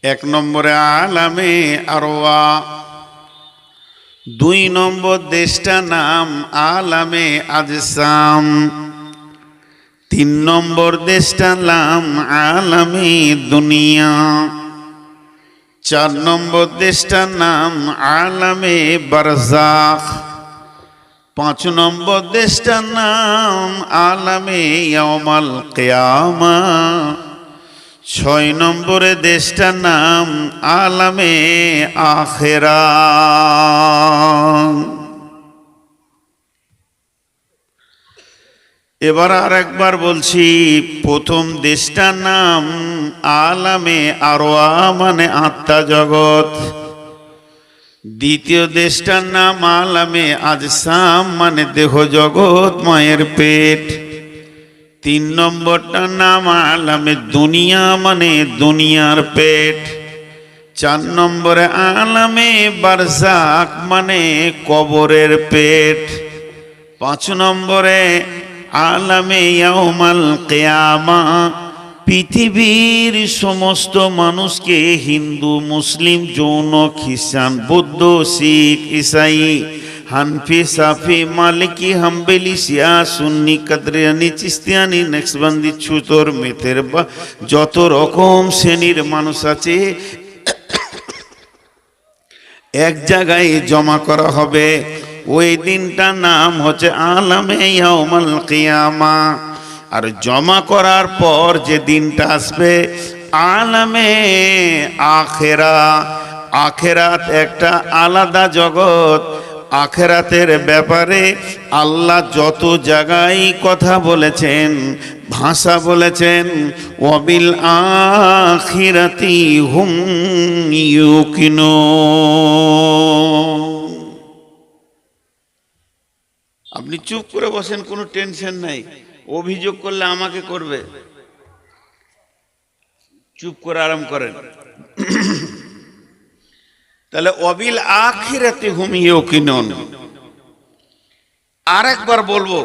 এক নম্বরে আলামে আরওয়া, 2 নম্বর দেশটার নাম আলামে আজসাম, 3 নম্বর দেশটার নাম আলামে দুনিয়া, 4 নম্বর দেশটার নাম আলামে বারজাখ, 5 নম্বর দেশটার নাম আলামে ইয়াউমাল কিয়ামা, 6 নম্বরে দেশটার নাম আলামে আখিরাত। এবার আর একবার বলছি, প্রথম দেশটার নাম আলামে আরওয়া মানে আত্মা জগৎ, দ্বিতীয় দেশটার নাম আলামে আজসাম মানে দেহ জগৎ মায়ের পেট, 3 নম্বরটার নাম আলামে দুনিয়া মানে দুনিয়ার পেট, 4 নম্বরে আলামে বারজাখ মানে কবরের পেট, 5 নম্বরে আলামে ইয়াউমাল কিয়ামা পৃথিবীর সমস্ত মানুষকে, হিন্দু মুসলিম জৈন খ্রিস্টান বৌদ্ধ শিখ ঈসাই হানফি সাফি মালিকি হাম্বেলি শিয়া সুন্নি কাদরিয়ানি চিস্তিয়ানি নকশবন্দি ছুতর মেথের বা যত রকম শ্রেণীর মানুষ আছে এক জায়গায় জমা করা হবে। ওই দিনটার নাম হচ্ছে আলামে ইয়াউমাল কিয়ামা। আর জমা করার পর যে দিনটা আসবে আলামে আখেরা, আখেরাত একটা আলাদা জগৎ। আখেরাতের ব্যাপারে আল্লাহ যত জায়গায় কথা বলেছেন, ভাষা বলেছেন, ওয়াবিল আখিরাতি হুম ইউকিনুন। আপনি চুপ করে বসেন, কোনো টেনশন নাই। অভিযোগ করলে আমাকে করবে, চুপ করে আরাম করেন। তাহলে ওয়াবিল আখিরাতি হুম ইউকিনুন। আর একবার বলবো,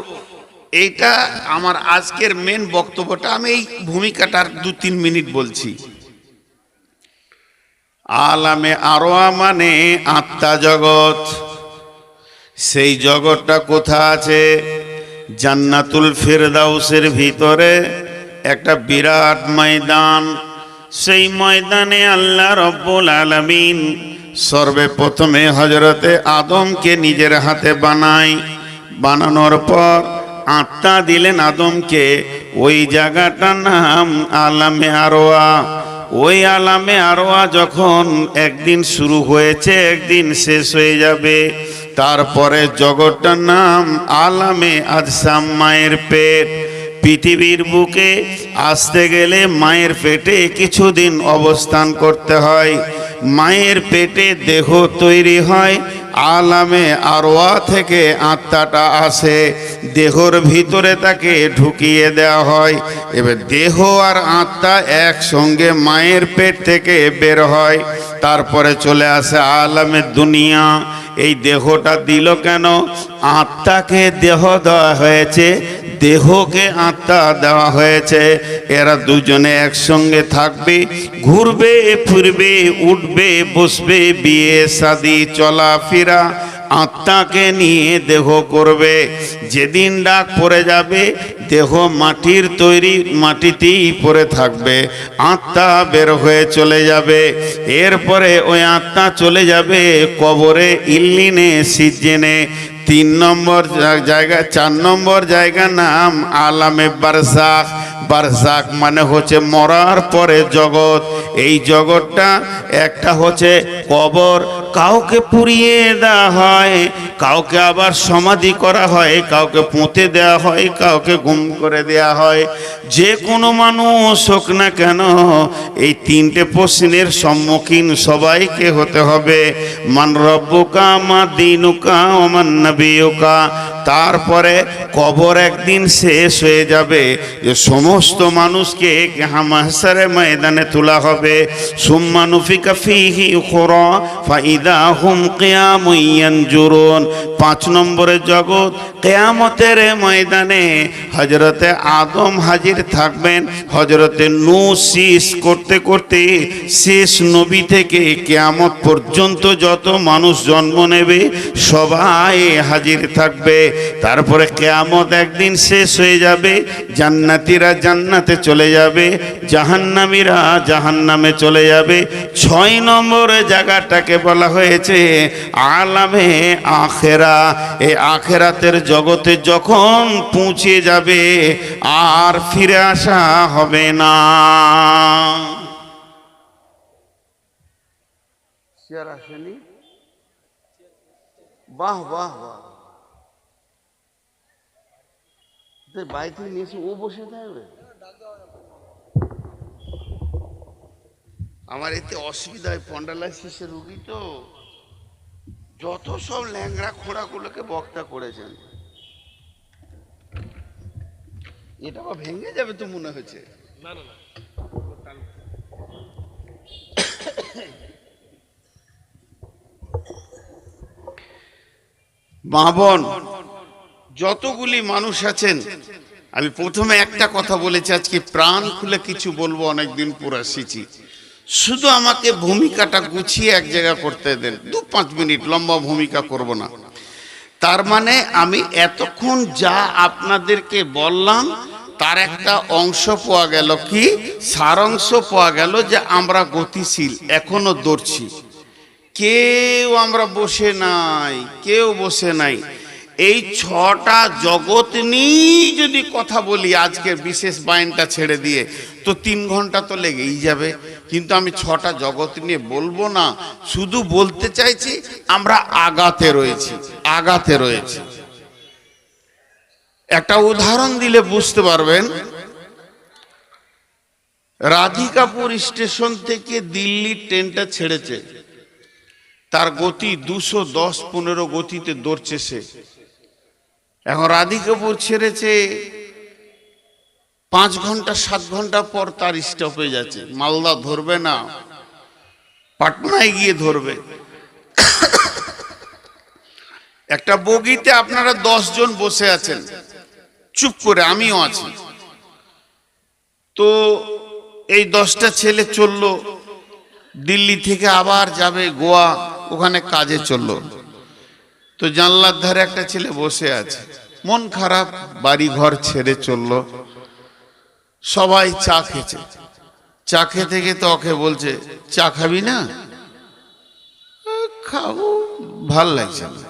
এইটা আমার আজকের মেন বক্তব্যটা, আমি এই ভূমিকাটার 2-3 মিনিট বলছি। আলামে আরওয়া মানে আত্মা জগৎ। সেই জগৎটা কোথা আছে? জান্নাতুল ফিরদাউসের ভিতরে একটা বিরাট ময়দান। সেই ময়দানে আল্লাহ রব্বুল আলামিন সর্বপ্রথমে হযরতে আদমকে নিজের হাতে বানায়। বানানোর পর আত্মা দিলেন আদমকে। ওই জায়গাটার নাম আলামে আরওয়া। ওই আলামে আরওয়া যখন একদিন শুরু হয়েছে, একদিন শেষ হয়ে যাবে। তারপরে জগৎটার নাম আলামে আজসাম, মায়ের পেট। পৃথিবীর বুকে আসতে গেলে মায়ের পেটে কিছুদিন অবস্থান করতে হয়। মায়ের পেটে দেহ তৈরি হয়, আলামে আরওয়া থেকে আত্মাটা আসে, দেহর ভিতরে তাকে ঢুকিয়ে দেওয়া হয়। এবার দেহ আর আত্মা একসঙ্গে মায়ের পেট থেকে বের হয়। তারপরে চলে আসে আলামে দুনিয়া। এই দেহটা দিল কেন? আত্মাকে দেহ দেওয়া হয়েছে, দেহকে আত্মা দেওয়া হয়েছে। এরা দুজনে একসঙ্গে থাকবে, ঘুরবে ফিরবে, উঠবে বসবে, বিয়ে শাদি চলাফেরা আত্মাকে নিয়ে দেহ করবে। যেদিন ডাক পড়ে যাবে, দেহ মাটির তৈরি, মাটিতেই পড়ে থাকবে, আত্মা বের হয়ে চলে যাবে। এরপরে ওই আত্মা চলে যাবে কবরে, ইল্লিনে, সিজ্জিনে। 3 নম্বর জায়গা, 4 নম্বর জায়গার নাম আলামে বারজাখ। বারজাখ মানে হচ্ছে মরার পরে জগৎ। এই জগৎটা একটা হচ্ছে কবর, কাউকে পুড়িয়ে দেওয়া হয়, কাউকে আবার সমাধি করা হয়, কাউকে পুঁতে দেওয়া হয়, কাউকে গুম করে দেওয়া হয়। যে কোনো মানুষ হোক না কেন, এই 3টে প্রশ্নের সম্মুখীন সবাইকে হতে হবে। মান রব্বুকা, মা দীনুকা, ওয়া মান নবিয়ুকা। তারপরে কবর একদিন শেষ হয়ে যাবে, যে সমস্ত মানুষকে হামাশারে ময়দানে তোলা হবে। সুম্মা নুফিকা ফীহি উখরা ফাইদা হুম কিয়ামুন ইয়ানজুরুন। 5 নম্বরের জগৎ, কিয়ামতের ময়দানে হযরতে আদম হাজির থাকবেন। হযরতে নূহ শেষ করতে করতে শেষ নবী থেকে কিয়ামত পর্যন্ত যত মানুষ জন্ম নেবে সবাই হাজির থাকবে। তারপরে কিয়ামত একদিন শেষ হয়ে যাবে, জান্নাতীরা জান্নাতে চলে যাবে, জাহান্নামীরা জাহান্নামে চলে যাবে। 6 নম্বরে জায়গাটাকে বলা হয়েছে আলামে আখেরা। এই আখেরাতের জগতে যখন পৌঁছে যাবে আর ফিরে আসা হবে না। চেয়ার আসেনি? বাহ বাহ বাহ, বাড়িতে নিয়েছে, ও বসে থাকবে। আমার এতে অসুবিধা হয়, পন্ডালাইসিসের রুগী তো, যত সব ল্যাংড়া খোঁড়াগুলোকে বক্তা করেছেন। এটা বা ভেঙে যাবে তো মনে হচ্ছে। না না না, মা বোন যতগুলি মানুষ আছেন, আমি প্রথমে একটা কথা বলেছি, আজকে প্রাণ খুলে কিছু বলবো, অনেকদিন পর আসিছি। শুধু আমাকে ভূমিকাটা গুছিয়ে এক জায়গা করতে দেন, 2-5 মিনিট, লম্বা ভূমিকা করব না। তার মানে আমি এতক্ষণ যা আপনাদেরকে বললাম তার একটা অংশ পাওয়া গেল, কি সারাংশ পাওয়া গেল, যে আমরা গতিশীল, এখনো দৌড়ছি, কেউ আমরা বসে নাই, কেউ বসে নাই। এই 6টা জগৎ নিয়ে যদি কথা বলি আজকের বিশেষ বায়নটা ছেড়ে দিয়ে, তো 3 ঘন্টা তো লেগেই যাবে। কিন্তু আমি 6টা জগৎ নিয়ে বলবো না, শুধু বলতে চাইছি আমরা আগাতে রয়েছি, আগাতে রয়েছি। একটা উদাহরণ দিলে বুঝতে পারবেন। রাধিকাপুর স্টেশন থেকে দিল্লির ট্রেনটা ছেড়েছে, তার গতি 210-15 গতিতে দৌড়ছে সে। এখন রাধিকাপুর ছেড়েছে, 5 ঘন্টা 7 ঘন্টা পর তার স্টপেজ আছে। মালদা ধরবে না, পাটনায় গিয়ে ধরবে। একটা বগিতে আপনারা 10 জন বসে আছেন চুপ করে, আমিও আছি। তো এই 10টা ছেলে চললো, দিল্লি থেকে আবার যাবে গোয়া, ওখানে কাজে চললো। তো জানলার ধারে একটা ছেলে বসে আছে, মন খারাপ, বাড়ি ঘর ছেড়ে চললো। সবাই চা খেয়েছে, চা খেতে খেতে ওকে বলছে, চা খাবি না? খাবো, ভাল লাগছে না।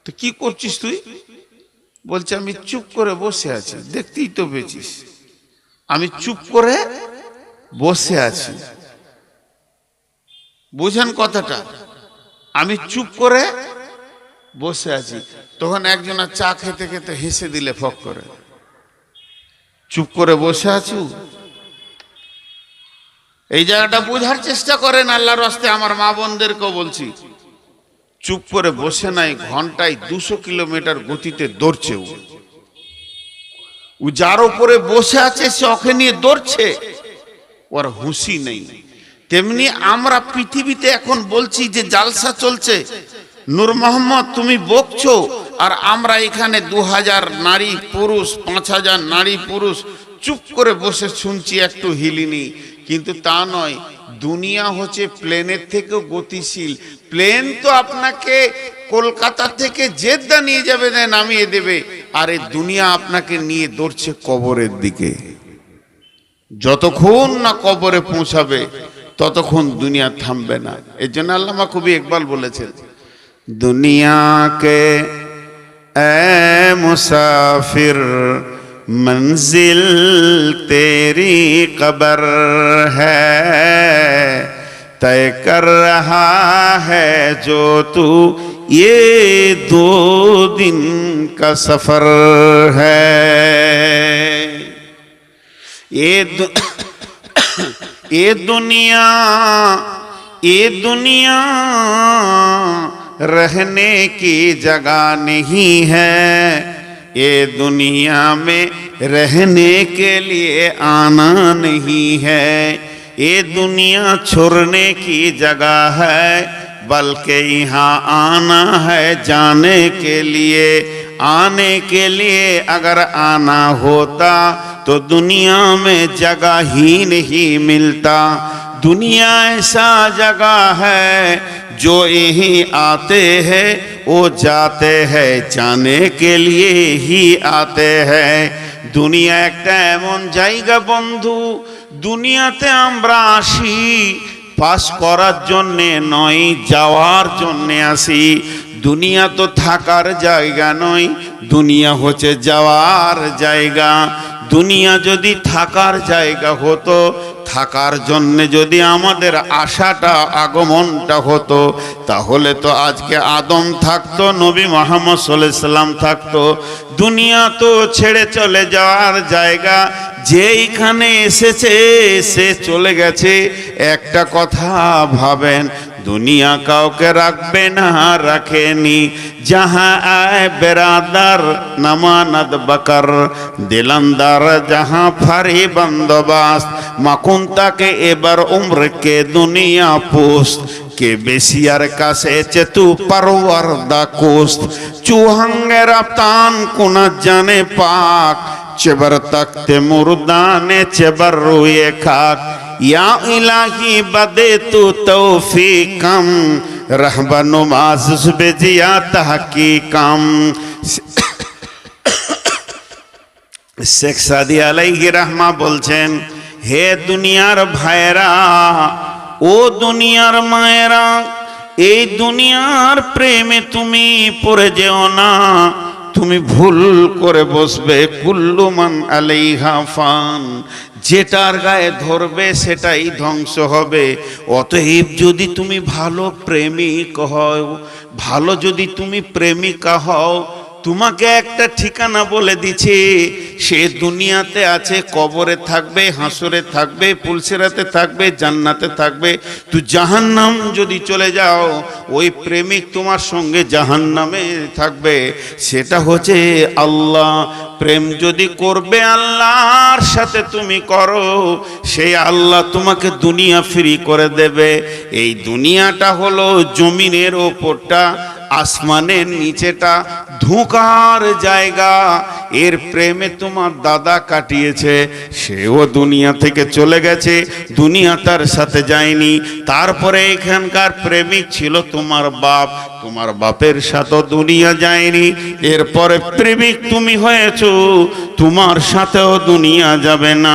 তো কি করছিস তুই? বলছে আমি চুপ করে বসে আছি, দেখতেই তো পেয়েছিস, আমি চুপ করে বসে আছি। বুঝেন কথাটা? আমি চুপ করে বসে আছি। তখন একজন চা খেতে খেতে হেসে দিলে ফক করে, চুপ করে বসে আছি। এই জায়গাটা বোঝার চেষ্টা করেন, আল্লাহর রাস্তে আমার মা বোনদেরকেও বলছি। চুপ করে বসে নাই, ঘন্টায় 200 কিলোমিটার গতিতে দৌড়ছে। ও যার উপরে বসে আছে সে ওকে নিয়ে দৌড়ছে, ওর হুঁশি নেই। তেমনি আমরা পৃথিবীতে এখন বলছি যে জালসা চলছে, নূর মোহাম্মদ তুমি বকছো, আর আমরা এখানে 2000 নারী পুরুষ, 5000 নারী পুরুষ চুপ করে বসে শুনছি, একটু হিলিনি। কিন্তু তা নয়, দুনিয়া হচ্ছে প্লেনের থেকেও গতিশীল। প্লেন তো আপনাকে কলকাতা থেকে জেদ্দা নিয়ে যাবে, নামিয়ে দেবে, আর এই দুনিয়া আপনাকে নিয়ে দৌড়ছে কবরের দিকে। যতক্ষণ না কবরে পৌঁছাবে ততক্ষণ দুনিয়া থামবে না। এর জন্য আল্লামা কবি ইকবাল বলেছেন, দুনিয়া কে এ মুসাফির मंजिल तेरी कब्र है, तय कर रहा है जो तू ये 2 दिन का सफर है। ये दुनिया रहने की जगह नहीं है, ये दुनिया में रहने के लिए आना नहीं है, ये दुनिया छोड़ने की जगह है, बल्कि यहाँ आना है जाने के लिए। आने के लिए अगर आना होता तो दुनिया में जगह ही नहीं मिलता। दुनिया ऐसा जगह है जो यही आते हैं वो जाते हैं, जाने के लिए ही आते हैं। দুনিয়া একটা এমন জায়গা বন্ধু, দুনিয়াতে আমরা আসি পাস করার জন্যে নয়, যাওয়ার জন্যে আসি। দুনিয়া তো থাকার জায়গা নয়, দুনিয়া হচ্ছে যাওয়ার জায়গা। দুনিয়া যদি থাকার জায়গা হতো, থাকার জন্যে যদি আমাদের আশাটা আগমনটা হতো, তাহলে তো আজকে আদম থাকতো, নবী মুহাম্মদ সাল্লাল্লাহু আলাইহি সাল্লাম থাকতো। দুনিয়া তো ছেড়ে চলে যাওয়ার জায়গা, যেইখানে এসেছে সে চলে গেছে। একটা কথা ভাবেন, দুনিয়া কাউকে রাখবে না, রাখেনি। जहाँ आए बेरादर नमानद बकर दिलंदर, जहाँ फरी बंदोबस्त मकुंता के एबर उम्र के दुनिया पोस्ट के बेसियर का से चतु परवरदा कोस्त चूहंगे रफ्तान कुना जाने पाक चबर तख्ते मुर्दाने चबर रुए खाक या इलाही बदे तू तौफीकम रहबनुमाज बेजिया तहकीकम। शेख सादी अलैहि रहमा बोलছেন, হে দুনিয়ার ভাইরা ও দুনিয়ার মায়েরা, এই দুনিয়ার প্রেমে তুমি পড়ে যেও না। তুমি ভুল করে বসবে কুল্লু মান আলাইহা ফান, যেটার গায়ে ধরবে সেটাই ধ্বংস হবে। অতএব যদি তুমি ভালো প্রেমিক হও, ভালো যদি তুমি প্রেমিকা হও, তোমাকে একটা ঠিকানা বলে দিছে, সে দুনিয়াতে আছে, কবরে থাকবে, হাসরে থাকবে, পুলসিরাতে থাকবে, জান্নাতে থাকবে। তো জাহান্নাম যদি চলে যাও, ওই প্রেমিক তোমার সঙ্গে জাহান্নামে থাকবে। সেটা হচ্ছে আল্লাহ। প্রেম যদি করবে আল্লাহর সাথে তুমি করো, সেই আল্লাহ তোমাকে দুনিয়া ফ্রি করে দেবে। এই দুনিয়াটা হলো জমিনের ওপরটা, আসমানের নিচেটা ধোঁকার জায়গা। এর প্রেমে তোমার দাদা কাটিয়েছে, সেও দুনিয়া থেকে চলে গেছে, দুনিয়া তার সাথে যায়নি। তারপরে এখানকার প্রেমিক ছিল তোমার বাপ, তোমার বাপের সাথে দুনিয়া যায়নি। এরপরে প্রেমিক তুমি হয়েছো, তোমার সাথেও দুনিয়া যাবে না।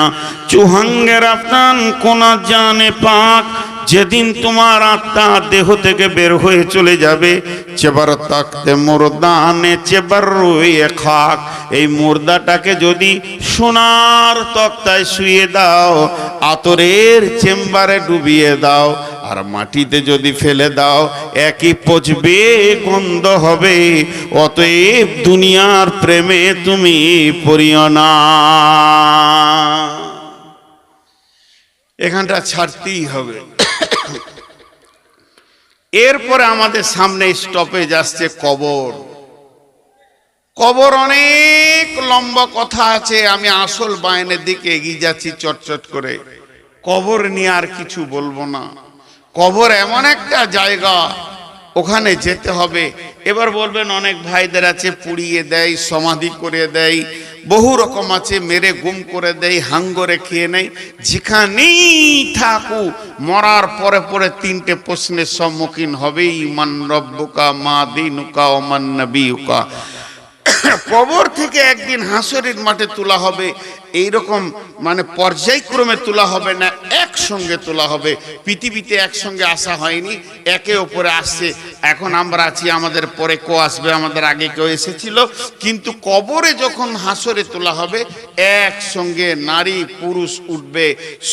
চুহাঙ্গের আফতান কোনা জানে পাক, যেদিন তোমার আত্মা দেহ থেকে বের হয়ে চলে যাবে, চেবার তাকতে মুর্দানে চেবার রুয়ে খাক, এই মুর্দাটাকে যদি সোনার তক্তায় শুয়ে দাও, আতরের চেম্বারে ডুবিয়ে দাও, আর মাটিতে যদি ফেলে দাও, একই পচবে, গন্ধ হবে। অতএব দুনিয়ার প্রেমে তুমি পড়িও না। এখানটা ছাড়তেই হবে। এরপরে আমাদের সামনে স্টপেজ আসছে কবর। কবর অনেক লম্বা কথা আছে, আমি আসল বায়ানের দিকে এগিয়ে যাচ্ছি চটচট করে। কবর নিয়ে আর কিছু বলবো না। কবর এমন একটা জায়গা, ওখানে যেতে হবে। এবার বলবেন অনেক ভাইদের আছে পুড়িয়ে দেয়, সমাধি করে দেয়, বহু রকম আছে, মেরে গুম করে দেয়, হাঙ্গরে খেয়ে নেয়। যেখানেই থাকু, মরার পরে পরে তিনটে প্রশ্নের সম্মুখীন হবেই, মান রব্বুকা, মা দীনুকা, ও মান নবিয়ুকা। কবর থেকে একদিন হাসরের মাঠে তোলা হবে। এইরকম মানে পর্যায়ক্রমে তোলা হবে না, একসঙ্গে তোলা হবে। পৃথিবীতে একসঙ্গে আসা হয়নি, একে ওপরে আসছে। এখন আমরা আছি, আমাদের পরে কেউ আসবে, আমাদের আগে কেউ এসেছিল। কিন্তু কবরে যখন হাসরে তোলা হবে, একসঙ্গে নারী পুরুষ উঠবে।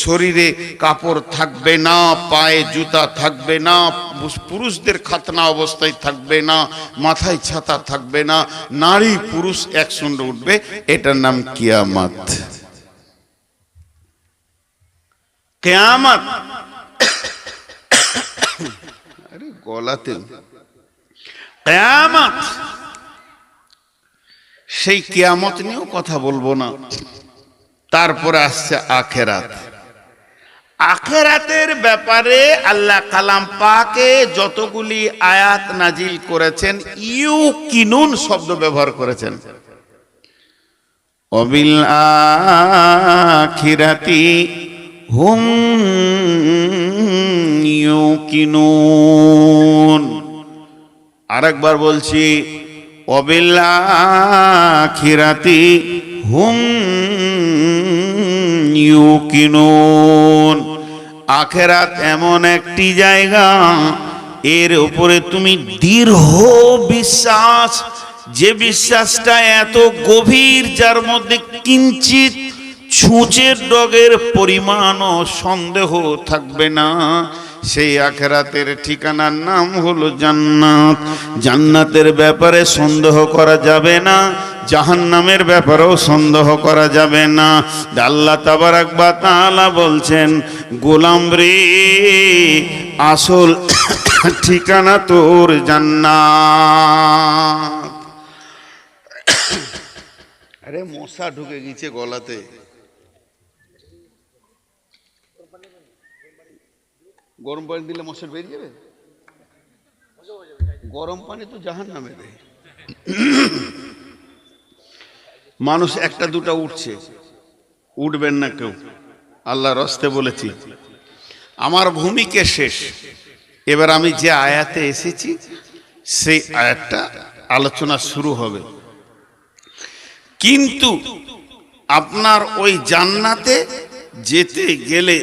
শরীরে কাপড় থাকবে না, পায়ে জুতা থাকবে না, পুরুষদের খাতনা অবস্থায় থাকবে না, মাথায় ছাতা থাকবে না, নারী পুরুষ একসঙ্গে উঠবে। এটার নাম কিয়ামত। কিয়ামত আরে গলাতে কিয়ামত, সেই কিয়ামত নিয়েও কথা বলবো না। তারপরে আসছে আখেরাত। আখিরাতের ব্যাপারে আল্লাহ কালাম পাকে যতগুলি আয়াত নাজিল করেছেন ইউকিনুন শব্দ ব্যবহার করেছেন। ওয়াবিল আখিরাতি হুম ইউকিনুন। আরেকবার বলছি, ওয়াবিল আখিরাতি হুম ইউকিনুন। আখিরাত এমন একটি জায়গা, এর উপরে তুমি দৃঢ় বিশ্বাস, যে বিশ্বাসটা এত গভীর যার মধ্যে কিঞ্চিত ছুঁচের ডগের পরিমাণও সন্দেহ থাকবে না। সেই আখিরাতের ঠিকানার নাম হলো জান্নাত। জান্নাতের ব্যাপারে সন্দেহ করা যাবে না, জাহান্নামের ব্যাপারেও সন্দেহ করা যাবে না। আল্লাহ তাবারাক ওয়া তাআলা বলছেন, গোলাম রে আসল ঠিকানা তোর জান্নাত। আরে মশা ঢুকে গেছে গলাতে। গরম পানি দিলে মশা বেরিয়ে যাবে? গরম পানি তো জাহান্নামে দেয়। মানুষ একটা দুটা উঠছে, উঠবেন না কেউ, আল্লাহর রাস্তে বলেছি। আমার ভূমিকা শেষ, এবার আমি যে আয়াতে এসেছি সেই আয়াতটা আলোচনা শুরু হবে। কিন্তু আপনার ওই জান্নাতে যেতে গেলে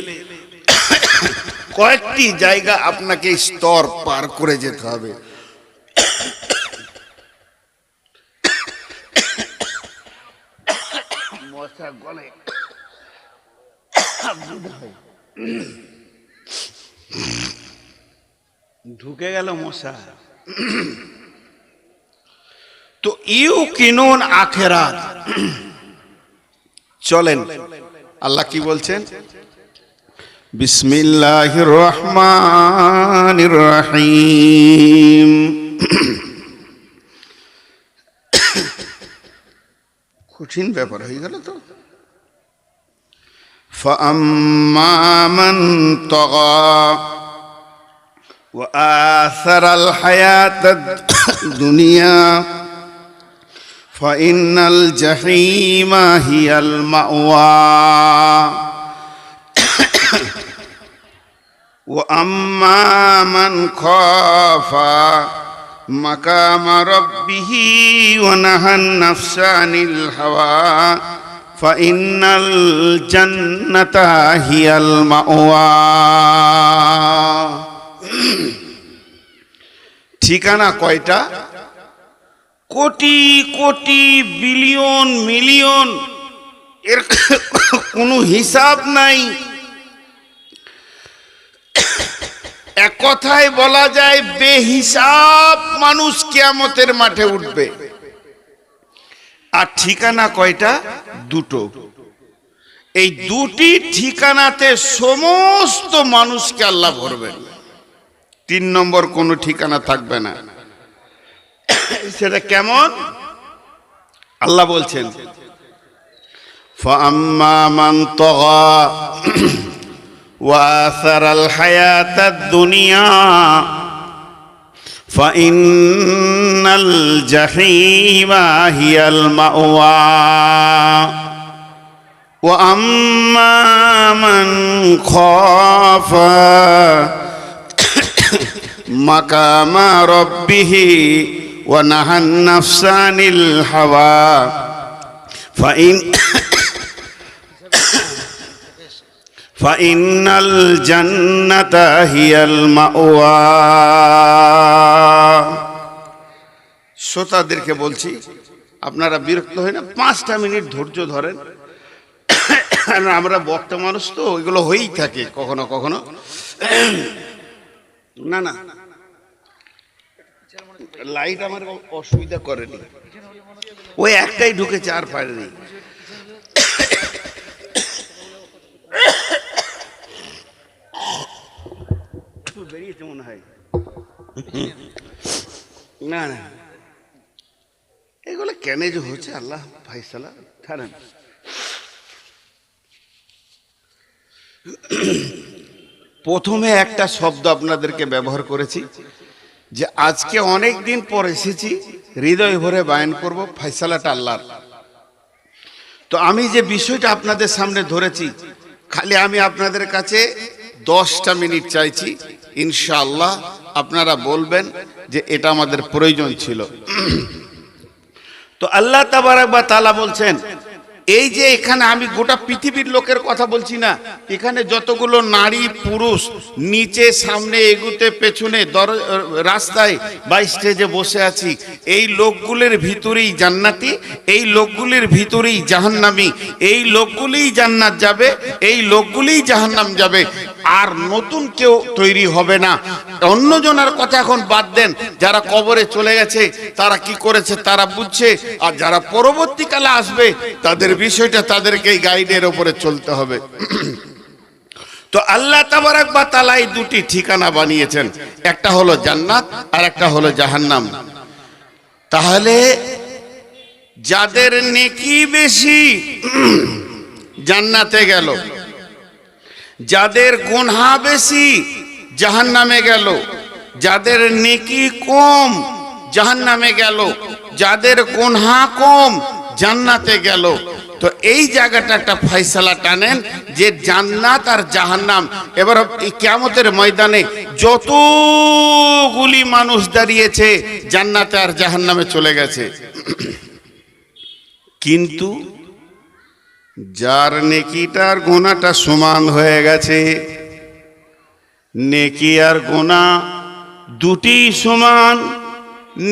কয়েকটি জায়গা আপনাকে স্তর পার করে যেতে হবে। মশা গলে ঢুকে গেল মশা। তো ইউকিনুন আখিরাত। চলেন আল্লাহ কি বলছেন, বিসমিল্লাহির রহমানির রহিম। কঠিন ব্যাপার হয়ে গেল তো। ফাআম্মা মান তাগা ওয়া আসারাল হায়াতাদ দুনিয়া ফাইন্নাল জাহিমা হিয়াল মাওয়া ওয়া আম্মা মান খাফা মাকামা রাব্বিহি ওয়া নাহান নাফসা আনিল হাওয়া ফাইন্নাল জান্নাতা হিয়াল মাওয়া। ঠিকানা কয়টা? কোটি কোটি বিলিয়ন মিলিয়ন, এর কোনো হিসাব নাই। এক কথায় বলা যায় বেহিসাব মানুষ কিয়ামতের মাঠে উঠবে। আর ঠিকানা কয়টা? দুটো। এই দুটি ঠিকানাতে সমস্ত মানুষকে আল্লাহ ভরবেন, 3 নম্বর কোনো ঠিকানা থাকবে না। সেটা কেমন? আল্লাহ বলছেন, ফাআম্মা মান তাগা ওয়া আসারাল হায়াতাদ দুনিয়া ফাইন্নাল জাহিমা হিয়াল মাওয়া ওয়া আম্মা মান খাফা মাকামা রাব্বিহি ওয়া নাহান নাফসা আনিল হাওয়া ফাইন্নাল জান্নাতা হিয়াল মাওয়া। শ্রোতাদেরকে বলছি, আপনারা বিরক্ত হয় না, 5টা মিনিট ধৈর্য ধরেন। আমরা বক্তা মানুষ তো, ওইগুলো হয়েই থাকে কখনো কখনো। না না, লাইট আমার অসুবিধা করেনি, ওই একটাই ঢুকেছে আর পারেনি। বেরিয়েছে মনে হয়। না না, এগুলো কেন যে হচ্ছে আল্লাহ ফায়সালা ছাড়েন। প্রথমে একটা শব্দ আপনাদেরকে ব্যবহার করেছি যে আজকে অনেক দিন পর এসেছি, হৃদয় ভরে বায়ান করব, ফয়সালাটা আল্লাহর। তো আমি যে বিষয়টা আপনাদের সামনে ধরেছি, খালি আমি আপনাদের কাছে 10টা মিনিট চাইছি, ইনশাআল্লাহ আপনারা বলবেন যে এটা আমাদের প্রয়োজন ছিল। তো আল্লাহ তাবারক ওয়া তাআলা বলছেন, এই যে এখানে আমি গোটা পৃথিবীর লোকের কথা বলছি না, এখানে যতগুলো নারী পুরুষ নিচে সামনে এগুতে পেছনে রাস্তায় বা স্টেজে বসে আছি, এই লোকগুলির ভিতরেই জান্নাতি, এই লোকগুলির ভিতরেই জাহান্নামী, এই লোকগুলিই জান্নাত যাবে, এই লোকগুলিই জাহান্নাম যাবে, আর নতুন কেউ তৈরি হবে না। অন্যজনের কথা এখন বাদ দেন, যারা কবরে চলে গেছে তারা কি করেছে তারা বুঝছে, আর যারা পরবর্তীকালে আসবে তাদের বিষয়টা তাদেরকে গাইডের উপরে চলতে হবে। তো আল্লাহ তাবারক ওয়া তাআলা এই দুটি ঠিকানা বানিয়েছেন, একটা হলো জান্নাত আর একটা হলো জাহান্নাম। তাহলে যাদের নেকি বেশি জান্নাতে গেল, যাদের গুনাহ বেশি জাহান্নামে গেল, যাদের নেকি কম জাহান্নামে গেল, যাদের গুনাহ কম জান্নাতে গেল। তো এই জায়গাটা একটা ফয়সালা টানেন যে জান্নাত আর জাহান্নাম। এবার এই কিয়ামতের ময়দানে যতগুলি মানুষ দাঁড়িয়েছে জান্নাতে আর জাহান্নামে চলে গেছে, কিন্তু যার নেকিটার গুনাহটা সমান হয়ে গেছে, নেকি আর গুনাহ দুটি সমান,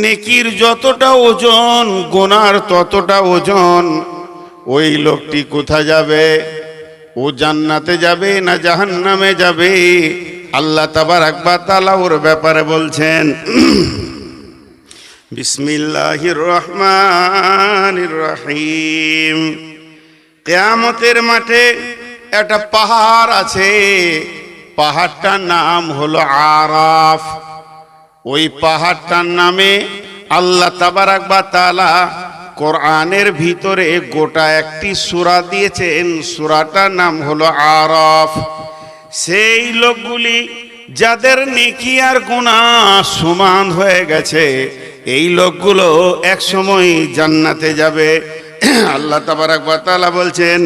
নেকির যতটা ওজন গুনাহর ততটা ওজন, ওই লোকটি কোথায় যাবে? ও জান্নাতে যাবে না জাহান্নামে যাবে? আল্লাহ তাবারক ওয়া তাআলা ওর ব্যাপারে বলছেন, বিসমিল্লাহির রহমানির রহিম। কিয়ামতের মাঠে একটা পাহাড় আছে, পাহাড়টার নাম হলো আরাফ। ওই পাহাড়টার নামে আল্লাহ তাবারক ওয়া তাআলা কোরআনের ভিতরে গোটা একটি সূরা দিয়েছেন, সূরাটার নাম হলো আরাফ। সেই লোকগুলি যাদের নেকি আর গুনাহ সমান হয়ে গেছে, এই লোকগুলো এক সময় জান্নাতে যাবে। আল্লাহ তাবারক ওয়া তাআলা বলছেন,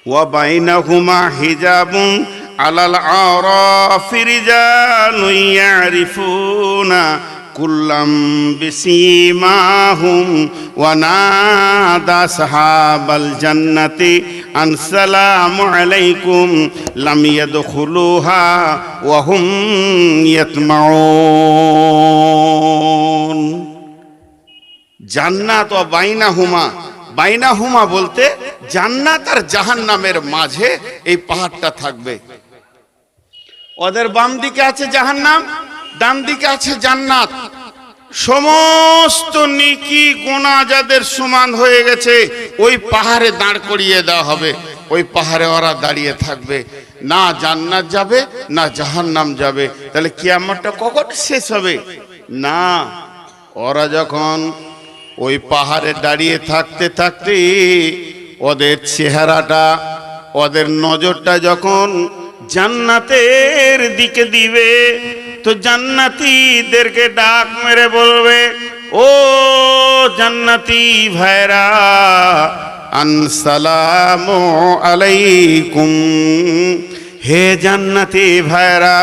ওয়া বাইনাহুমা হিজাবুন আলাল আরাফি রিজালুন ইয়ারিফুনা কুল্লাম বিসীমাহুম ওয়া নাদা সাহাবাল জান্নাতি আন সালামু আলাইকুম লাম ইয়াদখুলুহা ওয়া হুম ইয়াতমাউন। জান্নাত ওয়া বাইনাহুমা, বাইনাহুমা বলতে জান্নাত আর জাহান্নামের মাঝে এই পাহাড়টা থাকবে। ওদের বাম দিকে আছে জাহান্নাম, ডান দিকে আছে জান্নাত। সমস্ত নেকি গুনাহ যাদের সমান হয়ে গেছে ওই পাহাড়ে দাঁড় করিয়ে দেওয়া হবে। ওই পাহাড়ে ওরা দাঁড়িয়ে থাকবে, না জান্নাত যাবে না জাহান্নাম যাবে। তাহলে কিয়ামতটা কখন শেষ হবে? না, ওরা যখন ওই পাহাড়ে দাঁড়িয়ে থাকতে থাকতে ওদের চেহারাটা, ওদের নজরটা যখন জান্নাতের দিকে দিবে, তো জান্নাতীদেরকে ডাক মেরে বলবে, ও জান্নাতি ভাইরা, আসসালামু আলাইকুম। হে জান্নাতি ভাইরা,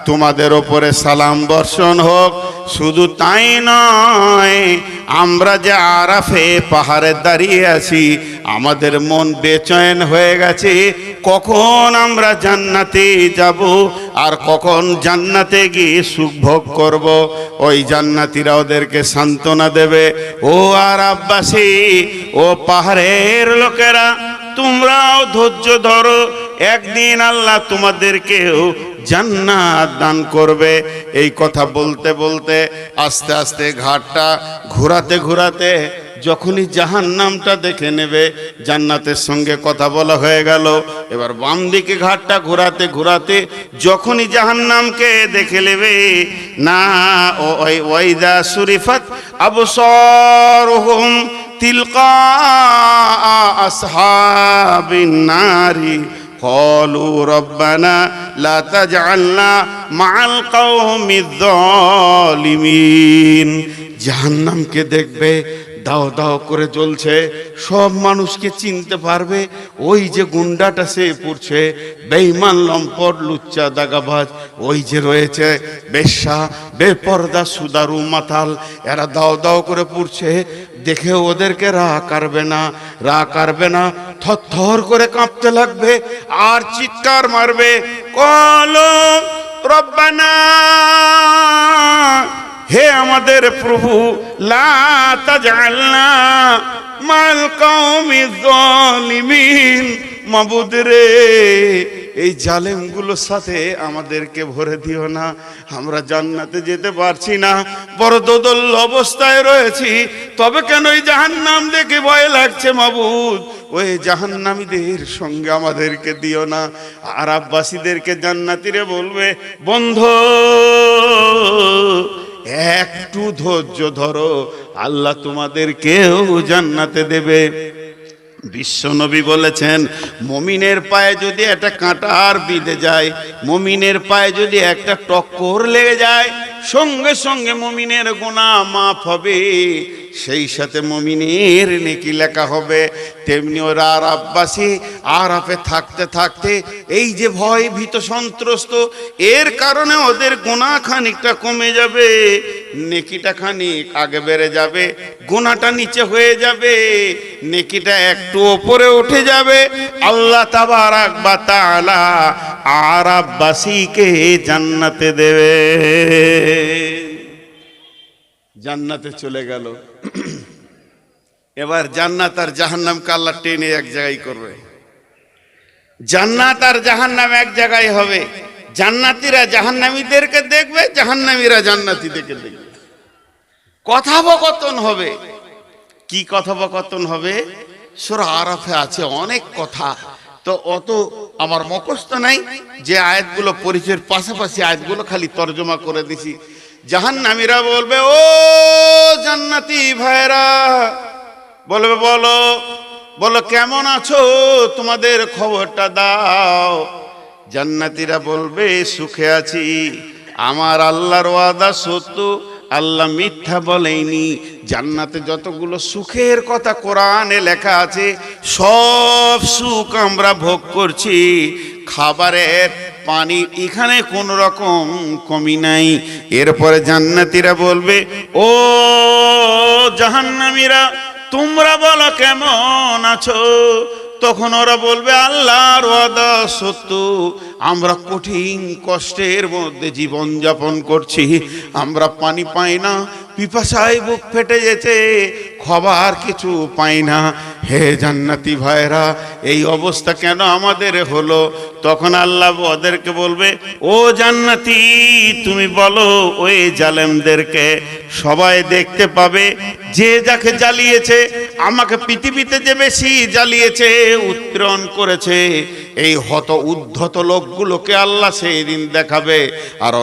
তোমাদের ওপরে সালাম বর্ষণ হোক। শুধু তাই নয়, আমরা যে আরাফে পাহাড়ে দাঁড়িয়ে আছি, আমাদের মন বেচৈন হয়ে গেছে, কখন আমরা জান্নাতে যাব আর কখন জান্নাতে গিয়ে সুখ ভোগ করব। ওই জান্নাতীরা ওদেরকে সান্ত্বনা দেবে, ও আরাফবাসী, ও পাহাড়ের লোকেরা, তোমরাও ধৈর্য ধরো, একদিন আল্লাহ তোমাদেরকেও জান্নাত দান করবে। এই কথা বলতে বলতে আস্তে আস্তে ঘাটটা ঘোরাতে ঘোরাতে যখনই জাহান্নামটা দেখে নেবে, জান্নাতের সঙ্গে কথা বলা হয়ে গেল। এবার বাম দিকে ঘাটটা ঘোরাতে ঘোরাতে যখনই জাহান্নামকে দেখে নেবে, না ওয়াইদা সুরিফাত আবসারুহুম তিলকা আসহাবিন নারি ক্বালু রব্বানা লা তাজআলনা মাআল কওমিজ যালিমিন। জাহান্নামকে দেখবে দাও দাও করে জ্বলছে, সব মানুষকে চিনতে পারবে। ওই যে গুন্ডাটা সে পড়ছে, বেঈমান লম্পট লুচ্চা দাগাবাজ, ওই যে রয়েছে বেশ্যা বেপরদা সুদারু মাতাল, এরা দাও দাও করে পড়ছে। দেখে ওদেরকে রা কারবে না, থরথর করে কাঁপতে লাগবে আর চিৎকার মারবে, ক্বালু রব্বানা, হে আমাদের প্রভু, লা তাজআলনা মাল কওমিজ যালিমিন, মাবুদ রে এই জালেমগুলোর সাথে আমাদেরকে ভরে দিও না, আমরা জান্নাতে যেতে পারছি না, বড় দোদল অবস্থায় রয়েছি। তবে কেন ওই জাহান্নাম দেখে ভয় লাগছে মাবুদ, ওই জাহান্নামীদের সঙ্গে আমাদেরকে দিও না। আরববাসীদেরকে জান্নাতীরা বলবে, বন্ধু একটু ধৈর্য ধরো, আল্লাহ তোমাদেরকেও জান্নাতে দেবে। বিশ্বনবী বলেছেন, মুমিনের পায়ে যদি একটা কাঁটার বিঁধে যায়, মুমিনের পায়ে যদি একটা টক্কর লেগে যায়, সঙ্গে সঙ্গে মুমিনের গুনাহ মাফ হবে, সেই সাথে মুমিনের নেকি লেখা হবে। তেমনি ওরা আরববাসী আরাফে থাকতে থাকতে এই যে ভয় ভীত সন্ত্রস্ত, এর কারণে ওদের গুনাহ খানিকটা কমে যাবে, নেকিটা খানিক আগে বেড়ে যাবে, গুনাহটা নিচে হয়ে যাবে, নেকিটা একটু উপরে উঠে যাবে। আল্লাহ তাবারাক ওয়া তাআলা আরববাসীকে জান্নাতে দেবে। জান্নাতে চলে গেল। এবার জান্নাত আর জাহান্নামকে আল্লাহ টেনে এক জায়গায় করবে। জান্নাত আর জাহান্নাম এক জায়গায় হবে। জান্নাতীরা জাহান্নামীদেরকে দেখবে, জাহান্নামীরা জান্নাতীদেরকে দেখবে। কথোপকথন হবে। কি কথোপকথন হবে? সূরা আরাফে আছে অনেক কথা, তো অত আমার মুখস্থ নাই, যে আয়াতগুলো পরিচয়ের পাশাপাশি আয়াতগুলো খালি তর্জমা করে দিছি। জাহান্নামীরা বলবে, ও জান্নাতি ভাইরা, বলবে বলো বলো কেমন আছো, তোমাদের খবরটা দাও। জান্নাতীরা বলবে, সুখে আছি, আমার আল্লাহর ওয়াদা সত্য, আল্লাহ মিথ্যা বলেনি। জান্নাতে যতগুলো সুখের কথা কোরআনে লেখা আছে, সব সুখ আমরা ভোগ করছি। খাবারের পানি এখানে কোন রকম কমি নাই। এরপরে জান্নাতীরা বলবে, ও জাহান্নামীরা, তোমরা বলো কেমন আছো। তখন ওরা বলবে, আল্লাহর ওয়াদা সত্য, আমরা কঠিন কষ্টের মধ্যে জীবন যাপন করছি, আমরা পানি পাই না, পিপাসায় বুক ফেটে যেতে, খাবার কিছু পাই না। হে জান্নাতি ভাইরা, এই অবস্থা কেন আমাদের হলো? তখন আল্লাহ ওদেরকে বলবে, ও জান্নাতি, তুমি বলো ওই জালেমদেরকে, সবাই দেখতে পাবে, যে যাকে জ্বালিয়েছে, আমাকে পৃথিবীতে যে বেশি জ্বালিয়েছে, উৎপীড়ন করেছে, এই হত উদ্ধত লোকগুলোকে আল্লাহ সেই দিন দেখাবে। আর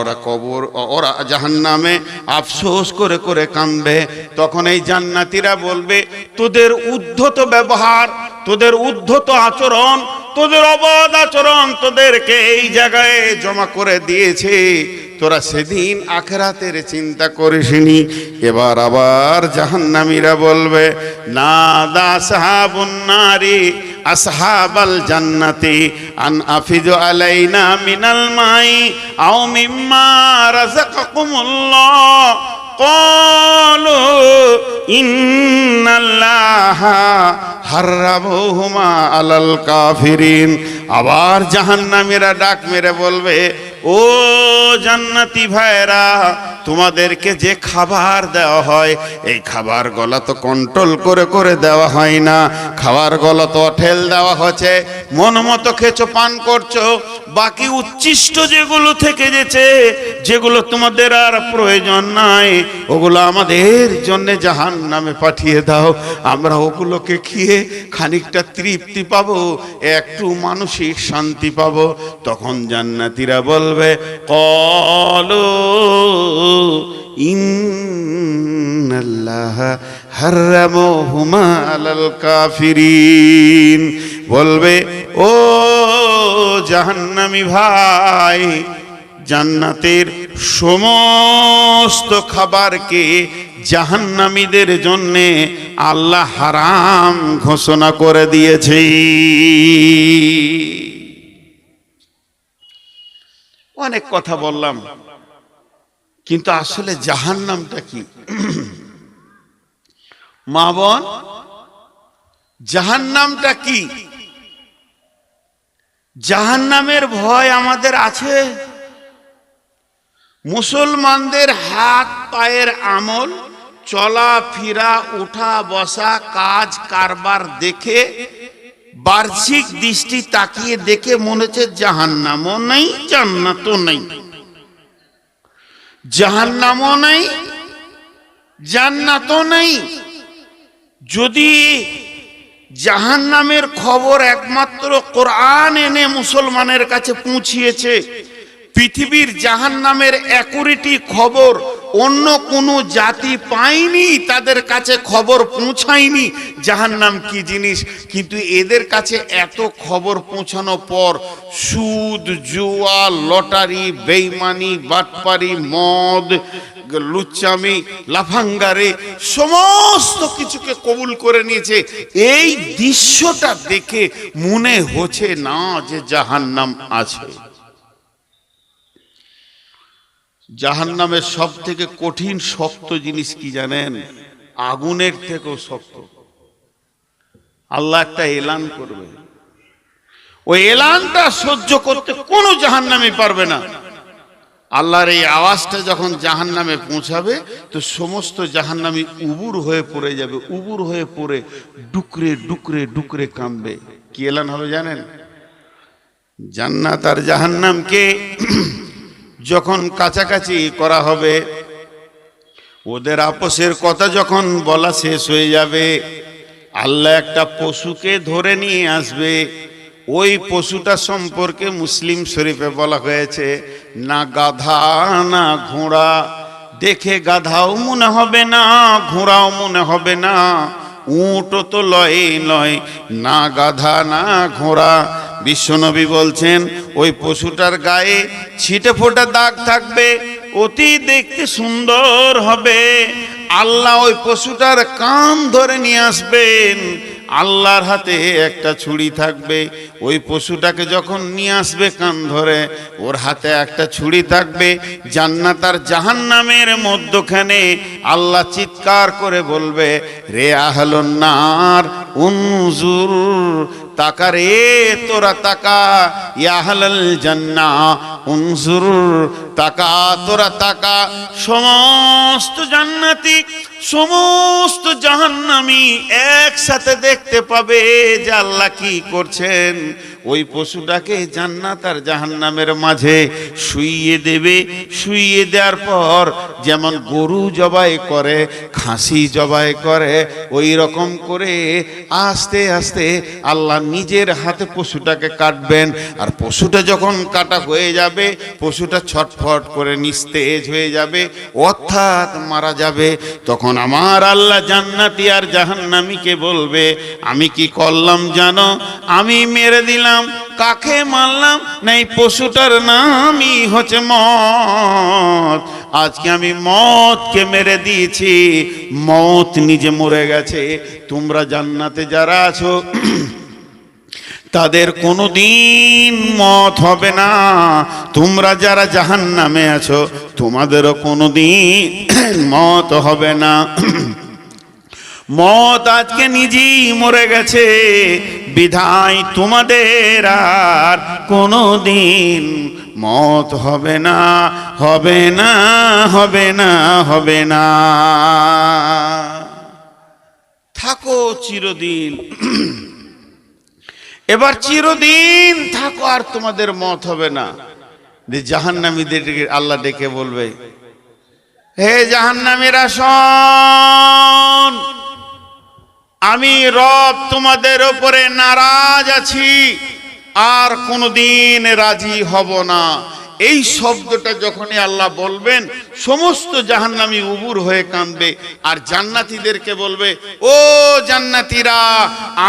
ওরা জাহান্নামে আফসোস করে করে কাঁদবে। তখন এই জান্নাতীরা বলবে, তোদের উদ্ধত ব্যবহার, তোদের উদ্ধত আচরণ, তোদের অবাধ আচরণ তোদেরকে এই জায়গায় জমা করে দিয়েছে, তোরা সেদিন আখিরাতের চিন্তা করিসনি। এবার আবার জাহান্নামীরা বলবে, নাদা সাহাবুন নারি আসহাবাল জান্নাতি আন আফিজু আলাইনা মিনাল মাই আও মিম্মা রাযাকাকুমুল্লাহ ক্বালু ইন্নাল্লাহা হারামহুমা আলাল কাফিরিন। আবার জাহান্নামীরা ডাক মেরে বলবে, ও জান্নাতি ভাইরা, তোমাদেরকে যে খাবার দেওয়া হয়, এই খাবার গলা তো কন্ট্রোল করে করে দেওয়া হয় না, খাবার গলা তো ঠেল দেওয়া হচ্ছে, মন মতো খেছো, পান করছো, বাকি উচ্ছিষ্ট যেগুলো থেকে গেছে, যেগুলো তোমাদের আর প্রয়োজন নাই, ওগুলো আমাদের জন্য জাহান্নামে পাঠিয়ে দাও, আমরা ওগুলোকে খেয়ে খানিকটা তৃপ্তি পাবো, একটু মানসিক শান্তি পাবো। তখন জান্নাতীরা বলবে, ক্বালু ইন্নাল্লাহা হারামহুমা আলাল কাফিরিন। বলবে, ও জাহান্নামী ভাই, জান্নাতের সমস্ত খাবারকে জাহান্নামীদের জন্য আল্লাহ হারাম ঘোষণা করে দিয়েছে। অনেক কথা বললাম, কিন্তু আসলে জাহান্নামটা কি? মা বোন, জাহান্নামটা কি? জাহান্নামের ভয় আমাদের আছে? মুসলমানদের হাত পায়ের আমল, চলাফেরা, উঠা বসা, কাজ কারবার দেখে, বার্ষিক দৃষ্টি তাকিয়ে দেখে মনে হচ্ছে জাহান্নামও নেই, জান্নাতও নেই। জাহান্নামও নেই, জান্নাতও নেই। যদি জাহান্নামের খবর একমাত্র কোরআন এনে মুসলমানের কাছে পৌঁছিয়েছে, পৃথিবীর জাহান্নামের অ্যাকুরেটি খবর অন্য কোনো জাতি পায়নি, তাদের কাছে খবর পৌঁছায়নি জাহান্নাম কি জিনিস। কিন্তু এদের কাছে এত খবর পৌঁছানোর পর সুদ, জুয়া, লটারি, বেইমানি, বাটপারি, মদ, লুচ্চামি, লাফাঙ্গারে সমস্ত কিছুকে কবুল করে নিয়েছে। এই দৃশ্যটা দেখে মনে হচ্ছে না যে জাহান্নাম আছে। জাহান্নামের সব থেকে কঠিন শক্ত জিনিস কি জানেন? আগুনের থেকেও শক্ত। আল্লাহ একটা এলান করবে, ওই এলানটা সহ্য করতে কোনো জাহান্নামী পারবে না। আল্লাহর এই আওয়াজটা যখন জাহান্নামে পৌঁছাবে তো সমস্ত জাহান্নামী উবুর হয়ে পড়ে যাবে, উবুর হয়ে পড়ে ডুকরে ডুকরে ডুকরে কাঁদবে। কি এলান হবে জানেন? জান্নাত আর জাহান্নামকে যখন কাছাকাছি করা হবে, ওদের আপসের কথা যখন বলা শেষ হয়ে যাবে, আল্লাহ একটা পশুকে ধরে নিয়ে আসবে। ওই পশুটা সম্পর্কে মুসলিম শরীফে বলা হয়েছে, না গাধা না ঘোড়া। দেখে গাধাও মনে হবে না, ঘোড়াও মনে হবে না, উটও তো লয় লয়, না গাধা না ঘোড়া। বিশ্বনবী বলছেন ওই পশুটার গায়ে ছিটে ফোটা দাগ থাকবে, অতি দেখতে সুন্দর হবে। আল্লাহ ওই পশুটার কান ধরে নিয়ে আসবেন, আল্লাহর হাতে একটা ছুরি থাকবে। ওই পশুটাকে যখন নিয়ে আসবে কান ধরে, ওর হাতে একটা ছুরি থাকবে। জান্নাত আর জাহান্নামের মধ্যখানে আল্লাহ চিৎকার করে বলবে, রে আহলুন নার উনজুর, তাকা রে তোরা তাকা, ইয়া আহলাল জান্নাহ উনজুর, তাকা তোরা তাকা। সমস্ত জান্নাতি সমস্ত জাহান্নামী একসাথে দেখতে পাবে যে আল্লাহ কি করছেন। ওই পশুটাকে জান্নাত আর জাহান্নামের মাঝে শুইয়ে দেবে। শুইয়ে দেওয়ার পর যেমন গরু জবাই করে, খাসি জবাই করে, ওই রকম করে আস্তে আস্তে আল্লাহ নিজের হাতে পশুটাকে কাটবেন। আর পশুটা যখন কাটা হয়ে যাবে, পশুটা ছটফট করে নিস্তেজ হয়ে যাবে, অর্থাৎ মারা যাবে। তখন আমার আল্লাহ জান্নাতি আর জাহান্নামীকে বলবে, আমি কি করলাম জানো? আমি মেরে দিলাম। কাকে মারলাম? না, এই পশুটার নামই হচ্ছে মত। আজকে আমি মতকে মেরে দিয়েছি, মত নিজে মরে গেছে। তোমরা জান্নাতে যারা আছো তাদের কোনোদিন মত হবে না। তোমরা যারা জাহান্নামে আছো তোমাদেরও কোনোদিন মত হবে না। মত আজকে নিজেই মরে গেছে, বিধায় তোমাদের আর কোনোদিন মত হবে না, হবে না, হবে না, হবে না। থাকো চিরদিন, এবার চিরদিন থাকো, আর তোমাদের মত হবে না। জাহান্নামীদের আল্লাহ ডেকে বলবে, হে জাহান্নামীরা শোন, আমি রব তোমাদের উপরে নারাজ আছি, আর কোনদিন রাজি হব না। এই শব্দটা যখনই আল্লাহ বলবেন সমস্ত জাহান্নামী উবুর হয়ে কাঁদবে আর জান্নাতীদেরকে বলবে, ও জান্নাতীরা,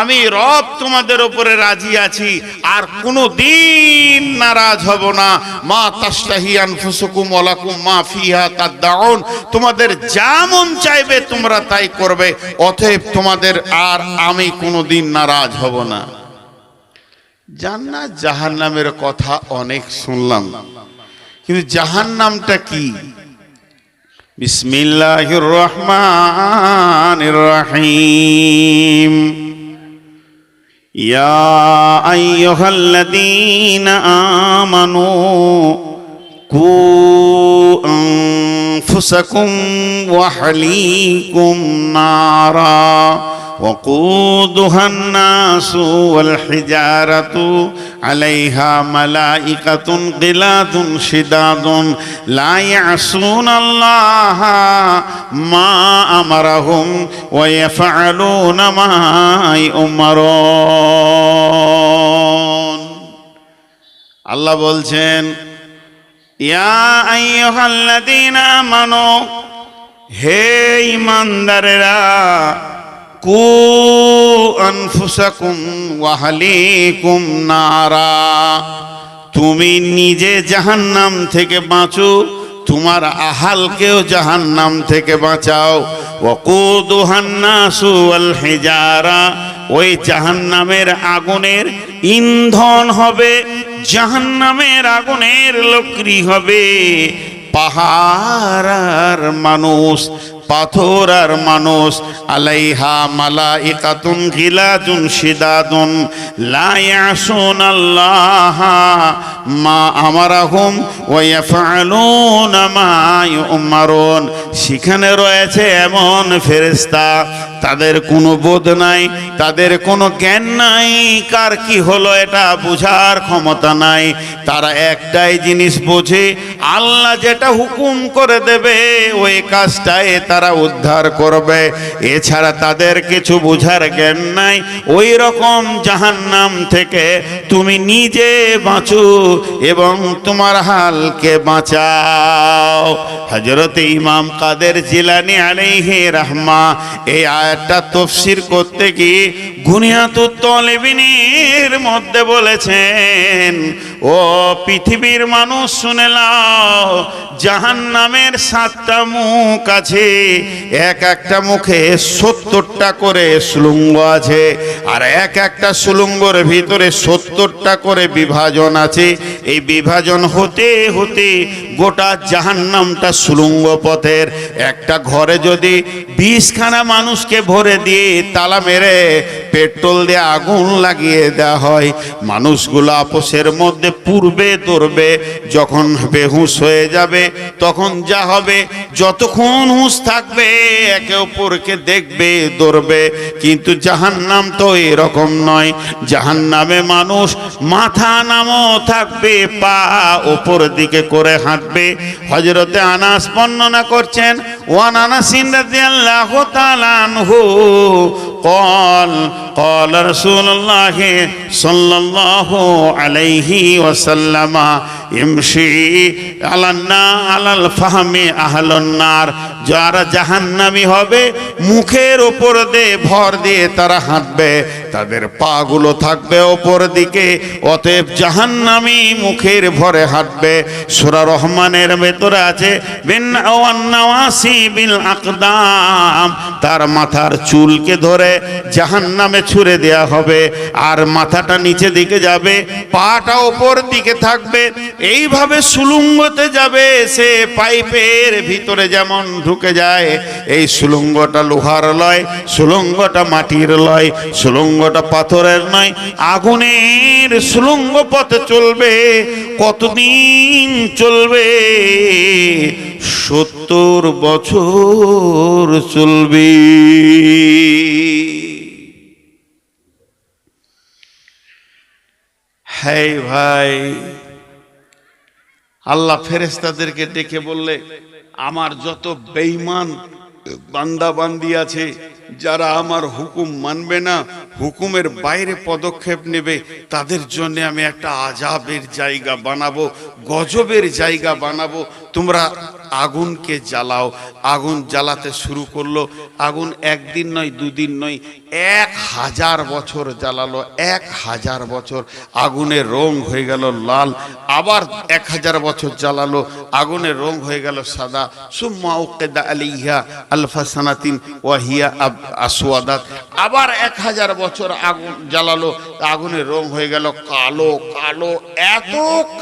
আমি রব তোমাদের উপরে রাজি আছি আর কোনো দিন নারাজ হব না। মা তাশতাহি আনফুসুকুম ওয়া লাকুম মা ফিহা তাদউন, তোমাদের যা মন চাইবে তোমরা তাই করবে, অতএব তোমাদের আর আমি কোনো দিন নারাজ হব না। জান্নাত জাহান্নামের কথা অনেক শুনলাম, কিন্তু জাহান্নামটা কি? বিসমিল্লাহির রহমানির রহিম। ইয়া আইয়ুহাল্লাযীনা আমানু কু আনফুসাকুম ওয়া আহলিকুম নারা وقودها الناس والحجارة عليها ملائكة غلاظ شداد لا يعصون الله ما أمرهم ويفعلون ما يؤمرون। আল্লাহ বলছেন, ইয়া আইয়ুহাল্লাযীনা আমানু, হে ঈমানদারেরা, কু আনফুসাকুম ওয়া আহলিকুম নারা, তুমি নিজে জাহান্নাম থেকে বাঁচো, তোমার আহালকেও জাহান্নাম থেকে বাঁচাও। ওয়াকুদুহান নাসু ওয়াল হিজারা, ওই জাহান্নামের আগুনের ইন্ধন হবে, জাহান্নামের আগুনের লকড়ি হবে পাহাড় আর মানুষ, পাথর আর মানুষ। আলাইহা মালাইকাতুন গিলাজুন শিদাদুন লা ইয়াসুনাল্লাহ মা আমারাহুম ওয়া ইয়াফআলুনা মা ইউমারুন। সেখানে রয়েছে এমন ফেরেশতা, তাদের কোনো বোধ নাই, তাদের কোনো জ্ঞান নাই, কার কি হলো এটা বোঝার ক্ষমতা নাই। তারা একটাই জিনিস বোঝে, আল্লাহ যেটা হুকুম করে দেবে ওই কাজটাই তারা উদ্ধার করবে, এছাড়া তাদের কিছু বোঝার জ্ঞান নাই। ওই রকম জাহান্নাম থেকে তুমি নিজে বাঁচো এবং তোমার হালকে বাঁচাও। হযরত ইমাম কাদের জিলানী আলাইহি রাহমা এই আয়াতটা তাফসীর করতে গিয়ে গুনিয়াতুত তালিবিনের মধ্যে বলেছেন, ও পৃথিবীর মানুষ শুনে নাও, জাহান্নামের 7টা মুখ আছে, এক একটা মুখে 70টা করে সুলঙ্গ আছে, আর এক একটা সুলঙ্গের ভিতরে 70টা করে বিভাজন আছে। এই বিভাজন হতে হতে গোটা জাহান্নামটা সুলঙ্গ পথের। একটা ঘরে যদি 20খানা মানুষকে ভরে দিয়ে তালা মেরে পেট্রোল দিয়ে আগুন লাগিয়ে দেওয়া হয়, মানুষগুলো আপসের মধ্যে পূর্বে দৌড়বে, যখন বেহুশ হয়ে যাবে তখন যা হবে, যতক্ষণ হুঁশ থাকবে একে অপরকে দেখবে, দৌড়বে। কিন্তু জাহান্নাম তো এরকম নয়, জাহান্নামে মানুষ মাথা নামও থাকবে, পা ওপর দিকে করে হাঁটবে। হযরতে আনাস বর্ণনা করছেন, ওয়ান আনাসিন রাদিয়াল্লাহু তাআলা আনহু قال قال رسول الله صلى الله عليه وسلم يمشي على الفهم أهل النار। যারা জাহান্নামী হবে মুখের উপর দিয়ে ভর দিয়ে তারা হাঁটবে, তাদের পা গুলো থাকবে ওপর দিকে, অতএব জাহান্নামী মুখের ভরে হাঁটবে। সূরা রহমানের ভেতরে আছে বিন-নাওয়াসি বিল আকদাম, তার মাথার চুলকে ধরে জাহান্নামে ছুঁড়ে দেয়া হবে, আর মাথাটা নিচে দিকে যাবে, পাটা ওপর দিকে থাকবে। এইভাবে সুলুঙ্গতে যাবে, সে পাইপের ভিতরে যেমন ঢুকে যায়। এই সুলুঙ্গটা লোহার লয়, সুলুঙ্গটা মাটির লয়, সুলুঙ্গটা পাথরের নয়, আগুনের সুলুঙ্গ পথে চলবে। কতদিন চলবে? 70 বছর চলবে। হ্যাঁ ভাই, আল্লাহ ফেরেশতাদেরকে ডেকে বললে, আমার যত বেঈমান বান্দা বান্দি আছে যারা আমার হুকুম মানবে না, হুকুমের বাইরে পদক্ষেপ নেবে, তাদের জন্য আমি একটা আযাবের জায়গা বানাবো, গজবের জায়গা বানাবো। তোমরা আগুনকে জ্বালাও। আগুন জ্বালাতে শুরু করলো। আগুন একদিন নয়, দুদিন নয়, 1000 বছর জ্বালালো। 1000 বছর আগুনের রং হয়ে গেল লাল। আবার 1000 বছর জ্বালালো, আগুনের রং হয়ে গেল সাদা। সুম্মা উকিদা আলাইহা আলফা সানাতিন ওয়া হিয়া আসওয়াদাত। আবার 1000 বছর আগুন জ্বালালো, আগুনের রং হয়ে গেল কালো। কালো, এত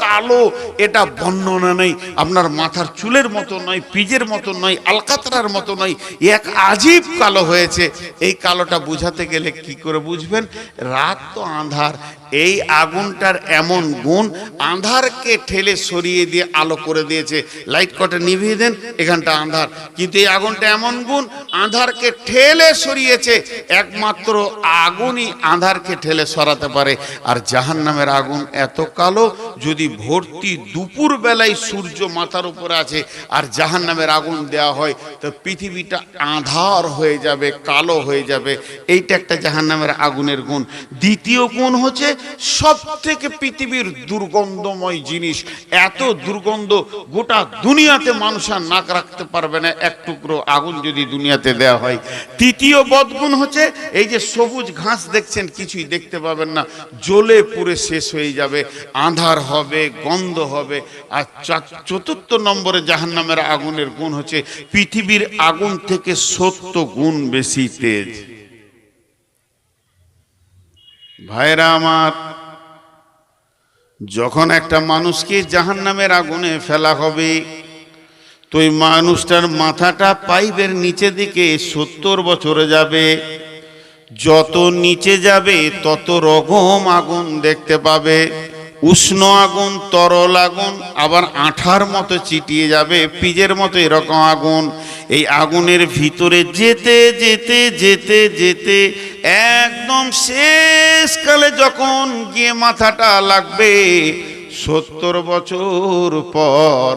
কালো এটা বর্ণনা নেই। আপনার মাথার চুলের মতো নয়, পিজের মতো নয়, আলকাতরার মতো নয়, এক আজীব কালো হয়েছে। এই কালোটা বুঝাতে গেলে কি করে বুঝবেন? রাত তো আঁধার, এই আগুনটার এমন গুণ, আঁধারকে ঠেলে সরিয়ে দিয়ে আলো করে দিয়েছে। লাইট কটা নিভিয়ে দেন, এখানটা আঁধার, কিন্তু এই আগুনটা এমন গুণ, আঁধারকে ঠেলে সরিয়েছে। একমাত্র আগুনই আঁধারকে ঠেলে সরাতে পারে। আর জাহান্নামের আগুন এত কালো, যদি ভর্তি দুপুর বেলায় সূর্য মাথার উপরে আছে আর জাহান্নামের আগুন দেওয়া হয়, তো পৃথিবীটা আঁধার হয়ে যাবে, কালো হয়ে যাবে। এইটা একটা জাহান্নামের আগুনের গুণ। দ্বিতীয় গুণ হচ্ছে সব থেকে পৃথিবীর দুর্গন্ধময় জিনিস। এত দুর্গন্ধ, গোটা দুনিয়াতে মানুষ আর নাক রাখতে পারবে না এক টুকরো আগুন যদি দুনিয়াতে দেওয়া হয়। তৃতীয় বদগুণ হচ্ছে এই যে সবুজ ঘাস দেখছেন, কিছুই দেখতে পাবেন না, জ্বলে পুড়ে শেষ হয়ে যাবে, আঁধার হবে, গন্ধ হবে। আর চতুর্থ নম্বরে জাহান্নামের আগুনের গুণ হচ্ছে পৃথিবীর আগুন থেকে 70 গুণ বেশি তেজ। ভাইরা আমার, যখন একটা মানুষকে জাহান্নামের আগুনে ফেলা হবে, তো ওই মানুষটার মাথাটা পাইপের নিচে দিকে 70 বছরে যাবে। যত নিচে যাবে তত রকম আগুন দেখতে পাবে। উষ্ণ আগুন, তরল আগুন, আবার আঠার মতো চিটিয়ে যাবে, পিজের মতো এরকম আগুন। এই আগুনের ভিতরে যেতে যেতে যেতে যেতে একদম শেষকালে যখন গিয়ে মাথাটা লাগবে, 70 বছর পর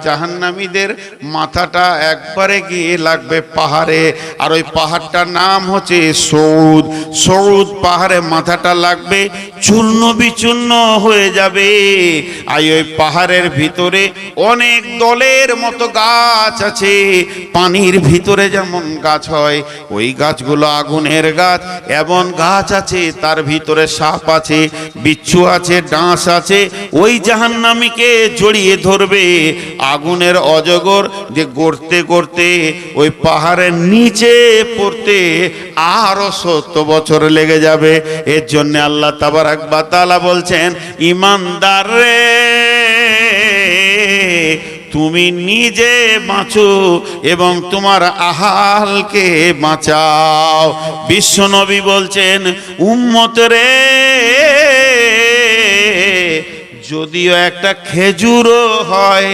জাহান্নামীদের মাথাটা একবারে গিয়ে লাগবে পাহাড়ে। আর ওই পাহাড়টার নাম হচ্ছে সৌদ। সৌদ পাহাড়ে মাথাটা লাগবে, চূর্ণ বিচূর্ণ হয়ে যাবে। আর ওই পাহাড়ের ভিতরে অনেক দলের মতো গাছ আছে। পানির ভিতরে যেমন গাছ হয়, ওই গাছগুলো আগুনের গাছ। এমন গাছ আছে তার ভিতরে সাপ আছে, বিচ্ছু আছে, ডাঁশ আছে। ওই জাহান্নামীকে জড়িয়ে ধরবে আগুনের অজগর, যে গড়তে গড়তে ওই পাহাড়ের নিচে পড়তে আরো 70 বছর লেগে যাবে। এর জন্য আল্লাহ তাবারাক ওয়া তাআলা বলছেন, ঈমানদার রে, তুমি নিজে বাঁচো এবং তোমার আহালকে বাঁচাও। বিশ্বনবী বলছেন, উম্মত রে, যদিও একটা খেজুরও হয়,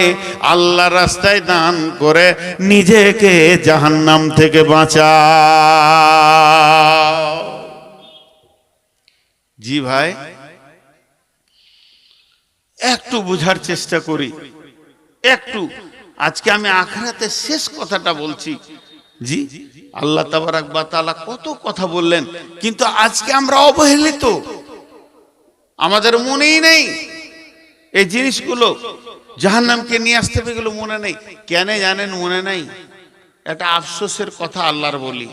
আল্লাহ রাস্তায় দান করে নিজেকে জাহান্নাম থেকে বাঁচাও। জি ভাই, একটু বোঝার চেষ্টা করি, একটু। আজকে আমি আখিরাতের শেষ কথাটা বলছি। জি, আল্লাহ তাবারাক ওয়া তাআলা কত কথা বললেন, কিন্তু আজকে আমরা অবহেলিত, আমাদের মনেই নেই এই জিনিসগুলো। জাহান্নামকে নিয়ে আসতে হবে, এগুলো মনে নেই। কেন জানেন মনে নাই? একটা আফসোসের কথা আল্লাহর বলি।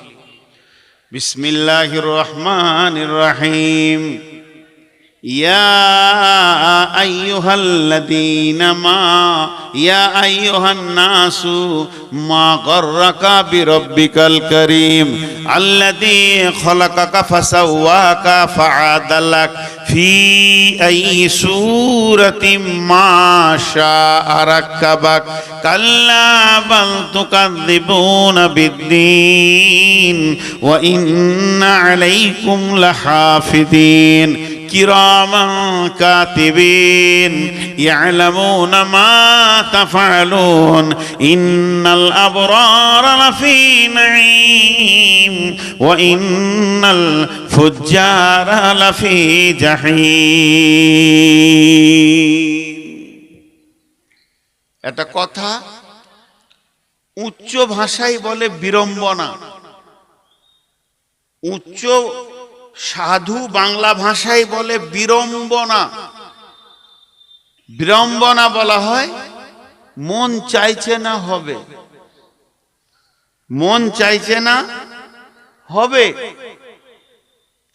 বিসমিল্লাহির রহমানির রহিম। ইয়া আইয়ুহান নাসু মা গররাকা বিরব্বিকাল কারীম আল্লাযী খলাকাকা ফাসাওয়াকা ফাআদালাক ফি আইয়ি সূরাতিম মা শাআ রাক্কাবাক কাল্লা বাল তুকাযযিবুনা বিদ্দীন ওয়া ইন্না আলাইকুম লাহাফিযিন কিরামান কাতিবিন ইয়ালামুনা মা তাফআলুন ইন্নাল আবরারা লাফি নাঈম ওয়া ইন্নাল ফুজ্জারা লাফি জাহিম। একটা কথা উচ্চ ভাষায় বলে বিড়ম্বনা। উচ্চ সাধু বাংলা ভাষায় বলে বিড়ম্বনা। বিড়ম্বনা বলা হয় মন চাইছে না হবে, মন চাইছে না হবে।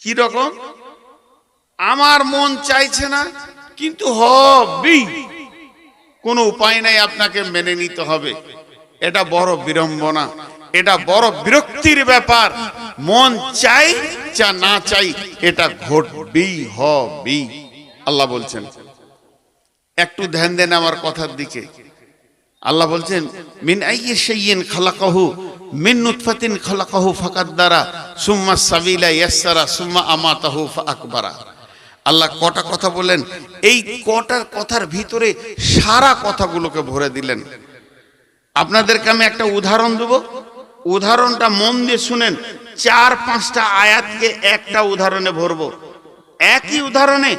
কি রকম? আমার মন চাইছে না কিন্তু হবেই, কোনো উপায় নাই, আপনাকে মেনে নিতে হবে। এটা বড় বিড়ম্বনা, এটা বড় বিরক্তির ব্যাপার। মন চাই যা না চাই এটা ঘটবেই, হবেই। আল্লাহ বলছেন, একটু ধ্যান দেন আমার কথার দিকে। আল্লাহ বলছেন মিন আইয়ি শাইইন খালাকাহু মিন নুতফাতিন খালাকাহু ফাকাদ্দারা সুম্মা সাবিলা ইয়াসসারা সুম্মা আমাতাহু ফাআকবারা। আল্লাহ কটা কথা বলেন, এই কটার কথার ভিতরে সারা কথাগুলোকে ভরে দিলেন। আপনাদেরকে আমি একটা উদাহরণ দেব, উদাহরণটা মন দিয়ে শুনেন। 4-5টা আয়াতকে একটা উদাহরণে ভরবো। একই উদাহরণে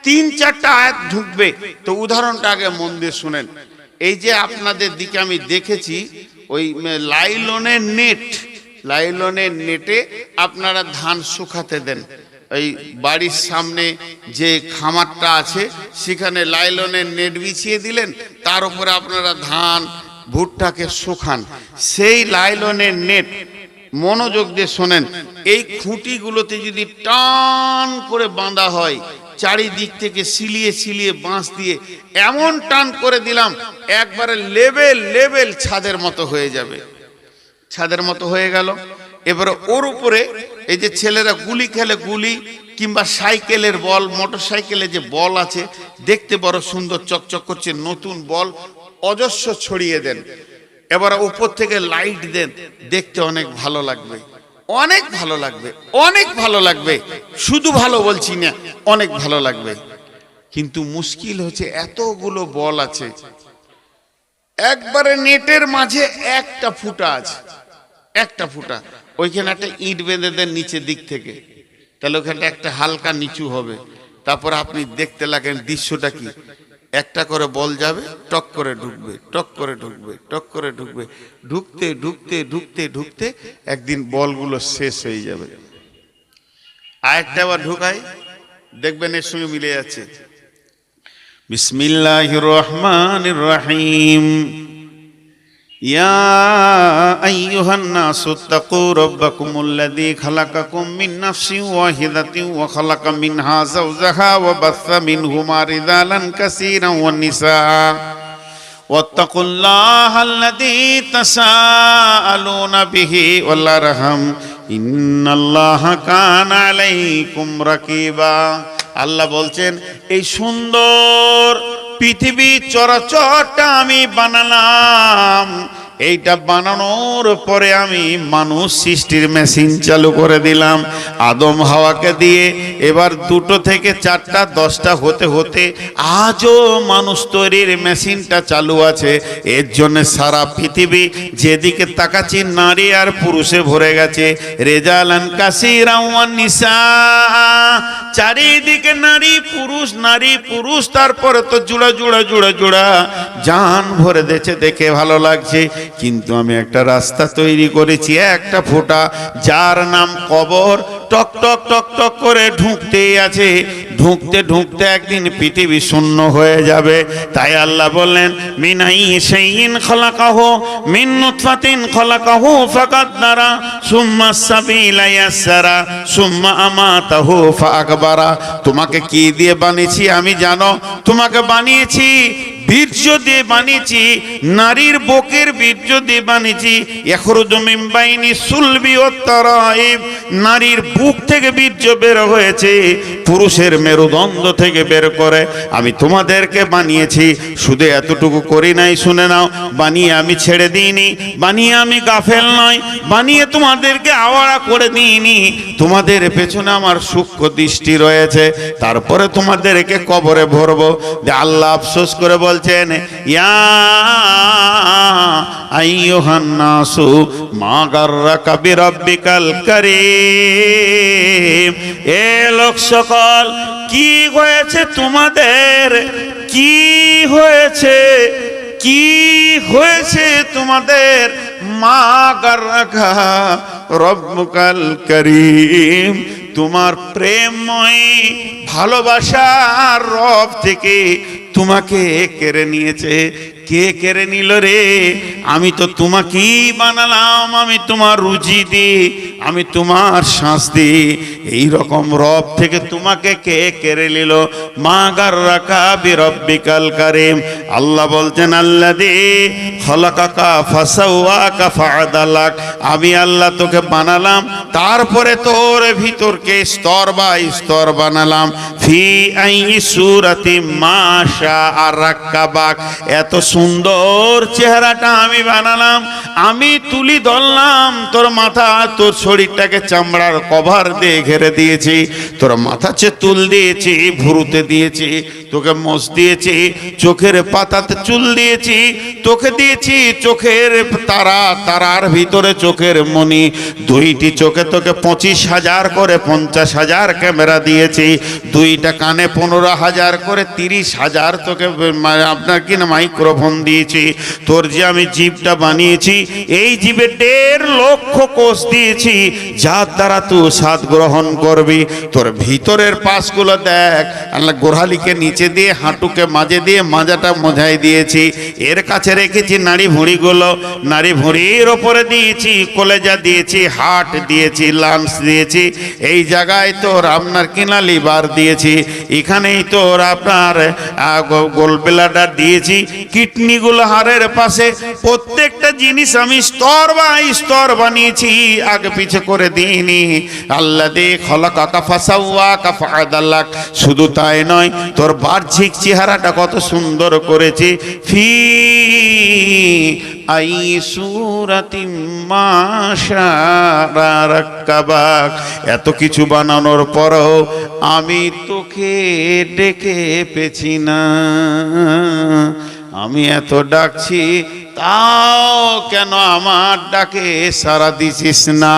3-4টা আয়াত ঢুকবে, তো উদাহরণটা আগে মন দিয়ে শুনেন। এই যে আপনাদের দিকে আমি দেখেছি ওই লাইলনের নেট, লাইলনের নেটে আপনারা ধান শুকাতে দেন। এই বাড়ির সামনে যে খামারটা আছে সেখানে লাইলনের নেট বিছিয়ে দিলেন, তার উপরে আপনারা ধান ভুট্টাকে শুকান। সেই লাইলনের নেট, মনোযোগ দিয়ে শোনেন, এই খুঁটিগুলোতে যদি টান করে বাঁধা হয়, চারিদিক থেকে সিলিয়ে সিলিয়ে বাঁশ দিয়ে এমন টান করে দিলাম একবারে লেবেল লেবেল ছাদের মতো হয়ে যাবে। ছাদের মতো হয়ে গেল। এবারে ওর উপরে এই যে ছেলেরা গুলি খেলে, গুলি কিংবা সাইকেলের বল, মোটর সাইকেলে যে বল আছে দেখতে বড় সুন্দর চকচক করছে, নতুন বল অজস্র ছড়িয়ে দেন। এবার উপর থেকে লাইট দেন, দেখতে অনেক ভালো লাগবে, অনেক ভালো লাগবে, অনেক ভালো লাগবে। শুধু ভালো বলছি না, অনেক ভালো লাগবে। কিন্তু মুশকিল হচ্ছে এতগুলো বল আছে, একবারে নেটের মাঝে একটা ফুটা আছে, একটা ফুটা। ওইখানে একটা ইট বেঁধে দেন নিচের দিক থেকে, তাহলে ওখানটা একটা হালকা নিচু হবে। তারপর আপনি দেখতে লাগেন দৃশ্যটা কি, একটা করে বল যাবে, টক করে ঢুকবে, টক করে ঢুকবে, টক করে ঢুকবে, ঢুকতে ঢুকতে ঢুকতে ঢুকতে একদিন বলগুলো শেষ হয়ে যাবে। আরেকটা আবার ঢুকাই, দেখবেন এর সঙ্গে মিলে যাচ্ছে। বিসমিল্লাহির রহমানির রহিম। ইয়া আইয়ুহান নাসু তাকু রাব্বাকুমুল্লাযী খালাকাকুম মিন নাফসিন ওয়াহিদাতিন ওয়া খালাকা মিনহা যাওজাহা ওয়া বাসসা মিনহুমা রিজালান কাসীরান ওয়ান নিসা ওয়াত্তাকুল্লাহাল্লাযী তাসাআলুনা বিহি ওয়াল আরহাম ইন্নাল্লাহা কানা আলাইকুম রাকিবা। আল্লাহ বলছেন এই সুন্দর পৃথিবী চরাচরটা আমি বানালাম, এইটা বানানোর পরে আমি মানুষ সৃষ্টির মেশিন চালু করে দিলাম আদম হাওয়াকে দিয়ে। এবার 2 থেকে 4টা 10টা হতে হতে আজও মানুষ তৈরির মেশিনটা চালু আছে। এর জন্য সারা পৃথিবী যেদিকে তাকাচ্ছি নারী আর পুরুষে ভরে গেছে। রেজালান কাসীরান ওয়ান নিসা, চারিদিকে নারী পুরুষ, নারী পুরুষ, তারপরে তো জোড়া জোড়া জোড়া জোড়া জান ভরে দিয়েছে, দেখে ভালো লাগছে। কিন্তু আমি একটা রাস্তা তৈরি করেছি, একটা ফোঁটা, যার নাম কবর। টক টক টক টক করে ঢুকতেই আছে, ঢুকতে ঢুকতে একদিন পৃথিবী শূন্য হয়ে যাবে। তাই আল্লাহ বললেন মিন আইয়ি শাইইন খালাকাহু মিন নুতফাতিন খালাকাহু ফাকাদ্দারা সুম্মা সাবিলা ইয়াসসারা সুম্মা আমাতাহু ফাআকবারা। তোমাকে কি দিয়ে বানিয়েছি আমি জানো? তোমাকে বানিয়েছি বীর্য দিয়ে বানিয়েছি, নারীর বুকের বীর্য দিয়ে বানিয়েছি। ইখরুজু মিন বাইনি সুলবি ওয়াত তারাইব, নারীর বুক থেকে বীর্য বের হয়েছে, পুরুষের মেরুদণ্ড থেকে বের করে আমি তোমাদেরকে বানিয়েছি। শুধু এতটুকু করি নাই, শুনে নাও, বানিয়ে আমি ছেড়ে দিইনি, বানিয়ে আমি গাফেল নয়, বানিয়ে তোমাদেরকে আওয়ারা করে দিইনি। তোমাদের পেছনে আমার সূক্ষ্ম দৃষ্টি রয়েছে, তারপরে তোমাদেরকে কবরে ভরবো। আল্লাহ আফসোস করে বলছেন ইয়া আইয়ুহান নাসু মা গাররাকা বিরাব্বিকাল কারীম। এ লোক সকল, কি হয়েছে তোমাদের, কি হয়েছে? কি হয়েছে তোমাদের? মা গাররাকা রব্বুকাল করিম, তোমার প্রেমময় ভালোবাসার রব থেকে তোমাকে কেড়ে নিয়েছে। কে কেড়ে নিল রে? আমি তো তোমাকেই বানালাম, আমি তোমার রুজি দিই, আমি তোমার শ্বাস দিই, এইরকম রব থেকে তোমাকে কে কেড়ে নিল? মা গাররাকা বিরব্বিকাল কারীম। আল্লাহ বলছেন আল্লাযী খলাকাকা ফাসাওয়াকা ফাআদালাক, আমি আল্লাহ তোকে বানালাম, তারপরে তোর ভিতরকে স্তর বাই স্তর বানালাম। ফি আই সূরাতিম মা শাআ রাক্কাবাক, এত সুন্দর চেহারাটা আমি বানালাম, আমি তুলি ধরলাম তোর মাথা, তোর শরীরটাকে চামড়ার কভার দিয়ে ঘিরে দিয়েছি, তোর মাথাতে চুল দিয়েছি, ভুরুতে দিয়েছি, তোকে মোষ দিয়েছি, চোখের পাতাতে চুল দিয়েছি, তোকে দিয়েছি চোখের তারা, তারার ভিতরে চোখের মণি, দুইটি চোখে তোকে 25,000 করে 50,000 ক্যামেরা দিয়েছি, দুইটা কানে 15,000 করে 30,000 তোকে আপনার কিনা মাইক্রোফোন দিয়েছি, তোর যে আমি জীবটা বানিয়েছি এই জীবে 1.5 লক্ষ কোষ দিয়েছি, যার দ্বারা তুই স্বাদ গ্রহণ করবি। তোর ভিতরের পাশগুলো দেখ, আল্লাহ গোড়ালিকে নিচে দিয়ে, হাঁটুকে মাঝে দিয়ে, মাজাটা মোঝাই দিয়েছি, এর কাছে রেখেছি নাড়ি ভুঁড়িগুলো, নাড়ি ভুঁড়ির ওপরে দিয়েছি কলেজা দিয়েছি, হার্ট দিয়েছি, লাংস দিয়েছি, এই জায়গায় তোর আপনার কিনা লিভার দিয়েছি, এখানেই তোর আপনার গোলব্লাডার দিয়েছি, কিডনিগুলো হাড়ের পাশে, প্রত্যেকটা জিনিস আমি স্তর বাই স্তর বানিয়েছি, আগে পিছে করে দিইনি। আল্লাযী খলাকাকা ফাসাওয়াকা ফাআদালাক, শুধু তাই নয়, তোর বাহ্যিক চেহারাটা কত সুন্দর করেছি। ফি আই সূরাতিম মা শাআ রাক্কাবাক, এত কিছু বানানোর পরও আমি তোকে ডেকে পেছি না, আমি এত ডাকছি তাও কেন আমার ডাকে সাড়া দিছিস না?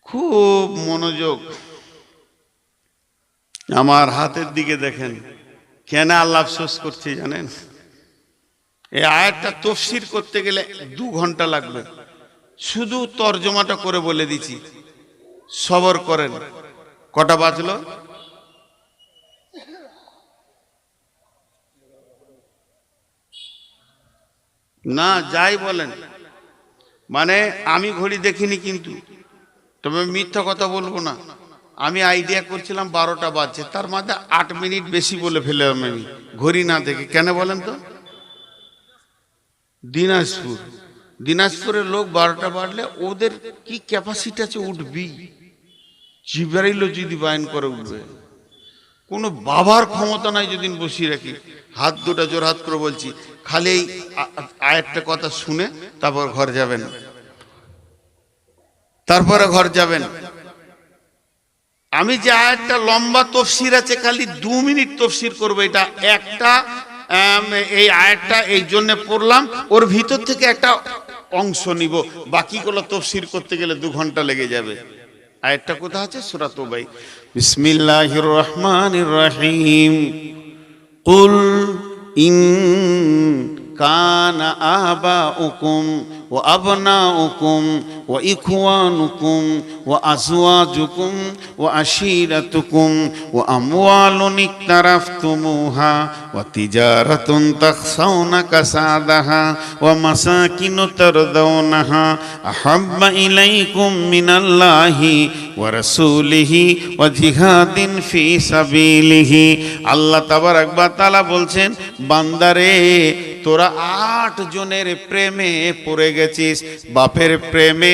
খুব মনোযোগ আমার হাতের দিকে দেখেন, কেন আল্লাহ আফসোস করছি জানেন? এই আয়াতটা তাফসীর করতে গেলে 2 ঘন্টা লাগবে, শুধু তরজমাটা করে বলে দিছি, সবর করেন। কটা বাজলো? না যাই বলেন, মানে আমি ঘড়ি দেখিনি, কিন্তু তবে মিথ্যা কথা বলবো না, আমি আইডিয়া করছিলাম 12টা বাজছে, তার মধ্যে 8 মিনিট বেশি বলে ফেললাম আমি ঘড়ি না দেখে। কেন বলেন তো? দিনাজপুরের লোক 12টা বাজলে ওদের কি ক্যাপাসিটি আছে, উঠবি, জিবরাইলও যদি বায়ন করে উঠবে, কোনো বাবার ক্ষমতা নাই যদি বসিয়ে রাখি। হাত দুটা জোর হাত করে বলছি, খালি এই আয়াতটা কথা শুনে তারপর ঘর যাবেন, তারপরে ঘর যাবেন। আমি যে আয়াতটা লম্বা তফসির আছে, খালি 2 মিনিট তফসির করবো, এটা একটা এই আয়াতটা এই জন্য পড়লাম, ওর ভিতর থেকে একটা অংশ নিব, বাকিগুলো তফসির করতে গেলে 2 ঘন্টা লেগে যাবে। আয়াতটা কোথায় আছে? সূরা তাওবা। বিসমিল্লাহির রহমানির রহিম। কুল ইন কানা আবাউকুম ওয়া আবনাউকুম ওয়া ইখওয়ানুকুম ওয়া আজওয়াজুকুম ওয়া আশীরাতুকুম ওয়া আমওয়ালুন ইকতারাফতুমুহা ওয়া তিজারাতুন তাখশাউনা কাসাদাহা ওয়া মাসাকিনু তারদাউনাহা আহাব্বা ইলাইকুম মিনাল্লাহি ওয়া রাসূলিহি ওয়া জিহাদিন ফি সাবিলিহি। আল্লাহ তাবারাক ওয়া তাআলা বলছেন, বান্দারে তোরা 8 জনের প্রেমে পড়ে গেছিস, বাপের প্রেমে,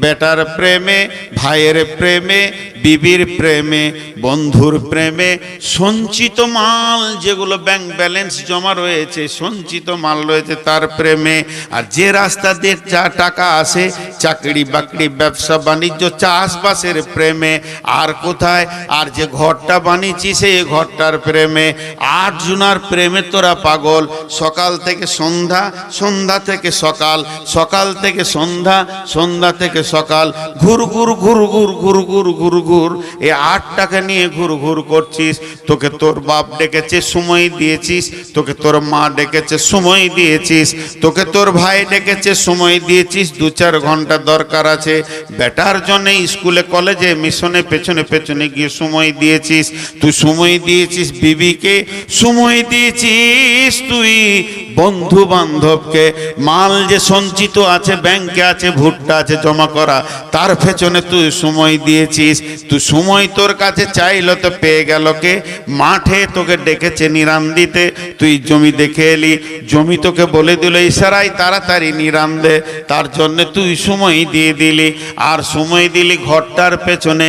বেটার প্রেমে, ভাইয়ের প্রেমে, বিবির প্রেমে, বন্ধুর প্রেমে, সঞ্চিত মাল যেগুলো ব্যাংক ব্যালেন্স জমা রয়েছে, সঞ্চিত মাল রয়েছে তার প্রেমে, আর যে রাস্তা দিয়ে যা টাকা আসে, চাকরি বাকরি, ব্যবসা বাণিজ্য, চাষবাসের প্রেমে, আর কোথায়, আর যে ঘরটা বানিয়েছি সেই ঘরটার প্রেমে। 8 জনার প্রেমে তোরা পাগল। সকাল থেকে সন্ধ্যা, সন্ধ্যা থেকে সকাল, সকাল থেকে সন্ধ্যা, সন্ধ্যা থেকে সকাল, ঘুর ঘুর ঘুর ঘুর ঘুর ঘুর ঘুর ঘুর, এই 8 টাকা নিয়ে ঘুর ঘুর করছিস। তোকে তোর বাপ ডেকেছে, সময় দিয়েছিস। তোকে তোর মা ডেকেছে, সময় দিয়েছিস। তোকে তোর ভাই ডেকেছে, সময় দিয়েছিস। 2-4 ঘন্টা দরকার আছে বেটার জন্য, স্কুলে কলেজে মিশনে পেছনে পেছনে গিয়ে সময় দিয়েছিস। তুই সময় দিয়েছিস বিবিকে, সময় দিয়েছিস তুই বন্ধু বান্ধবকে। মাল যে সঞ্চিত আছে ব্যাংকে আছে, ভুট্টা আছে জমা করা, তার পেছনে তুই সময় দিয়েছিস। তুই সময় তোর কাছে চাইলো তো পেয়ে গেল কে? মাঠে তোকে ডেকেছে নিরান দিতে, তুই জমি দেখে এলি, জমি তোকে বলে দিল ইশারায় তাড়াতাড়ি নিরান দে, তার জন্য তুই সময় দিয়ে দিলি। আর সময় দিলি ঘরটার পেছনে,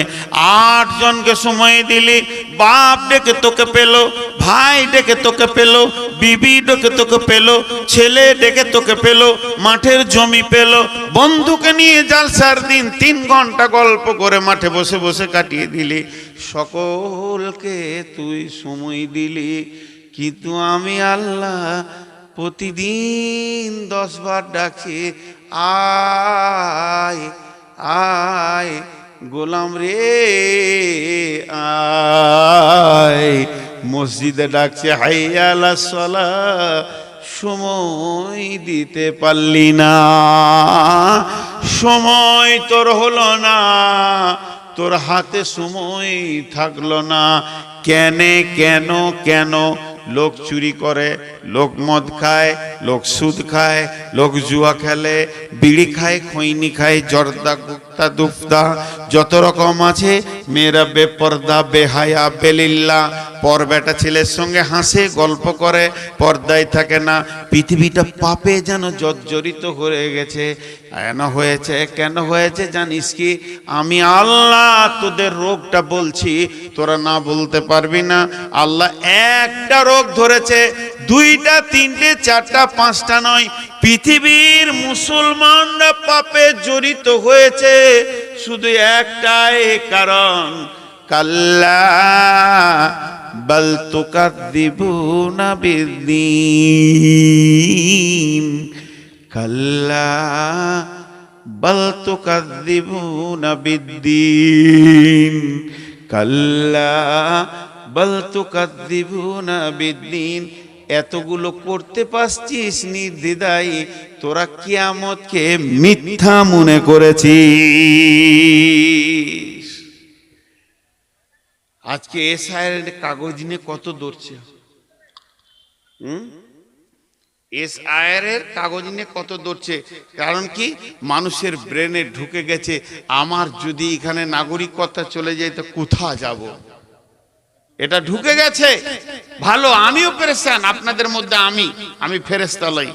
8 জনকে সময় দিলি। বাপ ডেকে তোকে পেলো, ভাই ডেকে তোকে পেলো, বিবি ডেকে তোকে পেলো, ছেলে ডেকে তোকে পেলো, মাঠের জমি পেলো। বন্ধুকে নিয়ে জালসার দিন 3 ঘন্টা গল্প করে মাঠে বসে বসে কাটিয়ে দিলি। সকলকে তুই সময় দিলি, কিন্তু আমি আল্লাহ প্রতিদিন 10 বার ডাকছি, আয় আয় গোলাম রে আয়। মসজিদে ডাকছে হাইয়া আলাস সালাহ, সময় দিতে পারলি না, সময় তোর হলো না, তোর হাতে সময় থাকলো না। কেন কেন কেন? লোক চুরি করে, লোক মদ খায়, লোক সুদ খায়, লোক জুয়া খেলে, বিড়ি খায়, খৈনি খায়, জর্দা গুপ্তা দুফদা যত রকম আছে। মেয়েরা বেপর্দা, বেহায়া, বেলিল্লা, পর বেটা ছেলের সঙ্গে হাসে, গল্প করে, পর্দায় থাকে না। পৃথিবীটা পাপে যেন জর্জরিত হয়ে গেছে। কেন হয়েছে? কেন হয়েছে জানিস কি? আমি আল্লাহ তোদের রোগটা বলছি, তোরা না বলতে পারবি না। আল্লাহ একটা রোগ ধরেছে, 2টা 3টে 4টা 5টা নয়। পৃথিবীর মুসলমানরা পাপে জড়িত হয়েছে শুধু একটাই কারণ, কাল্লা বাল তুকাদ্দিবুনা বিদ্দীন, কাল্লা বাল তুকাদ্দিবুনা বিদ্দীন, কাল্লা বাল তুকাদ্দিবুনা বিদ্দীন। এতগুলো করতে পারছিস নির্দ্বিধায়, তোরা কিয়ামতকে মিথ্যা মনে করেছিস। আজকে এসআইআর কাগজ নিয়ে কত দৌড়ছে, এসআইআর এর কাগজ নিয়ে কত দৌড়ছে। কারণ কি? মানুষের ব্রেনে ঢুকে গেছে, আমার যদি এখানে নাগরিকত্ব চলে যায় তো কোথা যাব, এটা ঢুকে গেছে। ভালো, আমিও পেরেশান, আপনাদের মধ্যে আমি ফেরেশতা লই।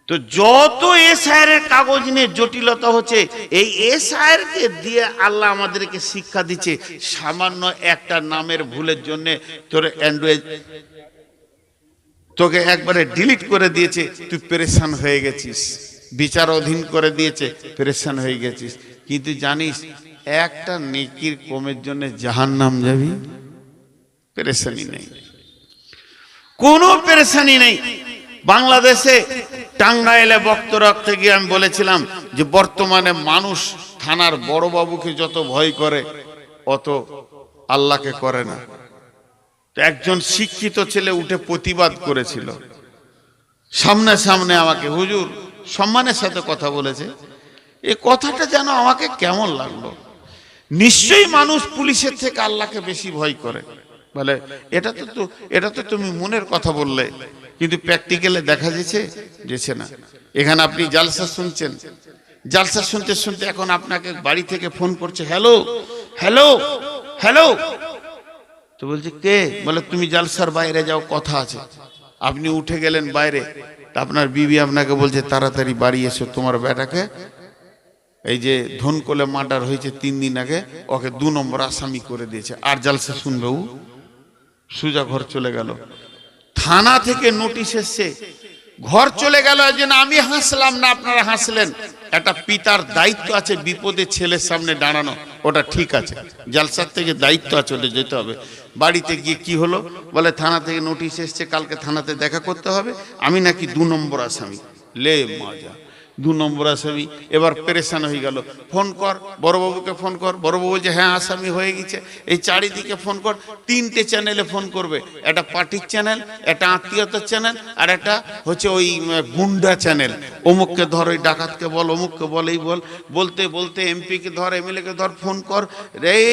তো যত এসআইআর এর কাগজ নিয়ে জটিলতা হচ্ছে, এই এসআইআর কে দিয়ে আল্লাহ আমাদেরকে শিক্ষা দিচ্ছে। সামান্য একটা নামের ভুলের জন্য তোর অ্যান্ড্রয়েড তোকে একবারে ডিলিট করে দিয়েছে, তুই পেরেশান হয়ে গেছিস। বিচার অধীন করে দিয়েছে, পেরেশান হয়ে গেছিস। কিন্তু জানিস একটা নেকির কমের জন্য জাহান্নাম যাবি, পেরেশানি নেই, কোনো পেরেশানি নেই। বাংলাদেশে টাঙ্গাইলে বক্তব্য রাখতে গিয়ে আমি বলেছিলাম যে বর্তমানে মানুষ থানার বড় বাবুকে যত ভয় করে অত আল্লাহকে করে না। তো একজন শিক্ষিত ছেলে উঠে প্রতিবাদ করেছিল সামনে সামনে আমাকে, হুজুর সম্মানের সাথে কথা বলেছে। এই কথাটা যেন আমাকে কেমন লাগলো। নিশ্চয়ই মানুষ পুলিশের থেকে আল্লাহকে বেশি ভয় করে। বলে এটা তো তুমি মনের কথা বললে, কিন্তু প্র্যাকটিক্যালে দেখা যেছে না। এখানে আপনি জালসা শুনছেন, জালসা শুনতে শুনতে এখন আপনাকে বাড়ি থেকে ফোন করছে, হ্যালো হ্যালো হ্যালো। তো বলছে কে? বলে তুমি জালসার বাইরে যাও, কথা আছে। আপনি উঠে গেলেন বাইরে, আপনার বিবি আপনাকে বলছে তাড়াতাড়ি বাড়ি এসো, তোমার বেটাকে এই যে ধনকোলে মার্ডার হয়েছে 3 দিন আগে, ওকে 2 নম্বর আসামি করে দিয়েছে। আর জালসা শুনবে ও? সোজা ঘর চলে গেল। থানা থেকে নোটিশ এসছে, ঘর চলে গেল। আমি হাসলাম না, আপনারা হাসলেন। একটা পিতার দায়িত্ব আছে বিপদে ছেলের সামনে দাঁড়ানো, ওটা ঠিক আছে। জালসার থেকে দায়িত্ব আছে, ওটা যেতে হবে। বাড়িতে গিয়ে কি হলো? বলে থানা থেকে নোটিশ এসছে, কালকে থানাতে দেখা করতে হবে, আমি নাকি 2 নম্বর আসামি। লে মজা, দু নম্বর আসামি, এবার পেরেশান হয়ে গেল। ফোন কর বড়বাবুকে, ফোন কর। বড়বাবু যে হ্যাঁ আসামি হয়ে গেছে। এই চারিদিকে ফোন কর, 3টে চ্যানেলে ফোন করবে, একটা পার্টির চ্যানেল, একটা আত্মীয়তার চ্যানেল, আর একটা হচ্ছে ওই গুন্ডা চ্যানেল। অমুককে ধর, ওই ডাকাতকে বল, অমুককে বল, এই বল, বলতে বলতে এমপিকে ধর, এমএলএকে ধর, ফোন কর। এই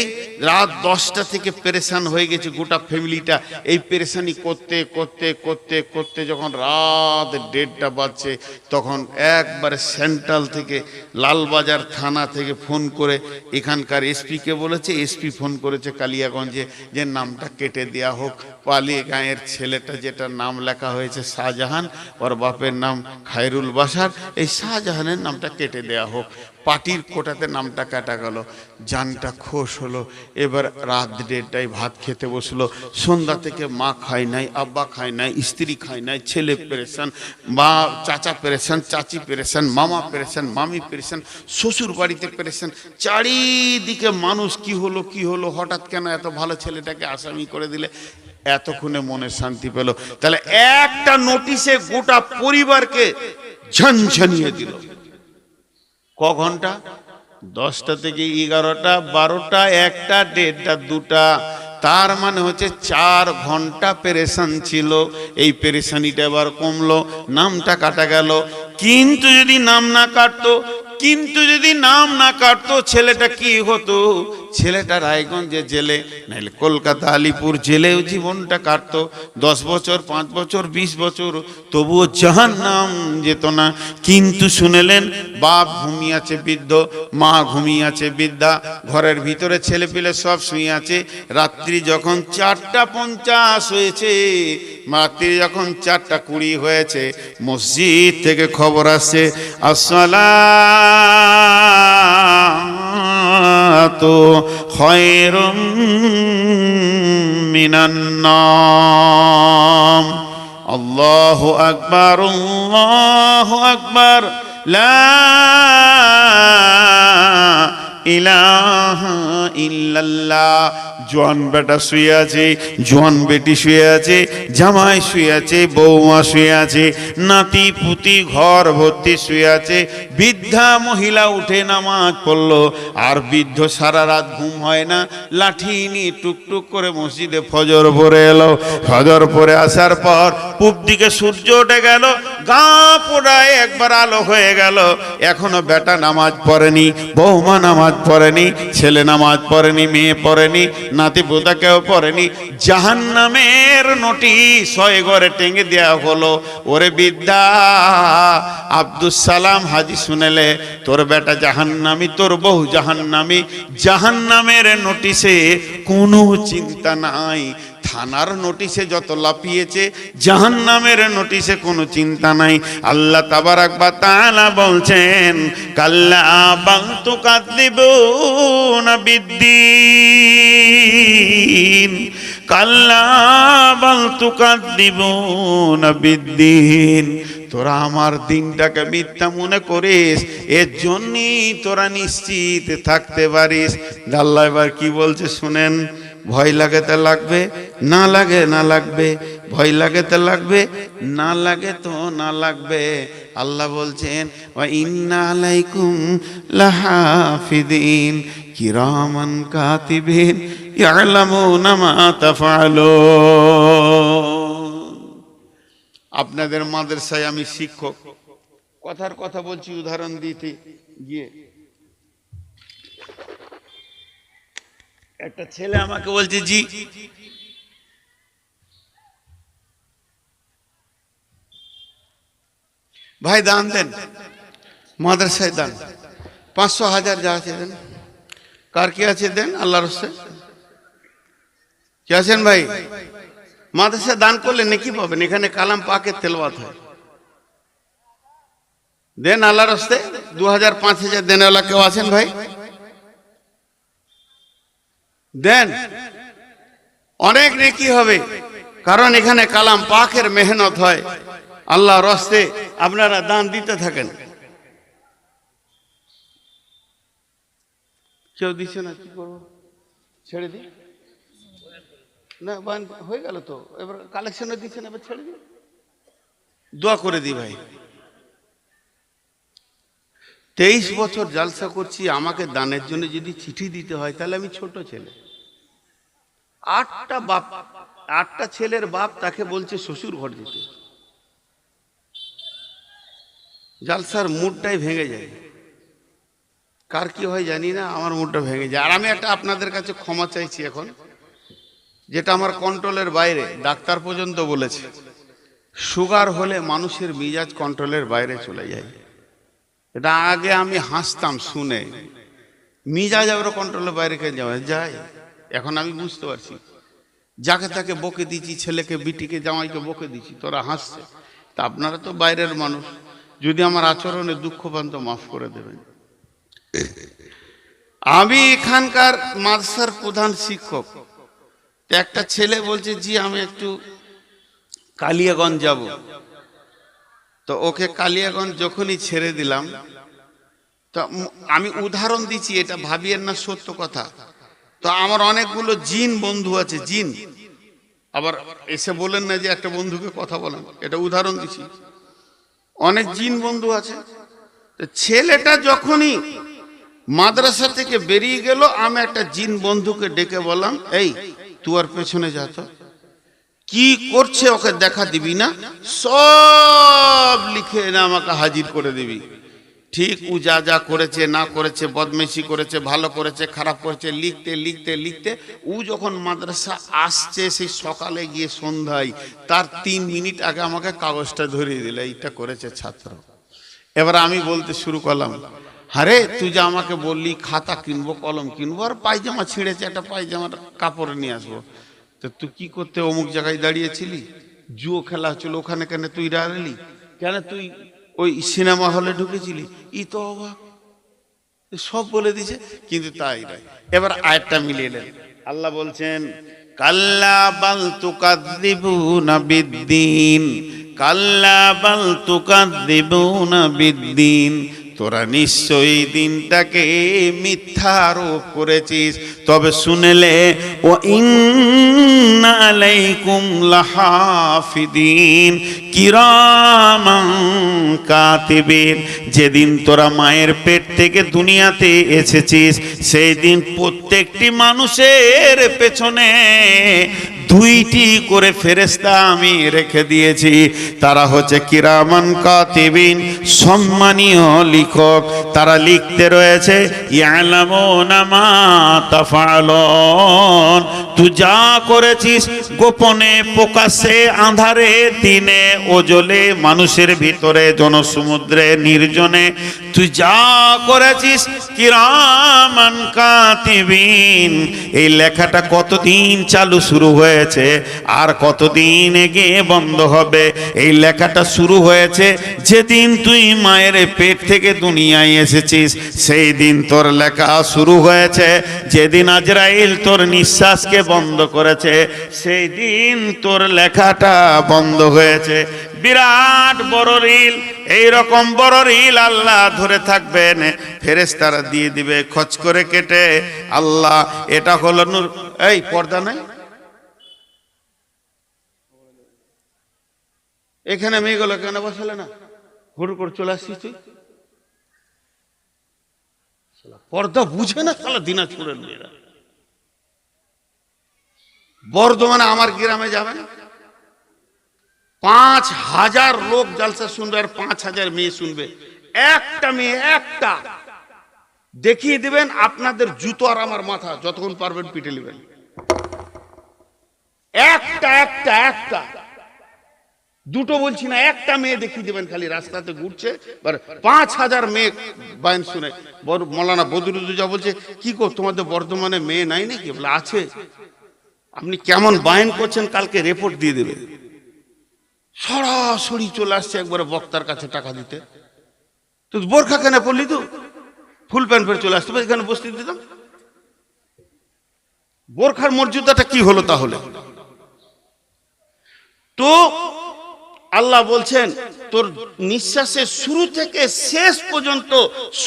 রাত 10টা থেকে পেরেশান হয়ে গেছে গোটা ফ্যামিলিটা। এই পেরেশানি করতে করতে করতে করতে যখন রাত 1:30 বাজছে, তখন একবারে সেন্ট্রাল থেকে, লালবাজার থানা থেকে ফোন করে এখানকার এসপিকে বলেছে। এসপি ফোন করেছে কালিয়াগঞ্জে, যে নামটা কেটে দেওয়া হোক। পালিয়ে গাঁয়ের ছেলেটা, যেটা নাম লেখা হয়েছে শাহজাহান, ওর বাপের নাম খায়রুল বাশার, এই শাহজাহানের নামটা কেটে দেওয়া হোক। পার্টির কোটাতে নামটা কাটা গেল, জানটা খোশ হলো। এবার রাত 1:30টায় ভাত খেতে বসলো। সন্ধ্যা থেকে মা খায় নাই, আব্বা খায় নাই, স্ত্রী খায় নাই, ছেলে পেরেশান, মা চাচা পেরেশান, চাচি পেরেশান, মামা পেরেশান, মামি পেরেশান, শ্বশুর বাড়িতে পেরেশান, চারিদিকে মানুষ। কি হলো কি হলো, হঠাৎ কেন এত ভালো ছেলেটাকে আসামি করে দিলে? এতক্ষণে মনে শান্তি পেল। তাহলে একটা নোটিশে গোটা পরিবারকে ঝনঝনিয়ে দিল। ক ঘন্টা? 10টা থেকে 11টা, 12টা, 1টা, 1:30টা, 2টা। তার মানে হচ্ছে 4 ঘন্টা পেরেশান ছিল। এই পেরেশানিটা এবার কমলো, নামটা কাটা গেল। কিন্তু যদি নাম না কাটতো, ছেলেটা কি হতো? ছেলেটা রায়গঞ্জে জেলে, নাহলে কলকাতা আলিপুর জেলেও জীবনটা কাটতো। 10 বছর, 5 বছর, 20 বছর, তবুও জাহান্নাম যেত না। কিন্তু শুনেলেন, বাপ ঘুমিয়ে আছে বৃদ্ধ, মা ঘুমিয়ে আছে বৃদ্ধা, ঘরের ভিতরে ছেলে পেলে সব শুয়ে আছে। রাত্রি যখন 4:50 হয়েছে, রাত্রি যখন 4:20 হয়েছে, মসজিদ থেকে খবর আসছে, আসসালাতু খায়রুম মিনান নাওম। আল্লাহু আকবার, আল্লাহু আকবার, লা ইলাহা ইল্লাল্লাহ। জোয়ান বেটা শুয়ে আছে, জোয়ান বেটি শুয়ে আছে, জামাই শুয়ে আছে, বৌমা শুয়ে আছে, নাতি পুতি ঘর ভর্তি শুয়ে আছে। বৃদ্ধা মহিলা উঠে নামাজ পড়লো। আর বৃদ্ধ সারা রাত ঘুম হয় না, লাঠি নিয়ে টুকটুক করে মসজিদে ফজর পড়ে এলো। ফজর পড়ে আসার পর পূব দিকে সূর্য উঠে গেল, গা পোড়ায় একবার আলো হয়ে গেল। এখনো বেটা নামাজ পড়েনি, বৌমা নামাজ পড়েনি, ছেলে নামাজ পড়েনি, মেয়ে পড়েনি, নাতি পোতা কেউ পড়েনি। জাহান্নামের নোটিশ হয় ঘরে টেঙে দেওয়া হলো। ওরে বিদ্যা, আব্দুল সালাম হাজি শুনেলে, তোর বেটা জাহান্নামী, তোর বউ জাহান্নামী। জাহান্নামের নোটিশে কোনো চিন্তা নাই। থানার নোটিশে যত লাপিয়েছে, জাহান্নামের নোটিশে কোনো চিন্তা নাই। আল্লাহ তাবারাক ওয়া তাআলা বলছেন, কাল্লা বাল তুকাদ্দিবুনা বিদ্দীন, কাল্লা বাল তুকাদ্দিবুনা বিদ্দীন। তোরা আমার দিনটাকে মিথ্যা মনে করিস, এর জন্যই তোরা নিশ্চিত থাকতে পারিস। আল্লাহ এবার কি বলছে শুনেন। ভয় লাগে তা লাগবে, না লাগে না লাগবে। ভয় লাগে তা লাগবে, না লাগে তো না লাগবে। আল্লাহ বলছেন, ওয়া ইন্না আলাইকুম লাহাফিদিন কিরামান কাতিবিন ইয়ালামুনা মা তাফআলুন। আপনাদের মাদ্রাসায় আমি শিক্ষক, কথার কথা বলছি উদাহরণ দিতে গিয়ে। একটা ছেলে আমাকে বলছে, জি ভাই দান দেন, মাদ্রাসায় দান, 500 1000 যা আছে দেন। কার কি আছে দেন, আল্লাহর রাস্তায় কি আছেন ভাই? মাদ্রাসায় দান করলে নেকি পাবেন। এখানে কালাম পাকের তেলাওয়াত হয়। দেন আল্লাহর রাস্তায় 2000 5000 দেনওয়ালা কেউ আছেন ভাই? দেন, অনেক নেকি হবে। কারণ এখানে কালাম পাকের মেহনত হয়। আল্লাহর রাস্তায় আপনারা দান দিতে থাকেন। কেউ দিচ্ছে না, কি করবো, ছেড়ে দিই না, হয়ে গেল তো। এবার কালেকশনে দিচ্ছেন, এবার ছেড়ে দিই, দোয়া করে দিই ভাই। 23 বছর জালসা করছি, আমাকে দানের জন্য যদি চিঠি দিতে হয় তাহলে আমি ছোট ছেলে। 8টা ছেলের বাপ তাকে বলছে শ্বশুর ঘর দিতে। জালসার মুডটাই ভেঙে যায়। কার কি হয় জানি না, আমার মুডটা ভেঙে যায়। আর আমি একটা আপনাদের কাছে ক্ষমা চাইছি এখন, যেটা আমার কন্ট্রোলের বাইরে। ডাক্তার পর্যন্ত বলেছে সুগার হলে মানুষের মিজাজ কন্ট্রোলের বাইরে চলে যায়। এটা আগে আমি হাসতাম শুনে, মিজাজ আবার কন্ট্রোলের বাইরে যায়। এখন আমি বুঝতে পারছি, যাকে তাকে বকে দিচ্ছি, ছেলেকে বিটিকে জামাইকে বকে দিচ্ছি, তোরা হাসছে। তা আপনারা তো বাইরের মানুষ, যদি আমার আচরণে দুঃখ পান তো মাফ করে দেবেন। আমি এখানকার মাদ্রাসার প্রধান শিক্ষক। একটা ছেলে বলছে জি আমি একটু কালিয়াগঞ্জ যাব। তো ওকে কালিয়াগঞ্জ যখনই ছেড়ে দিলাম, তো আমি উদাহরণ দিচ্ছি, এটা ভাবিয়েন না, সত্য কথা। তো আমার অনেকগুলো জিন বন্ধু আছে, জিন। আবার এসে বলেন না যে একটা বন্ধুকে কথা বলেন, এটা উদাহরণ দিচ্ছি। অনেক জিন বন্ধু আছে। তো ছেলেটা যখনই মাদ্রাসা থেকে বেরিয়ে গেল, আমি একটা জিন বন্ধুকে ডেকে বললাম, এই তুই আর পেছনে যা তো, কি করছে ওকে দেখা দিবি না, সব লিখে এনে আমাকে হাজির করে দিবি। ঠিক ও যা যা করেছে না করেছে, বদমেশি করেছে, ভালো করেছে, খারাপ করেছে, লিখতে লিখতে লিখতে ও যখন মাদ্রাসা আসছে, সেই সকালে গিয়ে সন্ধ্যায়, তার 3 মিনিট আগে আমাকে কাগজটা ধরিয়ে দিল, এইটা করেছে ছাত্র। এবার আমি বলতে শুরু করলাম, আরে তুই যে আমাকে বললি খাতা কিনবো, কলম কিনবো, আর পায়জামা ছিঁড়েছে, একটা পায়জামার কাপড় নিয়ে আসবো, তো তুই কি করতে অমুক জায়গায় দাঁড়িয়েছিলি, জুয়ো খেলা হচ্ছিল, ওখানে কেন তুই দাঁড়ালি, কেন তুই ওই সিনেমা হলে ঢুকেছিলি, ই তো অবাক, সব বলে দিছে। কিন্তু তাই নয়। এবার আয়াতটা মিলিয়ে নেন। আল্লাহ বলছেন, কাল্লা বাল তুকাযযিবুনা বিদ্দীন, কাল্লা বাল তুকাযযিবুনা বিদ্দীন, তোরা নিশ্চয়ই দিনটাকে মিথ্যা আরোপ করেছিস। তবে শুনেলে, ও ইন্না আলাইকুম লাহাফিদিন কিরামান কাতিবিন, যেদিন তোরা মায়ের পেট থেকে দুনিয়াতে এসেছিস, সেই দিন প্রত্যেকটি মানুষের পেছনে 2টি করে ফেরেশতা আমি রেখে দিয়েছি। তারা হচ্ছে কিরামান কাতিবিন, সম্মানীয় লিখক। তারা লিখতে রয়েছে, ইয়ালামুনা মা তাফআলুন, তুই যা করেছিস গোপনে, প্রকাশ্যে, আঁধারে, দিনে, ওজলে, মানুষের ভিতরে, জনসমুদ্রে, নির্জনে, তুই যা করেছিস, কিরামান কাতিবিন। এই লেখাটা কতদিন চালু শুরু হয়েছে আর কতদিন গিয়ে বন্ধ হবে? এই লেখাটা শুরু হয়েছে যেদিন তুই মায়ের পেট থেকে দুনিয়ায় এসেছিস, সেই দিন তোর লেখা শুরু হয়েছে। যেদিন আজরাইল তোর নিঃশ্বাসকে বন্ধ করেছে, সেই দিন তোর লেখাটা বন্ধ হয়েছে। বিরাট বড় রিল, এইরকম বড় রিল আল্লাহ ধরে থাকবেন, ফেরেশতারা দিয়ে দিবে খচ করে কেটে। আল্লাহ, এটা হলো নূর। এই পর্দা নাই এখানে, মেয়েগুলো কেন বসালে না? হুড় করে চলে আসছিস তুই, পর্দা বুঝে না সালা দিনাজপুরের মেয়েরা। বর্ধমানে আমার গ্রামে যাবেন, 5000 লোক জালসা শুনবে আর 5000 মেয়ে শুনবে। একটা মেয়ে, একটা দেখিয়ে দিবেন, আপনাদের জুতো আর আমার মাথা যতক্ষণ পারবেন পিটে নেবেন। একটা একটা একটা, দুটো বলছি না, একটা মেয়ে দেখিয়ে দেবেন, খালি রাস্তাতে ঘুরছে, 5000 মেয়ে বায়ন শুনে। মৌলানা বদরুদ্দোজা বলছে, কি গো তোমাদের বর্ধমানে মেয়ে নাই নাকি? বলে আছে। আপনি কেমন বায়ন করছেন কালকে রিপোর্ট দিয়ে দেবে। সরাসরি চলে আসছে একবারে বক্তার কাছে টাকা দিতে। তুই বোরখা কেন পড়লি? তো ফুল প্যান্ট পরে চলে আসতে, এখানে বসতে দিতাম। বোরখার মর্যাদাটা কি হলো তাহলে? তো আল্লাহ বলছেন, তোর নিঃশ্বাসের শুরু থেকে শেষ পর্যন্ত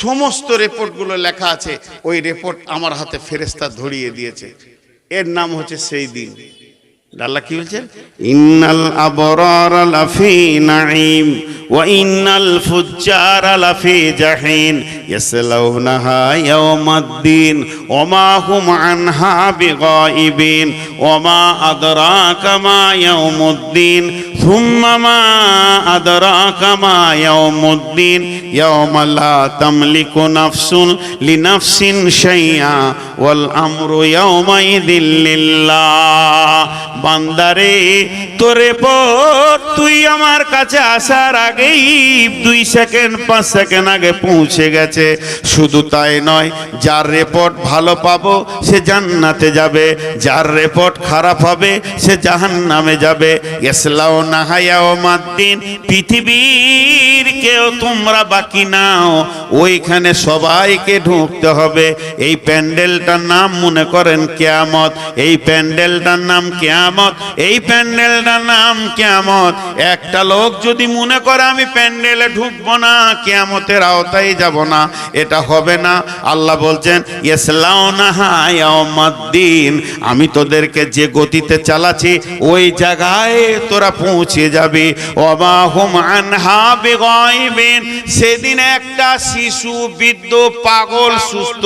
সমস্ত রিপোর্টগুলো লেখা আছে। ওই রিপোর্ট আমার হাতে ফেরেশতা ধরিয়ে দিয়েছে। এর নাম হচ্ছে সেই দিন। আল্লাহ কি বলছেন? ইন্নাল আবরার লাফি নাঈম ওয়া ইন্নাল ফুজ্জারা লাফি জাহিম ইয়াসলাউনাহা ইয়াওমাদ্দিন ওয়া মা হুম আনহা বিগাইবিন ওয়া মা আদরাকা মা ইয়াউমুদ্দিন সুম্মা মা আদরাকা মা ইয়াউমুদ্দিন ইয়াওমা লা তামলিকু নাফসুন লিনাফসিন শাইআ ওয়াল আমরু ইয়াওমাইযিন লিল্লাহ। বান্দারে, তোরে পর তুই আমার কাছে আসার আগেই 2 সেকেন্ড 5 সেকেন্ড আগে পৌঁছে গেছে। শুধু তাই নয়, যার রিপোর্ট ভালো পাবো সে জান্নাতে যাবে, যার রিপোর্ট খারাপ হবে সে জাহান্নামে যাবে। ইয়াসলাউনাহা ইয়াওমাদ্দিন, পৃথিবীর কেউ তোমরা বাকি নাও, ওইখানে সবাইকে ঢুকতে হবে। এই প্যান্ডেলটার নাম মনে করেন কিয়ামত, এই প্যান্ডেলটার নাম কিয়ামত, এই প্যান্ডেলটার নাম কিয়ামত। একটা লোক যদি মনে করে আমি প্যান্ডেলে ঢুকবো না, কিয়ামতের আওতায় যাব না, এটা হবে না। আল্লাহ বলছেন ইয়াসলাউনাহা ইয়াওমাদ্দিন, আমি তোদেরকে যে গতিতে চালাচ্ছি ওই জায়গায় তোরা পৌঁছে যাবি। ওয়া মা হুম আনহা বিগাইবিন, সেদিন একটা শিশু, বৃদ্ধ, পাগল, সুস্থ,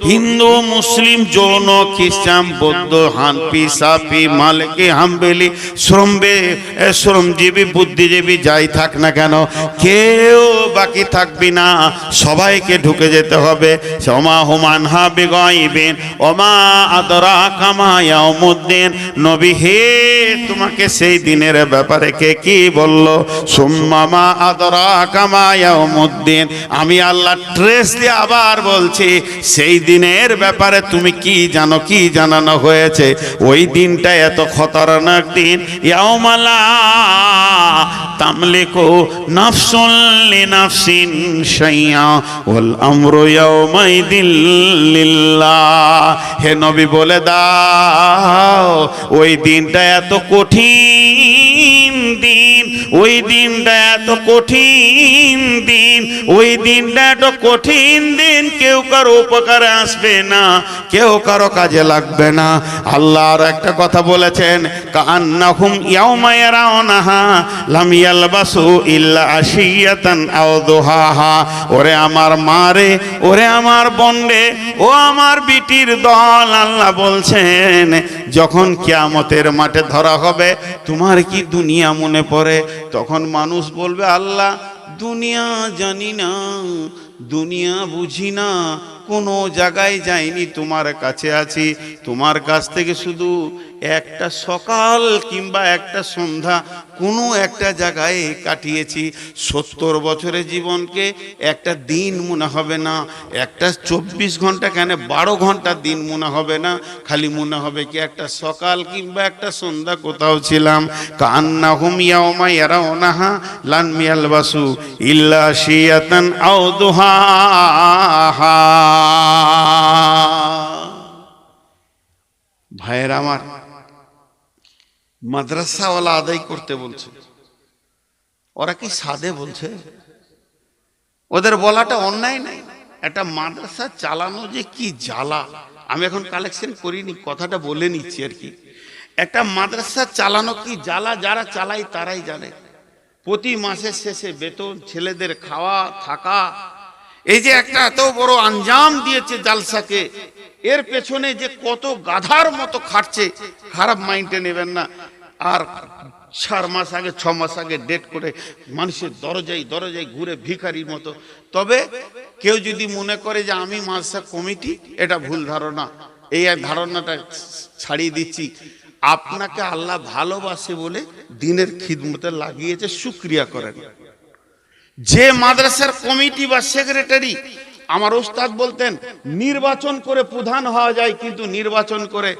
হিন্দু, মুসলিম, জৈন, খ্রিস্টান, বৌদ্ধ, হানফি, সাফি, মালিকি, হাম্বলি, শ্রমজীবী, বুদ্ধিজীবী যাই থাক না কেন, কেউ বাকি থাকবি না, সবাইকে ঢুকে যেতে হবে। ওয়া মা হুম আনহা বিগাইবিন ওয়া মা আদরাকা মা ইয়াউমুদ্দিন, নবী হে তোমাকে সেই দিনের ব্যাপারে কে কি বলল? সুম্মা মা আদরাকা মা ইয়াউমুদ্দিন, আমি আল্লাহ ট্রেস দিয়ে আবার বলছি, সেই দিনের ব্যাপারে তুমি কি জানো, কি জানানো হয়েছে? ওই দিনটা এত খতরনাক দিন, ইয়াউমা লা তামলিকু নাফসুন লিনাফসিন শাইআ ওয়াল আমরু ইয়াওমাইযিন লিল্লাহ। হে নবী বলে দাও, ওই দিনটা এত কঠিন দিন, ওই দিনটা এত কঠিন দিন, ওই দিনটা এত কঠিন দিন, কেউ কারো উপকারে আসবে না, কেউ কারো কাজে লাগবে না। আল্লাহ আর একটা কথা বলেছেন, কাআন্নাহুম ইয়াওমা ইয়ারাউনাহা লাম ইয়ালবাসু ইল্লা আশিয়াতান আও দুহাহা। ওরে আমার মারে, ওরে আমার বন্ডে, ও আমার বিটির দল, আল্লাহ বলছেন যখন কিয়ামতের মাঠে ধরা হবে, তোমার কি দুনিয়া মনে পড়ে? তখন মানুষ বলবে, আল্লাহ দুনিয়া জানি না, দুনিয়া বুঝি না, কোনো জায়গায় যাইনি, তোমার কাছে আছি, তোমার কাছ থেকে শুধু একটা সকাল কিংবা একটা সন্ধ্যা কোনো একটা জায়গায় কাটিয়েছি। 70 বছরের জীবনকে একটা দিন মনে হবে না, একটা 24 ঘন্টা কেন 12 ঘন্টা দিন মনে হবে না, খালি মনে হবে কি একটা সকাল কিংবা একটা সন্ধ্যা কোথাও ছিলাম। কান্নাহুম ইয়াওমা ইয়ারাউনাহা লান ইয়ালবাসু ইল্লা শিয়াতান আও দুহাহা। ভাইয়ের আমার, মাদ্রাসাওয়ালা আদায় করতে বলছে, ওরা কি সাদে বলছে? ওদের বলাটা অন্যায় নাই। একটা মাদ্রাসা চালানো যে কি জ্বালা, আমি এখন কালেকশন করিনি, কথাটা বলে নিচ্ছি আর কি। একটা মাদ্রাসা চালানো কি জ্বালা, যারা চালায় তারাই জানে। প্রতি মাসের শেষে বেতন, ছেলেদের খাওয়া থাকা, এই যে একটা এত বড় আঞ্জাম দিয়েছে জালসাকে, এর পেছনে যে কত গাধার মতো খাটছে, খারাপ মাইন্ডে নেবেন না। আর 4 মাস আগে 6 মাস আগে ডেট করে মানুষের দরজায় দরজায় ঘুরে ভিখারির মতো। তবে কেউ যদি মনে করে যে আমি মাদ্রাসা কমিটি, এটা ভুল ধারণা, এই ধারণাটা ছাড়িয়ে দিচ্ছি। আপনাকে আল্লাহ ভালোবাসে বলে দিনের খিদমতে লাগিয়েছে, শুকরিয়া করেন। যে মাদ্রাসার কমিটি বা সেক্রেটারি, আমার ওস্তাদ বলতেন নির্বাচন করে প্রধান হওয়া যায়, কিন্তু নির্বাচন করে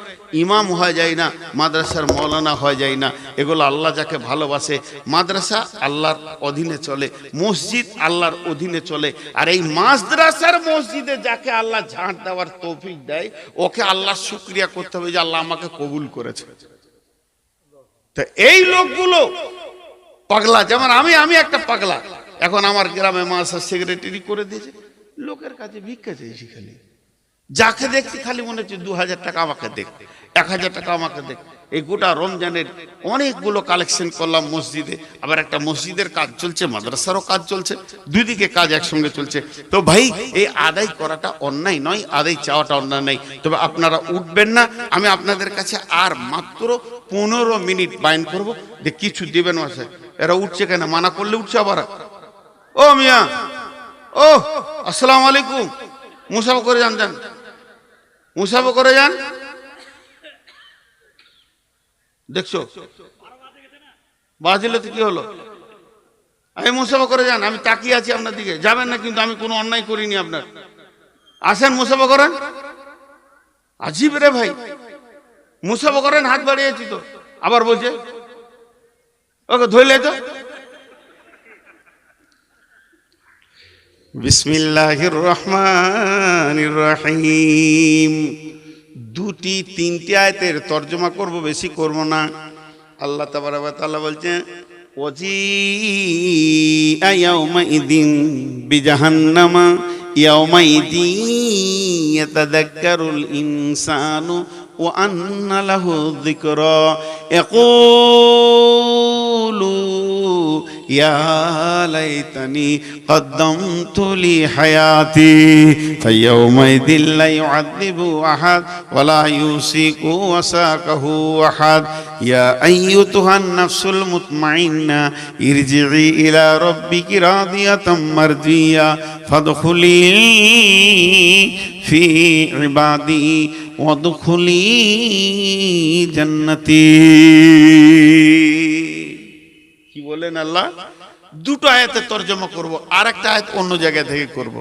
ইমাম হওয়া যায় না, মাদ্রাসার মৌলানা হওয়া যায় না। এগুলো আল্লাহ যাকে ভালোবাসে। মাদ্রাসা আল্লাহর অধীনে চলে, মসজিদ আল্লাহর অধীনে চলে। আর এই মাদ্রাসার মসজিদে যাকে আল্লাহ ঝাঁট দেওয়ার তৌফিক দেয়, ওকে আল্লাহ শুকরিয়া করতে হবে যে আল্লাহ আমাকে কবুল করেছে। তো এই লোকগুলো পাগলা, যেমন আমি একটা পাগলা। এখন আমার গ্রামে মাদ্রাসা সেক্রেটারি করে দিয়েছে, লোকের কাছে ভিক্ষা চাইছি, খালি যাকে দেখছি খালি মনে হচ্ছে 2000 টাকা আমাকে দেখ, 1000 টাকা আমাকে দেখ। এই গোটা রমজানের অনেকগুলো কালেকশন করলাম মসজিদে, আবার একটা মসজিদের কাজ চলছে, মাদ্রাসারও কাজ চলছে, দুই দিকে কাজ একসঙ্গে চলছে। তো ভাই এই আদায় করাটা অন্যায় নয়, আদায় চাওয়াটা অন্যায় নয়। তবে আপনারা উঠবেন না, আমি আপনাদের কাছে আর মাত্র 15 মিনিট বাইন করব, যে কিছু দেবেন আছে। এরা উঠছে কেন? মানা করলে উঠছে আবার। ও মিয়া, ও আসসালামু আলাইকুম, মুসাফা করে যান, যান মুসাফা করে যান। দেখছো বাজিলে তো কি হলো? আমি মুসাফা করে যান, আমি তাকিয়ে আছি আপনার দিকে, যাবেন না কিন্তু, আমি কোনো অন্যায় করিনি আপনার। আসেন মুসাফা করেন। আজীব রে ভাই, মুসাফা করেন, হাত বাড়িয়েছি তো, আবার বলছে ওকে ধরলে তো। বিসমিল্লাহির রহমানির রহিম। দুটি তিনটি আয়াতের তর্জমা করব, বেশি করব না। আল্লাহ তাবারক ওয়া তাআলা বলছেন ওয়াজিআ ইয়াউমাইদিন বিজাহান্নামা ইয়াউমাইদিন ইয়াতাযাক্কারুল ইনসানু ওয়া আন্না লাহু যিকরা ইয়াকুলু ইয়া লাইতানি কদ্দামতু লি হায়াতি ফায়াউমাইদিন লা ইউআযযিবু আহাদ ওয়া লা ইউসিকু ওয়াসাকাহু আহাদ ইয়া আইয়ুহান নাফসুল মুতমাইন্না ইরজিই ইলা রাব্বিকি রাদিয়াতাম মারদিয়া ফাদখুলি ফি ইবাদি ওয়াদখুলি জান্নাতি। কি বলেন আল্লাহ? দুটো আয়াতে তরজমা করব, আর একটা আয়াত অন্য জায়গা থেকে করব।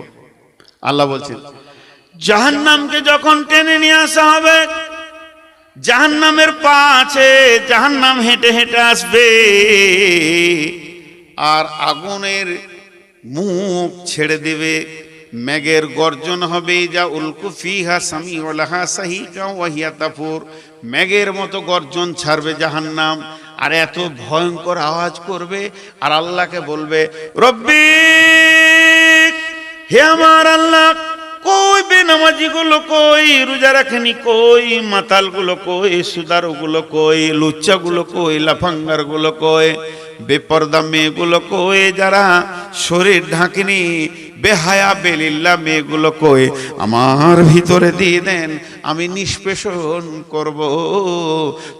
আল্লাহ বলছেন জাহান্নামকে যখন টেনে নিয়ে আসা হবে, জাহান্নামের পা আছে, জাহান্নাম হেঁটে হেঁটে আসবে, আর আগুনের মুখ ছেড়ে দেবে, মেঘের গর্জন হবে, যা উলকু ফিহা সামিউল লাহা সাহিকা ওয়া হিয়া তাফুর। মেঘের মতো গর্জন ছাড়বে জাহান্নাম, আর এত ভয়ঙ্কর আওয়াজ করবে, আর আল্লাহকে বলবে রব্বি, হে আমার আল্লাহ, কই বেনামাজি গুলো কই, রোজা রাখেনি কই, মাতাল গুলো কই, সুদারু গুলো কই, লুচ্চা গুলো কই, লাফাঙ্গার গুলো কই, বেপরদা মেয়েগুলো কই, যারা শরীর ঢাকেনি, বেহায়া বেলিল্লা মেয়েগুলো কই, আমার ভিতরে দিয়ে দেন, আমি নিষ্পেষণ করব।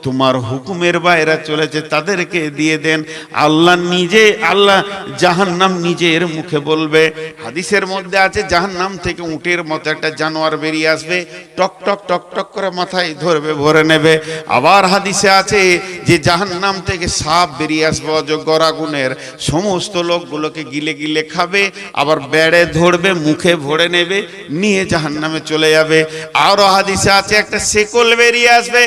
তোমার হুকুমের বাইরে চলেছে, তাদেরকে দিয়ে দেন। আল্লাহ নিজে, আল্লাহ জাহান্নাম নিজের মুখে বলবে। হাদিসের মধ্যে আছে জাহান্নাম থেকে উটের মতো একটা জানোয়ার বেরিয়ে আসবে, টক টক টক টক করে মাথায় ধরবে, ভরে নেবে। আবার হাদিসে আছে যে জাহান্নাম থেকে সাপ বেরিয়ে আসবে, অজগর আগুনের, সমস্ত লোকগুলোকে গিলে গিলে খাবে, আবার বেড়ে ধরবে, মুখে ভরে নেবে, নিয়ে জাহান্নামে চলে যাবে। আরো হাদিসে আছে একটা শেকল বেরিয়ে আসবে,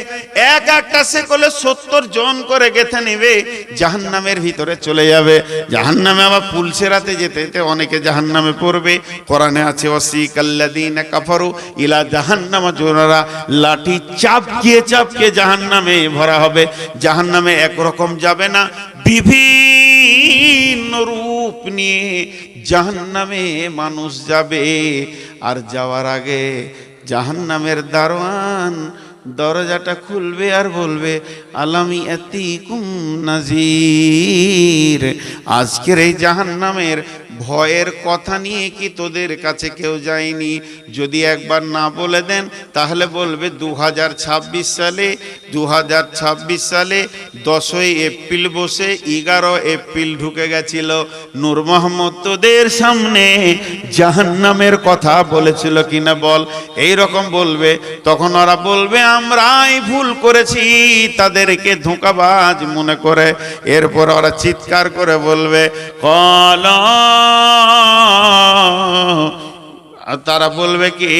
এক একটা শেকলে 70 জন করে গেঁথে নেবে, জাহান্নামের ভিতরে চলে যাবে। জাহান্নামে আবার পুলসেরাতে যেতে যেতে অনেকে জাহান্নামে পড়বে। কোরআনে আছে ওয়াসিকাল্লাযীনা কাফারু ইলা জাহান্নামা যুরারা, লাঠি চাপকিয়ে চাপকিয়ে জাহান্নামে ভরা হবে। জাহান্নামে একরকম যাবে না, বিভিন্ন রূপ নিয়ে জাহান্নামে মানুষ যাবে। আর যাওয়ার আগে জাহান্নামের দারোয়ান দরজাটা খুলবে আর বলবে আলামি আতিকুম নাজির, আজকের এই জাহান্নামের ভয়ের কথা নিয়ে কি তোদের কাছে কেউ যায়নি? যদি একবার না বলে দেন তাহলে বলবে 2026 সালে 10ই এপ্রিল বসে 11 এপ্রিল ঢুকে গেছিল, নূর মোহাম্মদ তোদের সামনে জাহান্নামের কথা বলেছিল কিনা বল। এই রকম বলবে। তখন ওরা বলবে আমরাই ভুল করেছি, তাদেরকে ধোঁকাবাজ মনে করে। এরপর ওরা চিৎকার করে বলবে কলা, তারা বলবে কি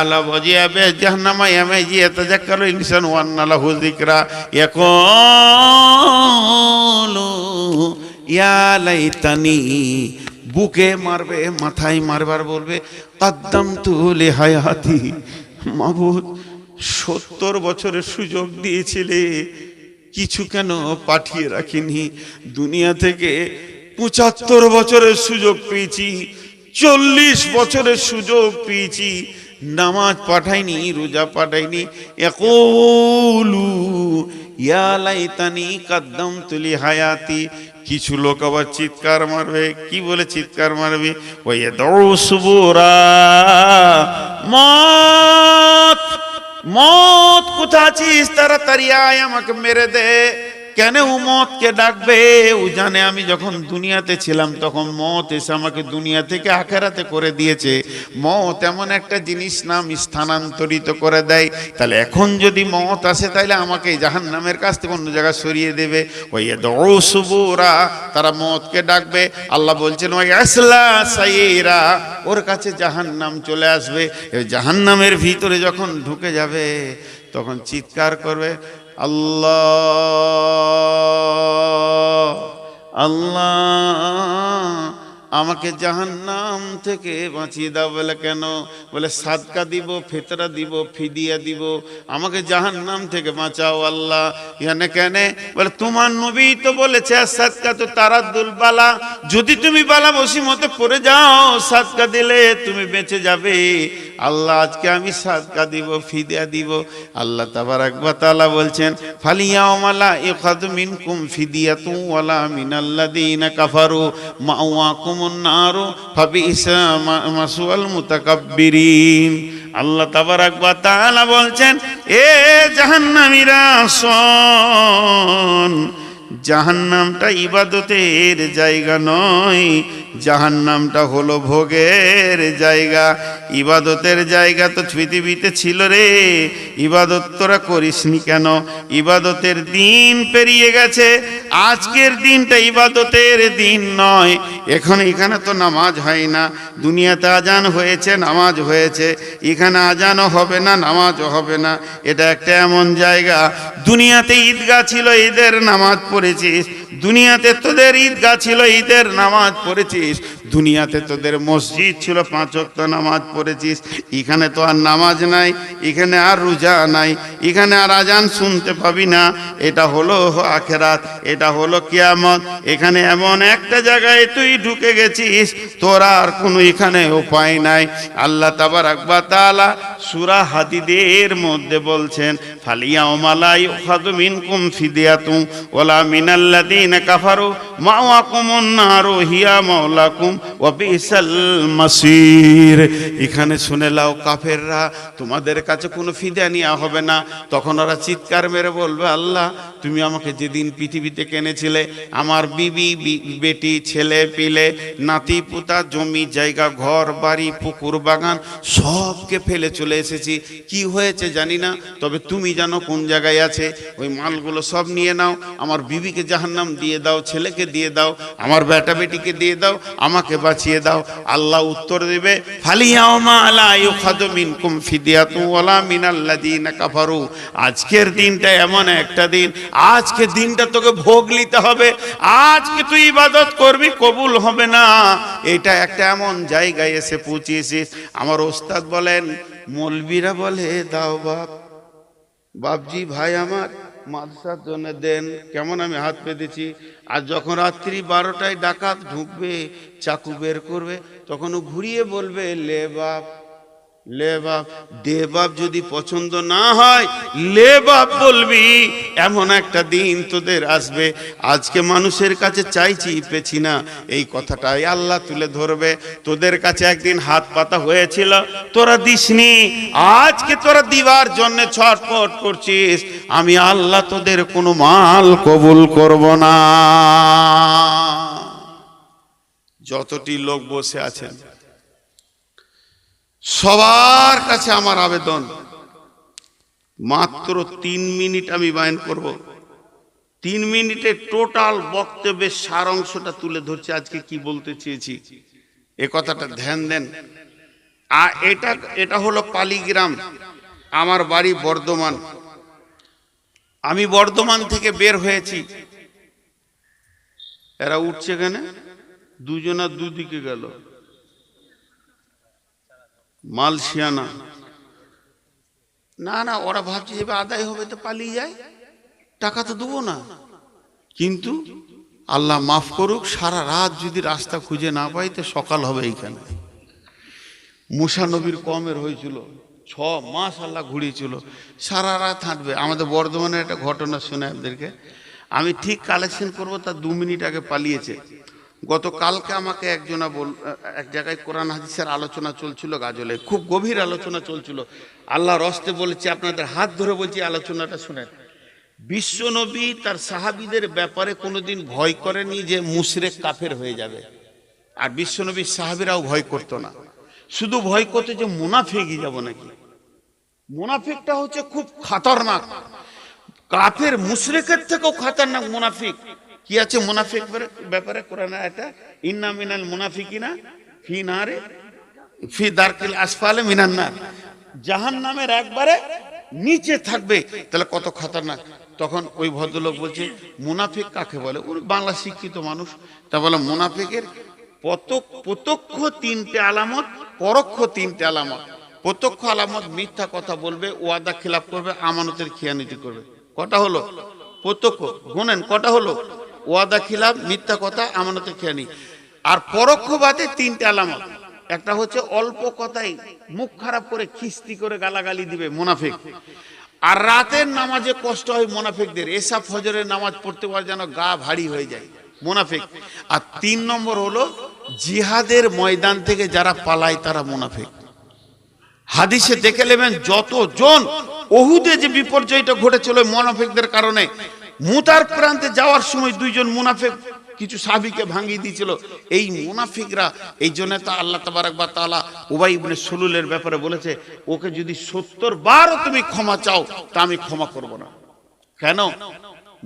আলা ওয়াজিয়াবে জাহান্নামা ইয়ামাজি ইয়াতাযাক্কারু ইনসান ওয়া আন্না লাহু যিকরা ইয়াকুলু ইয়া লাইতানি, বুকে মারবে, মাথায় মারবার বলবে কাদ্দামতু লি হায়াতি, মাবুদ 70 বছরের সুযোগ দিয়েছিলে, কিছু কেন পাঠিয়ে রাখিনি? দুনিয়া থেকে 75 বছরের সুযোগ পেয়েছি, 40 বছরের সুযোগ পেয়েছি, নামাজ পাঠাইনি, রোজা পাঠাইনি। ইয়াকুলু ইয়া লাইতানি কাদ্দামতু লি হায়াতি। কিছু লোক আবার চিৎকার মারবে। কি বলে চিৎকার মারবে? ওয়ায়াদউ সুবুরা, মত মত কোথায় আছিস, তাড়াতাড়ি আয়, আমাকে মেরে দে। কেন ও মতকে ডাকবে? ও জানে আমি যখন দুনিয়াতে ছিলাম তখন মত এসে আমাকে দুনিয়া থেকে আখেরাতে করে দিয়েছে। মত এমন একটা জিনিস না, আমি স্থানান্তরিত করে দেয়। তাহলে এখন যদি মত আসে তাহলে আমাকে জাহান্নামের কাছ থেকে অন্য জায়গায় সরিয়ে দেবে। ওয়ায়াদউ সুবুরা, তারা মতকে ডাকবে। আল্লাহ বলছেন ওয়ায়াসলা সাইরা, ওর কাছে জাহান্নাম চলে আসবে। জাহান্নামের ভিতরে যখন ঢুকে যাবে তখন চিৎকার করবে, আল্লাহ আল্লাহ, আমাকে জাহান্নাম থেকে বাঁচিয়ে দাও। বলে কেন? বলে সাদকা দিব, ফিতরা দিব, ফিদিয়া দিব, আমাকে জাহান্নাম থেকে বাঁচাও আল্লাহ। এখানে কেন? বলে তোমার নবী তো বলেছে সাদকা তো তারাদ্দুল বালা, যদি তুমি বালা মুসিবতে পড়ে যাও সাদকা দিলে তুমি বেঁচে যাবে। আল্লাহ আজকে আমি সাদকা দিব, ফিদিয়া দিব। আল্লাহ তাবারাক ওয়া তাআলা বলছেন ফালিয়াউমা লা ইউখাযু মিনকুম ফিদিয়াতু ওয়ালা মিনাল্লাযীনা কাফারু মাওয়াকুমুন নারু ফাবিইসা মাসওয়াল মুতাকাব্বিরিন। আল্লাহ তাবারাক ওয়া তাআলা বলছেন, এ জাহান্নামীরা শোন, জাহান্নামটা ইবাদতের জায়গা নয়, জাহান্নামটা হলো ভোগের জায়গা। ইবাদতের জায়গা তো পৃথিবীতে ছিল রে, ইবাদত তোরা করিসনি কেন? ইবাদতের দিন পেরিয়ে গেছে, আজকের দিনটা ইবাদতের দিন নয়। এখানে তো নামাজ হয় না, দুনিয়াতে আজান হয়েছে, নামাজ হয়েছে, এখানে আজানও হবে না, নামাজও হবে না। এটা একটা এমন জায়গা, দুনিয়াতে ঈদগাহ ছিল, ঈদের নামাজ পড়েছিস, দুনিয়াতে তোদের ঈদগাহ ছিল, ঈদের নামাজ পড়েছিস, দুনিয়াতে তোদের মসজিদ ছিল, 5 ওয়াক্ত নামাজ পড়েছিস। এখানে তো আর নামাজ নাই, এখানে আর রোজা নাই, এখানে আর আজান শুনতে পাবি না। এটা হলো আখিরাত, এটা হলো কিয়ামত। এখানে এমন একটা জায়গায় তুই ঢুকে গেছিস, তোর আর কোনো এখানে উপায় নাই। আল্লাহ তাবারাক ওয়া তাআলা সূরা হাদীদের মধ্যে বলছেন ফালিয়াউমা লা ইউখাযু মিনকুম ফিদিয়াতুন ওয়ালা মিনাল্লাযীনা কাফারু মাওয়াকুমুন নারু হিয়া মাওলাকুম ওয়া বিসাল মাসির। এখানে শুনে লাও কাফেররা, তোমাদের কাছে কোনো ফিদিয়া নেওয়া হবে না। তখন ওরা চিৎকার মেরে বলবে, আল্লাহ তুমি আমাকে যেদিন পৃথিবীতে কিনেছিলে, আমার বিবি বেটি ছেলে পিলে নাতি পুতা জমি জায়গা ঘর বাড়ি পুকুর বাগান সবকে ফেলে চলে এসেছি। কি হয়েছে জানি না, তবে তুমি জানো কোন জায়গায় আছে। ওই মালগুলো সব নিয়ে নাও, আমার বিবিকে জাহান্নাম দিয়ে দাও, ছেলেকে দিয়ে দাও, আমার বেটা বেটিকে দিয়ে দাও, আমাকে বাঁচিয়ে দাও। আল্লাহ উত্তর দেবে ফালিয়াউমা লা ইউখাযু মিনকুম ফিদিয়াতুন ওয়ালা মিনাল্লাযীনা কাফারু। আজকের দিনটা এমন একটা দিন, আজকে দিনটা তোকে ভোগ নিতে হবে। আজকে তুই ইবাদত করবি, কবুল হবে না। এটা একটা এমন জায়গায় এসে পৌঁছেছিস। আমার ওস্তাদ বলেন, মৌলবীরা বলে দাও বাপ, বাপজি ভাই আমার মাদ্রাসার জন্য দেন। কেমন আমি হাত পেতেছি। আর যখন রাত্রি 12টায় ডাকাত ঢুকবে, চাকু বের করবে, তখন ও ঘুরিয়ে বলবে লে বাপ, লে বাপ। দে বাপ যদি পছন্দ না হয় লে বাপ বলবি। এমন একটা দিন তোদের আসবে। আজকে মানুষের কাছে চাইছি পেছি না, এই কথাটাই আল্লাহ তুলে ধরবে। তোদের কাছে একদিন হাত পাতা হয়েছিল, তোরা দিসনি, আজকে তোরা দিবার জন্য ছটফট করছিস। আমি আল্লাহ তোদের কোনো মাল কবুল করব না। যতটি লোক বসে আছেন সবার কাছে আমার আবেদন, মাত্র 3 মিনিট আমি বয়ান করব। 3 মিনিটে টোটাল বক্তব্যের সার অংশটা তুলে ধরছি, আজকে কি বলতে চেয়েছি এ কথাটা ধ্যান দেন। আর এটা হলো পালিগ্রাম, আমার বাড়ি বর্ধমান। আমি বর্ধমান থেকে বের হয়েছি। এরা উঠছে কেন? দুজনা দুদিকে গেল, মালসিয়ানা না না, ওরা ভাবছে যে আদায় হবে তো পালিয়ে যায়, টাকা তো দেবো না। কিন্তু আল্লাহ মাফ করুক, সারা রাত যদি রাস্তা খুঁজে না পাই তো সকাল হবে এইখানে। মুসা নবীর কমের হয়েছিল, 6 মাস আল্লাহ ঘুরিয়েছিল, সারা রাত হাঁটবে। আমাদের বর্ধমানের একটা ঘটনা শুনে আপনাদেরকে, আমি ঠিক কালেকশন করব তার 2 মিনিট আগে পালিয়েছে। গতকালকে আমাকে একজনা এক জায়গায় কোরআন হাদিসের আলোচনা চলছিল গাজলে, খুব গভীর আলোচনা চলছিল। আল্লাহর হস্তে বলেছি, আপনাদের হাত ধরে বলছি, আলোচনাটা শুনেন। বিশ্বনবী তার সাহাবীদের ব্যাপারে কোনোদিন ভয় করেনি যে মুশরিক কাফের হয়ে যাবে, আর বিশ্বনবীর সাহাবীরাও ভয় করতো না। শুধু ভয় করতো যে মুনাফিকই যাব নাকি। মুনাফিকটা হচ্ছে খুব খতরনাক, কাফের মুশরিকের থেকেও খতরনাক মুনাফিক। কি আছে মুনাফিক ব্যাপারে কোরআনে এটা, ইন্না মিনাল মুনাফিকিনা ফি নারে ফি দারকিল আসফালে মিনান নার, জাহান্নামের একবারে নিচে থাকবে। তাহলে কত খতরনাক। তখন ওই ভদ্রলোক বলছে, মুনাফিক কাকে বলে? ওই বাংলা শিক্ষিত মানুষ, তা বলে মুনাফিকের প্রত্যক্ষ 3টে আলামত, পরোক্ষ 3টে আলামত। প্রত্যক্ষ আলামত, মিথ্যা কথা বলবে, ওয়াদা খিলাফ করবে, আমানতের খেয়ানিতি করবে। কটা হলো প্রত্যক্ষ? গুনেন কটা হলো? ওয়াদা খিলাফ, মিথ্যা কথা, আমানতের খেয়ানি। আর পরোক্ষবাদে 3টে আলামত। একটা হচ্ছে অল্প কথাই মুখ খারাপ করে খিস্তি করে গালাগালি দিবে, মুনাফিক। আর রাতের নামাজে কষ্ট হয় মুনাফিকদের, এসা ফজরের নামাজ পড়তে পারে যেন গা ভারী হয়ে যায়, মুনাফিক। আর 3 নম্বর হলো জিহাদের ময়দান থেকে যারা পালায় তারা মুনাফিক। হাদিসে দেখে নেবেন যতজন ওহুদে যে বিপর্যয়টা ঘটেছিল মুনাফিকদের কারণে, মুতার প্রান্তে যাওয়ার সময় 2 জন মুনাফিক কিছু সাহাবীকে ভাঙিয়ে দিয়েছিল। এই মুনাফিকরা, এই জন্য তো আল্লাহ তাবারক ওয়া তাআলা উবাই ইবনে সুলুলের ব্যাপারে বলেছে, ওকে যদি 70 বারও তুমি ক্ষমা চাও তা আমি ক্ষমা করব না। কেন?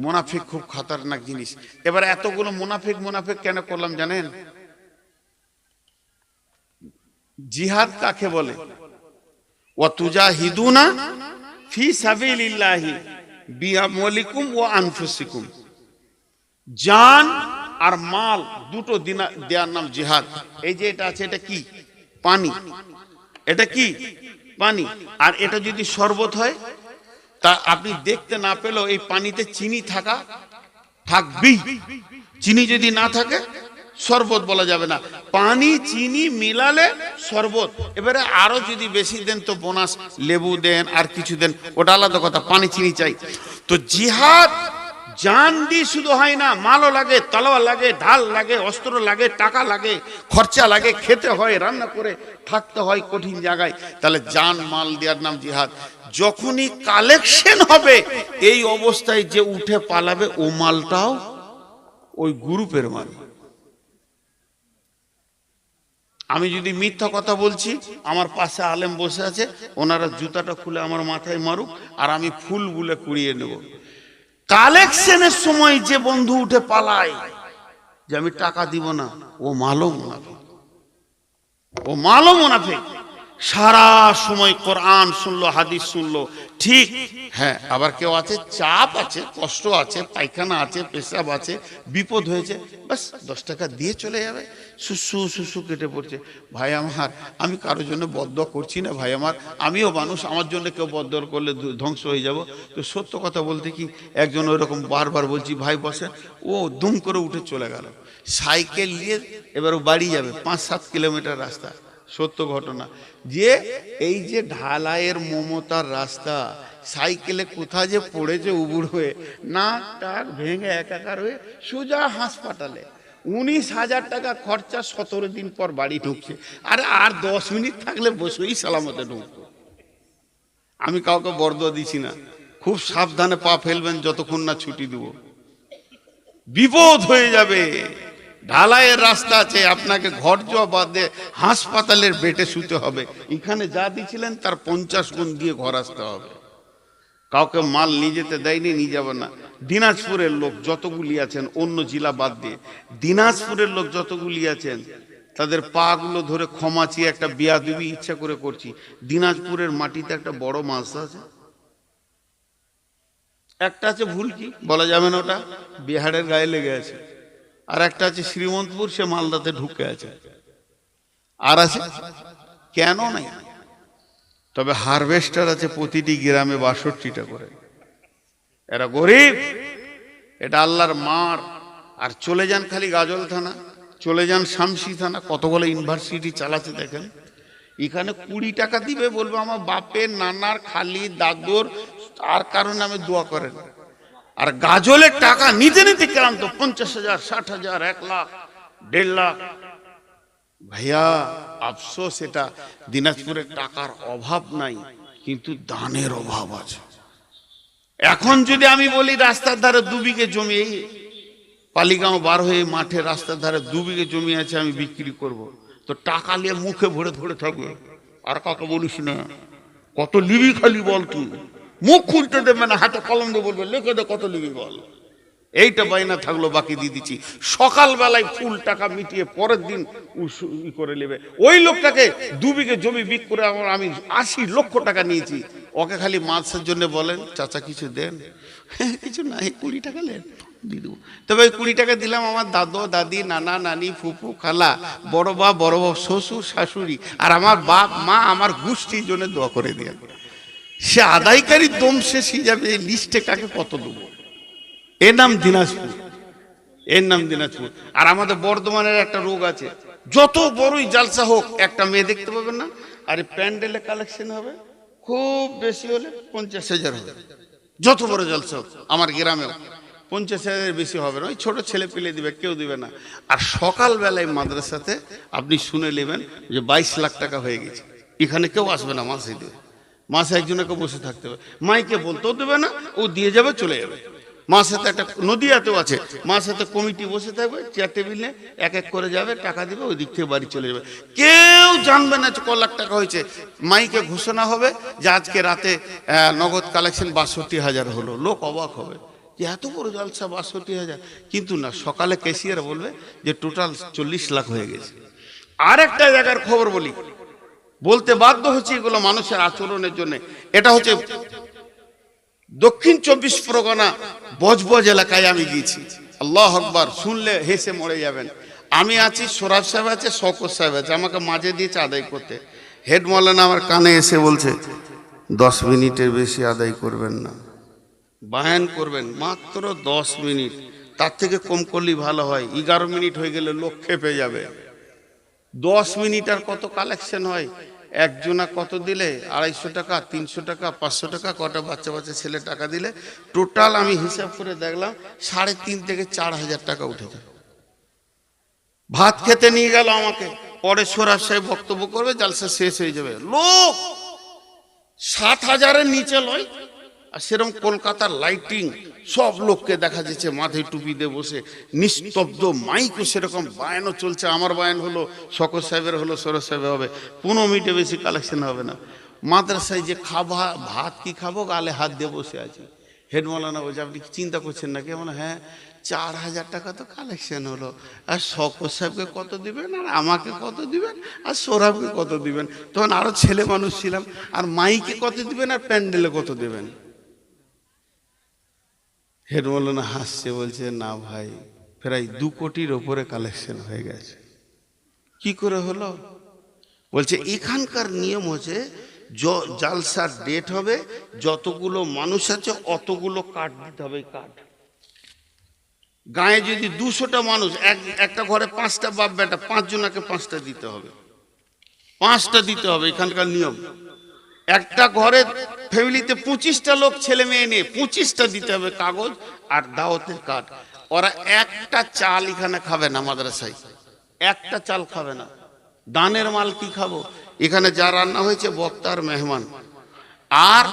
মুনাফিক খুব খতরনাক জিনিস। এবার এতগুলো মুনাফিক কেন করলাম জানেন? জিহাদ কাকে বলে? ওয়া তুজাহিদুনা ফি সাবিলিল্লাহি বিআমওয়ালিকুম ওয়া আনফুসিকুম, জান আর মাল দুটো দেওয়ার নাম জিহাদ। এই যে এটা আছে, এটা কি? পানি। এটা কি? পানি। আর এটা যদি শরবত হয়, তা আপনি দেখতে না পেলেও এই পানিতে চিনি থাকবেই। চিনি যদি না থাকে শরবত বলা যাবে না। পানি চিনি মিলালে শরবত। এবারে আরো যদি বেশি দেন তো বোনাস, লেবু দেন আর কিছু দেন, ওটা আলাদা কথা, পানি চিনি চাই। তো জিহাদ জান দিয়ে শুধু হয় না, মালও লাগে, তলোয়ার লাগে, ঢাল লাগে, অস্ত্র লাগে, টাকা লাগে, খরচা লাগে, খেতে হয়, রান্না করে থাকতে হয় কঠিন জায়গায়। তাহলে জান মাল দেওয়ার নাম জিহাদ। যখনই কালেকশন হবে, এই অবস্থায় যে উঠে পালাবে, ও মালটাও ওই গ্রুপের মাল। আমি যদি মিথ্যা কথা বলছি, আমার পাশে আলেম বসে আছে, ওনারা জুতাটা খুলে আমার মাথায় মারুক, আর আমি ফুলগুলো কুড়িয়ে নেব। কালেকশনের সময় যে বন্ধু উঠে পালায় যে আমি টাকা দিব না, ও মালও মুনাফিক, ও মালও মুনাফিক। সারা সময় কোরআন শুনলো, হাদিস শুনলো, ঠিক। হ্যাঁ, আবার কেউ আছে চাপ আছে, কষ্ট আছে, পায়খানা আছে, পেশাব আছে, বিপদ হয়েছে, বাস 10 টাকা দিয়ে চলে যাবে, সুসু কেটে পড়ছে। ভাই আমার, আমি কারোর জন্য বদদোয়া করছি না ভাই আমার, আমিও মানুষ, আমার জন্য কেউ বদদোয়া করলে ধ্বংস হয়ে যাব। তো সত্য কথা বলতে কি, একজন ওইরকম বারবার বলছি ভাই বসে, ও দুম করে উঠে চলে গেল সাইকেল নিয়ে। এবার ও বাড়ি যাবে, 5-7 কিলোমিটার রাস্তা। সত্য ঘটনা, যে এই যে ঢালাইয়ের মমতার রাস্তা, সাইকেলে কোথা যে পড়েছে উবুড় হয়ে, নাক টাক ভেঙে একাকার হয়ে সোজা হাসপাতালে। 19,000 টাকা খরচা, 17 দিন পর বাড়ি ঢুকছে। আর 10 মিনিট থাকলে বসেই সালামতে ঢুকতো। আমি কাউকে বরদোয়া দিছি না, খুব সাবধানে পা ফেলবেন যতক্ষণ না ছুটি দেব, বিপদ হয়ে যাবে। ঢালাইয়ের রাস্তা আছে, আপনাকে ঘর যাওয়া বাদ দিয়ে হাসপাতালের বেডে শুতে হবে। এখানে যা দিয়েছিলেন তার 50 গুণ দিয়ে ঘর আসতে হবে। কাউকে মাল নিয়ে যেতে দেয়নি, নিয়ে যাবে না। দিনাজপুরের লোক যতগুলি আছেন, অন্য জেলা বাদ দিয়ে দিনাজপুরের লোক যতগুলি আছেন, তাদের পা গুলো ধরে ক্ষমা চেয়ে একটা বিয়াদবি ইচ্ছা করে করছি। দিনাজপুরের মাটিতে একটা বড় মাছ আছে, একটা আছে ভুল কি বলা যাবে না, ওটা বিহারের গায়ে লেগে আছে। আর একটা আছে শ্রীমন্তপুর, সে মালদাতে ঢুকে আছে। আর আছে কেন নাই, তবে হারভেস্টার আছে প্রতিটি গ্রামে 62টা করে। এরা গরিব, এটা আল্লাহর মার। আর চলে যান খালি গাজল থানা, চলে যান শামসি থানা, কতগুলো ইউনিভার্সিটি চালাচ্ছে দেখেন। এখানে 20 টাকা দিবে, বলবে আমার বাপের নানার খালি দাদুর আর কারণ নামে দোয়া করেন। আর গাজলের টাকা নিতে নিতে ক্লান্ত, 50,000, 60,000, 1 লাখ, 1.5 লাখ। ভাইয়া আফসোস, এটা দিনাজপুরের টাকার অভাব নাই, কিন্তু দানের অভাব আছে। এখন যদি আমি বলি রাস্তার ধারে 2 বিঘে জমি, এই পালিগাঁও বার হয়ে মাঠে রাস্তার ধারে 2 বিঘে জমি আছে, আমি বিক্রি করব, তো টাকা নিয়ে মুখে ভরে ধরে থাকবে। আর কাকে বলিস না, কত লিবি খালি বল, তুই মুখ খুলতে দেবে না, হাতে কলম দিয়ে বলবে লিখে দে কত লিবি বল। এইটা বাইনা থাকলো, বাকি দিয়ে দিচ্ছি। সকালবেলায় ফুল টাকা মিটিয়ে পরের দিন করে নেবে। ওই লোকটাকে 2 বিঘে জমি বিক্রি করে আমি 80 লক্ষ টাকা নিয়েছি। ওকে খালি মাছের জন্য বলেন চাচা কিছু দেন, কিছু নাই, 20 টাকা নেন দিয়ে দেবো। তবে ওই 20 টাকা দিলাম আমার দাদু দাদি, নানা নানি, ফুফু খালা, বড় বাপ, বড় বাপ, শ্বশুর শাশুড়ি, আর আমার বাপ মা, আমার গোষ্ঠীর জন্য দোয়া করে দিয়ে। সে আদায়কারী দম শেষ হয়ে যাবে, এই লিস্টে কাকে কত দেবো। এর নাম দিনাজপুর, এর নাম দিনাজপুর। আর আমাদের বর্ধমানের একটা রোগ আছে, যত বড়ই জালসা হোক একটা মেয়ে দেখতে পাবেন না, আর প্যান্ডেলে কালেকশন হবে খুব বেশি হলে 50,000 হবে। যত বড় জালসা হোক, আমার গ্রামেও 50,000 বেশি হবে না, ওই ছোট ছেলে পেলে দিবে, কেউ দিবে না। আর সকালবেলায় মাদ্রাসাতে আপনি শুনে নেবেন যে 22 লাখ টাকা হয়ে গেছে, এখানে কেউ আসবে না, মাসে দেবে, মাসে একজনকে বসে থাকতে হবে, মাইকে বলতেও দেবে না, ও দিয়ে যাবে চলে যাবে। মার সাথে একটা নদীয়াতেও আছে, মার সাথে কমিটি বসে থাকবে, চেয়ার টেবিলে এক এক করে যাবে, টাকা দিবে, ওই দিক থেকে বাড়ি চলে যাবে, কেউ জানবে না ক লাখ টাকা হয়েছে। মাইকে ঘোষণা হবে যে আজকে রাতে নগদ কালেকশন 62,000 হলো, লোক অবাক হবে যে এত বড় জলসা 62,000, কিন্তু না, সকালে ক্যাশিয়ার বলবে যে টোটাল 40 লাখ হয়ে গেছে। আর একটা জায়গার খবর বলি, বলতে বাধ্য হচ্ছে, এগুলো মানুষের আচরণের জন্য। এটা হচ্ছে দক্ষিণ 24 পরগনা বজবজ এলাকায় আমি গিয়েছি। আল্লাহ আকবার, শুনলে হেসে মরে যাবেন। আমি আছি, সোরাব সাহেব আছে, শওকত সাহেব আছে, আমাকে মাঝে দিয়েছে আদায় করতে। হেড মৌলানা আমার কানে এসে বলছে 10 মিনিটের বেশি আদায় করবেন না, বায়ান করবেন মাত্র 10 মিনিট, তার থেকে কম করলেই ভালো হয়, 11 মিনিট হয়ে গেলে লোক খেপে যাবে। 10 মিনিট আর কত কালেকশন হয়, একজনা কত দিলে 250 টাকা, 300 টাকা, 500 টাকা, কটা বাচ্চা বাচ্চা ছেলে টাকা দিলে টোটাল আমি হিসাব করে দেখলাম 3.5 থেকে 4,000 টাকা উঠে যায়। ভাত খেতে নিয়ে গেল আমাকে, পরে সোরাব সাহেব বক্তব্য করবে, জালসা শেষ হয়ে যাবে, লোক 7,000-এর নিচে লয়। আর সেরকম কলকাতার লাইটিং, সব লোককে দেখা যাচ্ছে মাথায় টুপি দিয়ে বসে, নিস্তব্ধ, মাইকও সেরকম, বায়ানও চলছে। আমার বায়ান হলো, শওকত সাহেবের হলো, সরোজ সাহেবের হবে, 15 মিনিটে বেশি কালেকশন হবে না। মাদ্রাসায় যে ভাত কি খাবো, গালে হাত দিয়ে বসে আছি। হেড মৌলানা বলছে আপনি কি চিন্তা করছেন নাকি? মানে হ্যাঁ, 4,000 টাকা তো কালেকশন হলো, আর শওকত সাহেবকে কত দিবেন, আর আমাকে কত দিবেন, আর সোরাবকে কত দিবেন, তখন আরো ছেলে মানুষ ছিলাম, আর মাইকে কত দিবেন, আর প্যান্ডেলে কত দেবেন। হেড মৌলানা হাসছে, বলছে না ভাই, প্রায় 2 কোটির ওপরে কালেকশন হয়ে গেছে। কি করে হলো? বলছে এখানকার নিয়ম হচ্ছে জালসার ডেট হবে, যতগুলো মানুষ আছে অতগুলো কার্ড দিতে হবে। কার্ড গায়ে যদি 200টা মানুষ, একটা ঘরে 5টা বাপ বেটা, 5 জনাকে 5টা দিতে হবে, 5টা দিতে হবে, এখানকার নিয়ম। একটা ঘরে ফ্যামিলিতে 25টা লোক ছেলে মেয়ে নিয়ে 25টা দিতে হবে কাগজ আর দাওয়াতের কার্ড। ওরা একটা চাল এখানে খাবে না, মাদ্রাসায় একটা চাল খাবে না। দানের মাল কি খাবো? এখানে যা রান্না হয়েছে বক্তার মেহমান। আর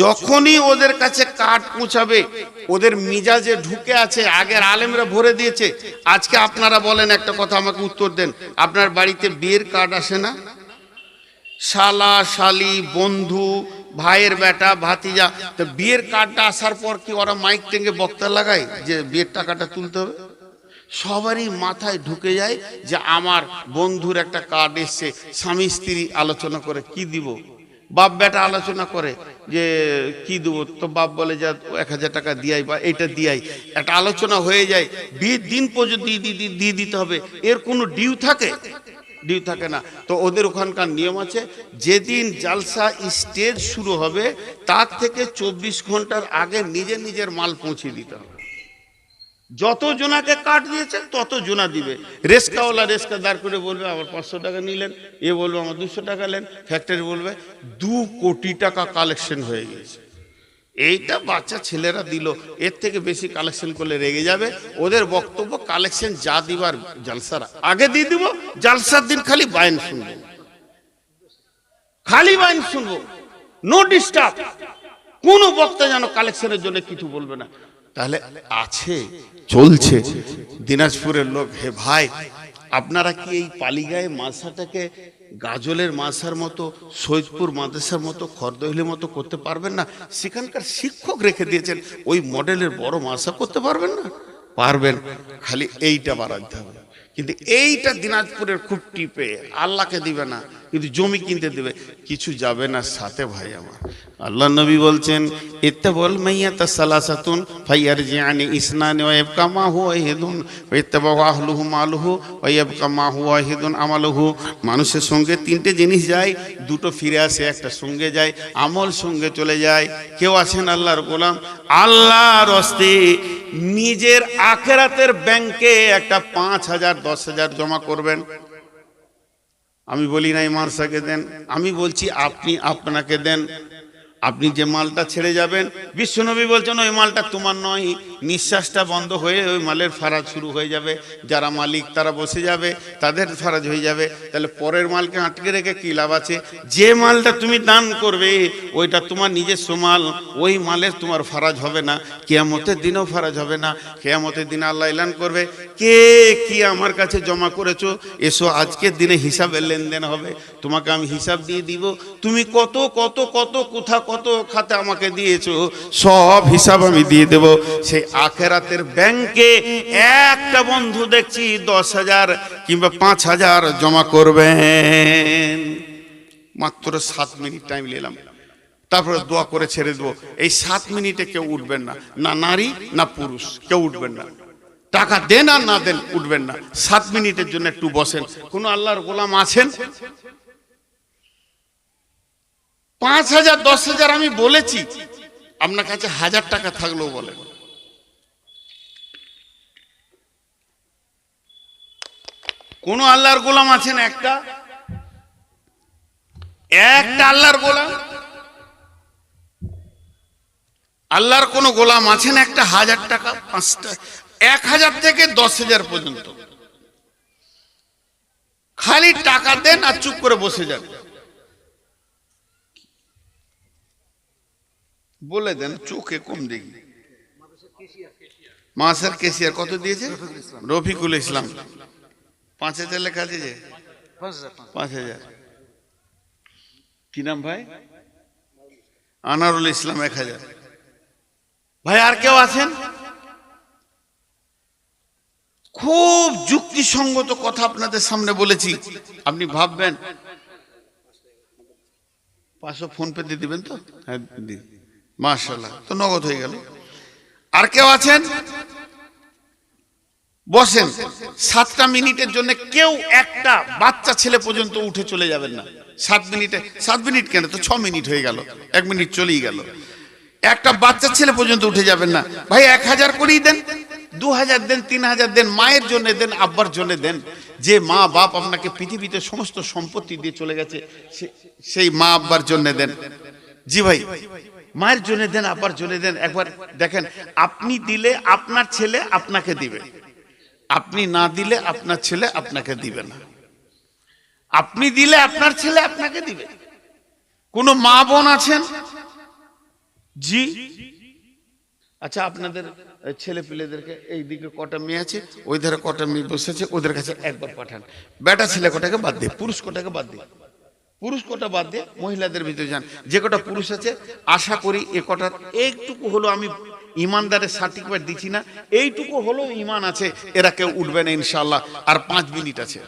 যখনই ওদের কাছে কার্ড পৌঁছাবে, ওদের মিজাজে ঢুকে আছে, আগের আলেমরা ভরে দিয়েছে। আজকে আপনারা বলেন, একটা কথা আমাকে উত্তর দেন, আপনার বাড়িতে বিয়ের কার্ড আসে না? শালা শালি, বন্ধু, ভাইয়ের বেটা, ভাতিজা, তো বিয়ের কার্ডটা আসার পর কি ওরা মাইক টেঙ্গে বক্তা লাগায় যে বিয়ের টাকাটা তুলতে হবে? সবারই মাথায় ঢুকে যায় যে আমার বন্ধুর একটা কার্ড এসছে, স্বামী স্ত্রী আলোচনা করে কি দিব, বাপ বেটা আলোচনা করে যে কি দেবো, তো বাপ বলে যা 1,000 টাকা দিয়াই বা এটা দিয়াই, একটা আলোচনা হয়ে যায়, বিয়ের দিন পর্যন্ত দিয়ে দিতে হবে। এর কোনো ডিউ থাকে? ডিউ থাকে না। তো ওদের ওখানকার নিয়ম আছে, যেদিন জালসা স্টেজ শুরু হবে তার থেকে 24 ঘন্টার আগে নিজের মাল পৌঁছে দিতে হবে। যত জোনাকে কাট দিয়েছে তত জোনা দিবে। রেস্কাওয়ালা রেস্কা দাঁড় করে বলবে আমার 500 টাকা নিলেন, এ বলবে আমার 200 টাকা নেন, ফ্যাক্টরি বলবে 2 কোটি টাকা কালেকশন হয়ে গেছে। এইটা বাচ্চা ছেলেরা দিল, এর থেকে বেশি কালেকশন করলে রেগে যাবে। ওদের বক্তব্য কালেকশন যা দিবার জালসার আগে দিয়ে দিব, জালসার দিন খালি বায়ান শুনবো, খালি বায়ান শুনবো, নো ডিস্টার্ব। কোন বক্তা যেন কালেকশনের জন্য কিছু বলবে না। তাহলে আছে, চলছে। দিনাজপুরের লোক, হে ভাই আপনারা কি এই পালিগায়ে মাদ্রাসাটাকে গাজলের মাদ্রাসার মতো, সৈয়দপুর মাদ্রাসার মতো, খরদহিলের মতো করতে পারবেন না? সেখানকার শিক্ষক রেখে দিয়েছেন, ওই মডেলের বড় মাদ্রাসা করতে পারবেন না? পারবেন, খালি এইটা বাড়াতে হবে। কিন্তু এইটা দিনাজপুরের খুব টিপে, আল্লাহকে দিবে না, কিন্তু জমি কিনতে দেবে, কিছু যাবে না সাথে। ভাই আমার আল্লাহ নবী বলছেন ইত্তাবাল মাইয়াতা সালাসাতুন ফায়ারজিআনি ইসনানি ওয়া ইয়াবকা মা হুয়া ওয়াহিদুন ওয়া ইত্তাবাউ আহলুহু মালুহু ওয়া ইয়াবকা মা হুয়া ওয়াহিদুন আমালুহু। মানুষের সঙ্গে 3টে জিনিস যায়, 2টো ফিরে আসে, একটা সঙ্গে যায়, আমল সঙ্গে চলে যায়। কেউ আছেন আল্লাহর গোলাম, আল্লাহর হস্তে নিজের আখিরাতের ব্যাংকে একটা 5,000 10,000 জমা করবেন। আমি বলি না মাদ্রাসাকে দেন, আমি বলছি আপনি আপনাকে দেন। আপনি যে মালটা ছেড়ে যাবেন, বিশ্বনবী বলছেন ওই মালটা তোমার নয়, নিঃশ্বাসটা বন্ধ হয়ে ওই মালের ফারাজ শুরু হয়ে যাবে। যারা মালিক তারা বসে যাবে, তাদের ফারাজ হয়ে যাবে। তাহলে পরের মালকে আটকে রেখে কি লাভ আছে? যে মালটা তুমি দান করবে ওইটা তোমার নিজস্ব মাল, ওই মালের তোমার ফারাজ হবে না, কিয়ামতের দিনেও ফারাজ হবে না। কিয়ামতের দিনে আল্লাহ এলান করবে, কে কি আমার কাছে জমা করেছো, এসো আজকের দিনে হিসাবের লেনদেন হবে, তোমাকে আমি হিসাব দিয়ে দিব। তুমি কত কত কত কোথা কত খাতে আমাকে দিয়েছো, সব হিসাব আমি দিয়ে দেব। সেই আখিরাতের ব্যাংকে একটা বন্ধু দেখছি 10,000 কিংবা 5,000 জমা করবেন। মাত্র 7 মিনিট টাইম নিলাম, তারপরে দোয়া করে ছেড়ে দেবো। এই 7 মিনিটে কেউ উঠবেন না, না নারী না পুরুষ, কেউ উঠবেন না। টাকা দেন আর না দেন উঠবেন না। 7 মিনিটের জন্য একটু বসেন। কোন আল্লাহর গোলাম আছেন? 5,000 10,000 আমি বলেছি, আপনার কাছে 1,000 টাকা থাকলেও বলেন। কোন আল্লাহর গোলাম আছেন? একটা আল্লাহর গোলাম, আল্লাহর কোন গোলাম আছেন একটা 1,000 টাকা, 5টা, 1,000 থেকে 10,000 পর্যন্ত খালি টাকা দেন আর চুপ করে বসে যান। বলে দেন, চোখে কম দেখি। মাসার কেসিয়ার কত দিয়েছে? রফিকুল ইসলাম 5,000 লেখা আছে যে 5,000। কি নাম ভাই? আনারুল ইসলাম 1,000। ভাই আর কেউ আছেন? খুব যুক্তিসঙ্গত কথা আপনাদের সামনে বলেছি, আপনি ভাববেন 500 ফোন পে দিয়ে দিবেন তো? হ্যাঁ দিন, মাশাআল্লাহ, তো নগদ হয়ে গেল। আর কেউ আছেন? বসেন। 7টা মিনিটের জন্য কেউ একটা বাচ্চা ছেলে পর্যন্ত উঠে চলে যাবেন না। 7 মিনিটে, 7 মিনিট কেন, তো 6 মিনিট হয়ে গেল, 1 মিনিট চলেই গেল। একটা বাচ্চা ছেলে পর্যন্ত উঠে যাবেন না। ভাই 1,000 করেই দেন, 2,000 দেন, 3,000 দেন, মায়ের জন্য দেন, আব্বার জন্য দেন। যে মা বাপ আপনাকে পৃথিবীতে সমস্ত সম্পত্তি দিয়ে চলে গেছে, সেই মা আব্বার জন্য দেন। জি ভাই, মায়ের জন্য দেন, আব্বার জন্য দেন। একবার দেখেন, আপনি দিলে আপনার ছেলে আপনাকে দিবে, আপনি না দিলে আপনার ছেলে আপনাকে দিবে না। আপনি দিলে আপনার ছেলে আপনাকে দিবে। কোন মা বোন আছেন? জি, আচ্ছা আপনাদের ছেলে পিলেদেরকে এই দিকে কটা মেয়ে আছে, ওই ধারে কটা মেয়ে বসেছে, ওদের কাছে একবার পাঠান। বেটা ছেলে কটাকে বাদ দিয়ে, পুরুষ কটাকে বাদ দিয়ে, পুরুষ কটা বাদ দিয়ে মহিলাদের ভিতরে যান। যে কটা পুরুষ আছে আশা করি এ কটার এইটুকু হলো, আমি ইমানদারের সার্টিফিকেট দিচ্ছি না, এইটুকু হলো ইমান আছে, এরা কেউ উঠবে না ইনশাআল্লাহ। আর 5 মিনিট আছে,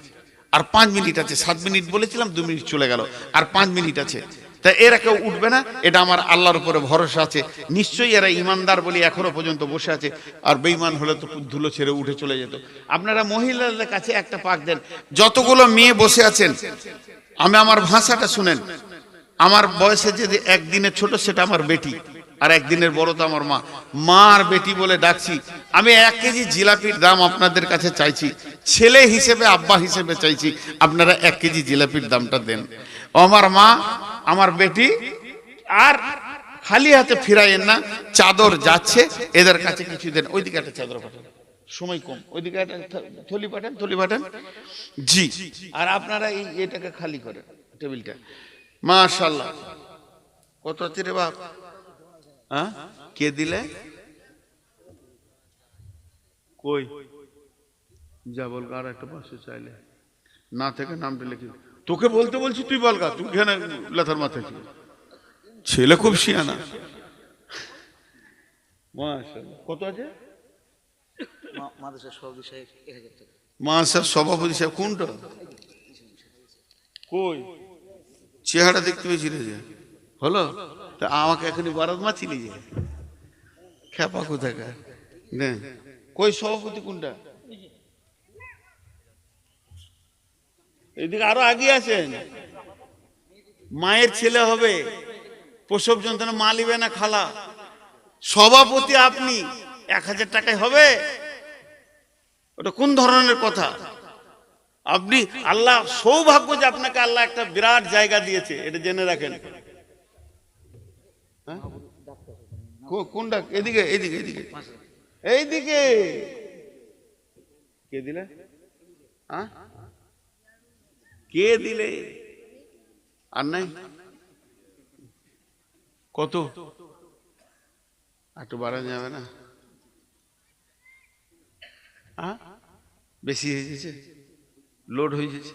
আর 5 মিনিট আছে। 7 মিনিট বলেছিলাম, 2 মিনিট চলে গেল, আর 5 মিনিট আছে। তা এরা কেউ উঠবে না, এটা আমার আল্লাহর উপরে ভরসা আছে। নিশ্চয়ই এরা ইমানদার বলে এখনো পর্যন্ত বসে আছে, আর বেঈমান হলে তো ধুলো ছেড়ে উঠে চলে যেত। আপনারা মহিলাদের কাছে একটা পাক দেন। যতগুলো মেয়ে বসে আছেন, আমি আমার ভাষাটা শুনেন। আমার বয়সে যে একদিনের ছোট, সেটা আমার বেটি, আর একদিনের বড় তো আমার মা, মা আর বেটি বলে ডাকছি। আমি 1 কেজি জিলাপির দাম আপনাদের কাছে চাইছি, ছেলে হিসেবে আব্বা হিসেবে চাইছি, আপনারা 1 কেজি জিলাপির দামটা দেন। আমার মা, আমার বেটি, আর খালি হাতে ফিরাইয়েন না, চাদর যাচ্ছে, এদের কাছে কিছু দেন। ওইদিকে একটা চাদর পাঠান, সময় কম, ওইদিকে একটা থলি পাঠান, থলি পাঠান জি। আর আপনারা এটাকে খালি করেন টেবিলটা। মাশাআল্লাহ, কত আছে রে বাপ? হ্যাঁ, কে দিলে? কই যা বল, আর একটা 500 চাইলে না থেকে নামটা লিখে। তোকে বলতে বলছি, তুই বল গা, তুই এখানে লাথার মাথায় ছেলে খুব শিয়ানা। মাশাআল্লাহ, কত আছে? মাদ্রাসার সভাপতি সাহেব 1000 টাকা। মাদ্রাসার সভাপতি সাহেব কোনটা? কই চেহারা দেখতে পেয়েছি রে, হলো তা আমাকে এখনই বারাত মাছিলি যে খেপা কোথাকার। কই সভাপতি কোনটা? এইদিকে আরো আগে আছেন। মায়ের ছেলে হবে, প্রসব যন্ত্রণা মা লিবে না খালা, সভাপতি আপনি, 1000 টাকায় হবে? ওটা কোন ধরনের কথা? আপনি আল্লাহ সৌভাগ্য যে আপনাকে আল্লাহ একটা বিরাট জায়গা দিয়েছে, এটা জেনে রাখেন। কোনটা? এদিকে এদিকে এদিকে এইদিকে। কে দিলে? কে দিলে? আর নাই কত? একটু বাড়ানো যাবে না? বেশি হয়ে গেছে, লোড হয়ে গেছে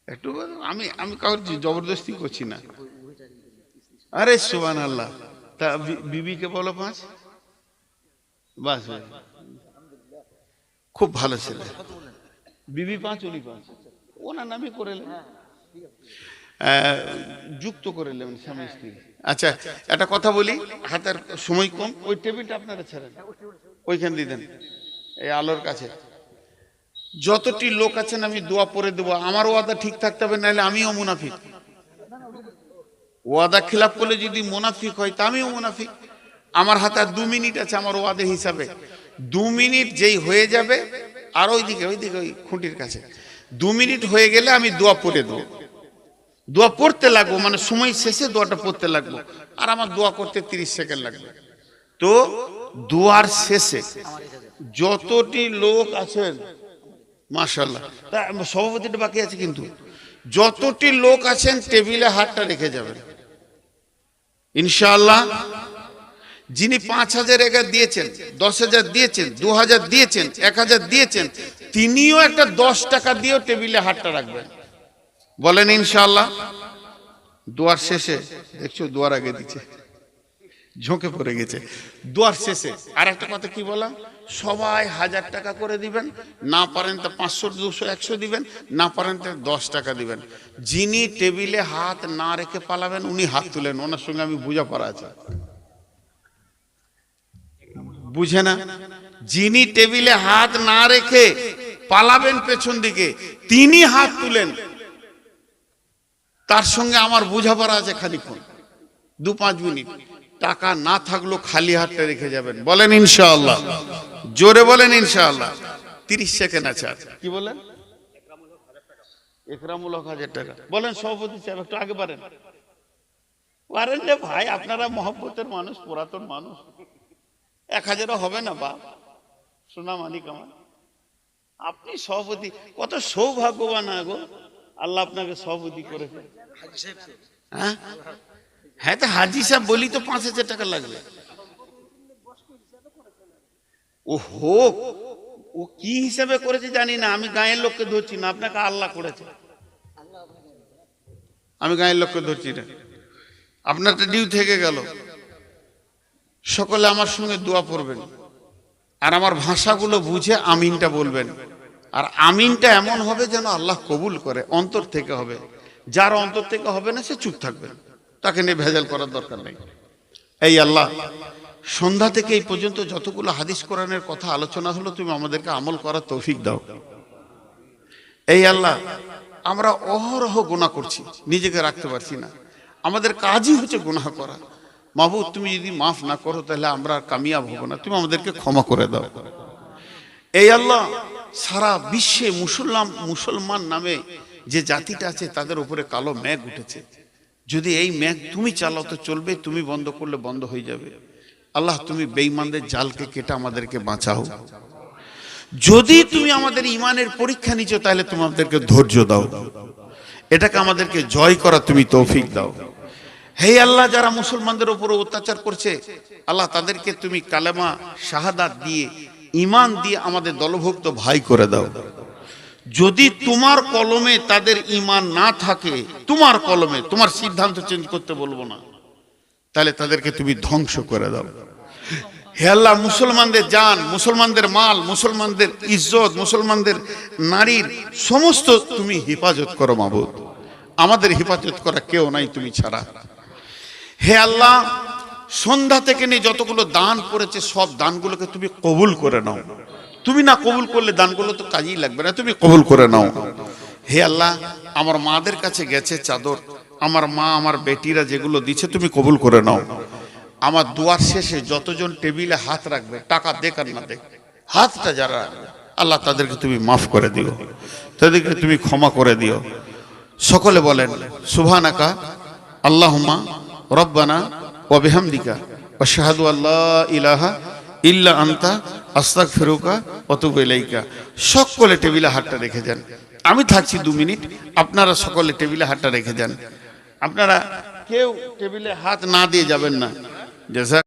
একটু। আমি আমি কাউর জবরদস্তি করছি না। আরে সুবহানাল্লাহ। তা বিবিকে বলো 5, বাস খুব ভালো ছেলে। বিবি 5, উনি 5, ওনার নামই করে যুক্ত করে নেবেন স্বামী স্ত্রী। আচ্ছা একটা কথা বলি, হাতের সময় কম, ওই টেবিলটা আপনারা ছেড়েন, ওইখান দিয়ে দেন, এই আলোর কাছে। যতটি লোক আছেন আমি দোয়া পড়ে দেবো। আমার ওয়াদা ঠিক থাকতে হবে, নাহলে আমিও মুনাফিক। ওয়াদা খিলাফ করলে যদি মুনাফিক হয় তা আমিও মুনাফিক। আমার হাতে 2 মিনিট আছে আমার ওয়াদা হিসাবে। 2 মিনিট যেই হয়ে যাবে, আর ওইদিকে ওইদিকে ওই খুঁটির কাছে 2 মিনিট হয়ে গেলে আমি দোয়া পড়ে দেবো। দোয়া পড়তে লাগবো, মানে সময় শেষে দোয়াটা পড়তে লাগবো, আর আমার দোয়া করতে 30 সেকেন্ড লাগবে। তো দোয়ার শেষে যতটি লোক আছেন, মাশাআল্লাহ, তা সভাপতিটা বাকি আছে, কিন্তু যতটি লোক আছেন টেবিলে হাতটা রেখে যাবেন ইনশাআল্লাহ। যিনি 5000 টাকা দিয়েছেন, 10,000 দিয়েছেন, 2000 দিয়েছেন, 1000 দিয়েছেন, তিনিও একটা 10 টাকা দিয়েও টেবিলে হাতটা রাখবেন, বলেন ইনশাআল্লাহ। দোয়ার শেষে দেখছো, দোয়ার আগে দিচ্ছে, ঝোঁকে পড়ে গেছে। দোয়ার শেষে আর একটা কথা কি বললাম, সবাই 1000 টাকা করে দিবেন, না পারেন তো 500, 200, 100 দিবেন, না পারেন তো 10 টাকা দিবেন। যিনি টেবিলে হাত না রেখে পালাবেন উনি হাত তুলেন, ওনার সঙ্গে আমি বোঝাপড়া আছে, বুঝে না? যিনি টেবিলে হাত না রেখে পালাবেন পেছন দিকে, তিনি হাত তুলেন, তার সঙ্গে আমার বোঝাপড়া আছে খানিকক্ষণ, 2-5 মিনিট। টাকা না থাকলেও খালি হাতটা রেখে যাবেন, বলেন ইনশাআল্লাহ, জোরে বলেন ইনশাআল্লাহ। 30 সেকেন্ড আছে। কি বলেন? একরামুল হক 1000 টাকা বলেন। সভাপতি সাহেব একটু আগে পারেন, পারেন রে ভাই, আপনারা মহব্বতের মানুষ, পুরাতন মানুষ, 1000ও হবে না বা সোনা মানিক আমার। আপনি সভাপতি, কত সৌভাগ্যবান গো, আল্লাহ আপনাকে সভাপতি করেছে। হ্যাঁ হ্যাঁ, তো হাজি সাহেব বলি তো 5000 টাকা লাগবে। ও হোক, ও কি হিসাবে করেছে জানি না, আমি গায়ের লোককে ধরছি না, আপনাকে আল্লাহ করেছে, আমি গায়ের লোককে ধরছি না। আপনারটা ডিউ থেকে গেল। সকলে আমার সঙ্গে দোয়া পড়বেন, আর আমার ভাষাগুলো বুঝে আমিনটা বলবেন। আর আমিনটা এমন হবে যেন আল্লাহ কবুল করে, অন্তর থেকে হবে। যার অন্তর থেকে হবে না সে চুপ থাকবেন, তাকে নিয়ে ভেজাল করার দরকার নেই। এই আল্লাহ, সন্ধ্যা থেকে এই পর্যন্ত যতগুলো হাদিস কোরআনের কথা আলোচনা হলো, তুমি আমাদেরকে আমল করার তৌফিক দাও। এই আল্লাহ, আমরা অহরহ গুনাহ করছি, নিজেকে রাখতে পারছি না, আমাদের কাজই হচ্ছে গুনাহ করা। মাহবুব তুমি যদি মাফ না করো তাহলে আমরা আর কামিয়াব হব না, তুমি আমাদেরকে ক্ষমা করে দাও। এই আল্লাহ সারা বিশ্বে মুসলমান নামে যে জাতিটা আছে তাদের উপরে কালো মেঘ উঠেছে, যদি এই মেঘ তুমি চালাও তো চলবে, তুমি বন্ধ করলে বন্ধ হয়ে যাবে। আল্লাহ তুমি বেঈমানদের জালকে কেটে আমাদেরকে বাঁচাও। যদি তুমি আমাদের ইমানের পরীক্ষা নিচ্ছ তাহলে তুমি আমাদেরকে ধৈর্য দাও, এটাকে আমাদেরকে জয় করা তুমি তৌফিক দাও। হে আল্লাহ যারা মুসলমানদের উপর অত্যাচার করছে আল্লাহ তাদেরকে তুমি কালেমা শাহাদাত দিয়ে ঈমান দিয়ে আমাদের দলভুক্ত ভাই করে দাও। যদি তোমার কলমে তাদের ঈমান না থাকে, তোমার কলমে, তোমার সিদ্ধান্ত চেঞ্জ করতে বলবো না, তাহলে তাদেরকে তুমি ধ্বংস করে দাও। হে আল্লাহ মুসলমানদের জান, মুসলমানদের মাল, মুসলমানদের ইজ্জত, মুসলমানদের নারীর সমস্ত তুমি হেফাজত করো মাবুদ, আমাদের হেফাজত করা কেউ নাই তুমি ছাড়া। হে আল্লাহ সন্ধ্যা থেকে নিয়ে যতগুলো দান করেছে সব দানগুলোকে তুমি কবুল করে নাও, তুমি না কবুল করলে দানগুলো তো কাজেই লাগবে না, তুমি কবুল করে নাও। হে আল্লাহ আমার মাদের কাছে গেছে চাদর, আমার মা আমার বেটিরা যেগুলো দিচ্ছে তুমি কবুল করে নাও। আমার দুয়ার শেষে যতজন টেবিলে হাত রাখবে, টাকা দেখ আর না দেখ, হাতটা যারা রাখবে আল্লাহ তাদেরকে তুমি মাফ করে দিও, তাদেরকে তুমি ক্ষমা করে দিও। সকলে বলেন সুবহানাকা আল্লাহুম্মা রব্বানা ওয়া বিহামদিকা আশহাদু আল্লা ইলাহা ইল্লা আনতা আস্তাগফিরুকা ওয়া আতুবু ইলাইকা। সকলে টেবিলে হাতটা রেখে যান, আমি থাকছি 2 মিনিট, আপনারা সকলে টেবিলে হাতটা রেখে যান। আপনারা কেউ টেবিলে হাত না দিয়ে যাবেন না।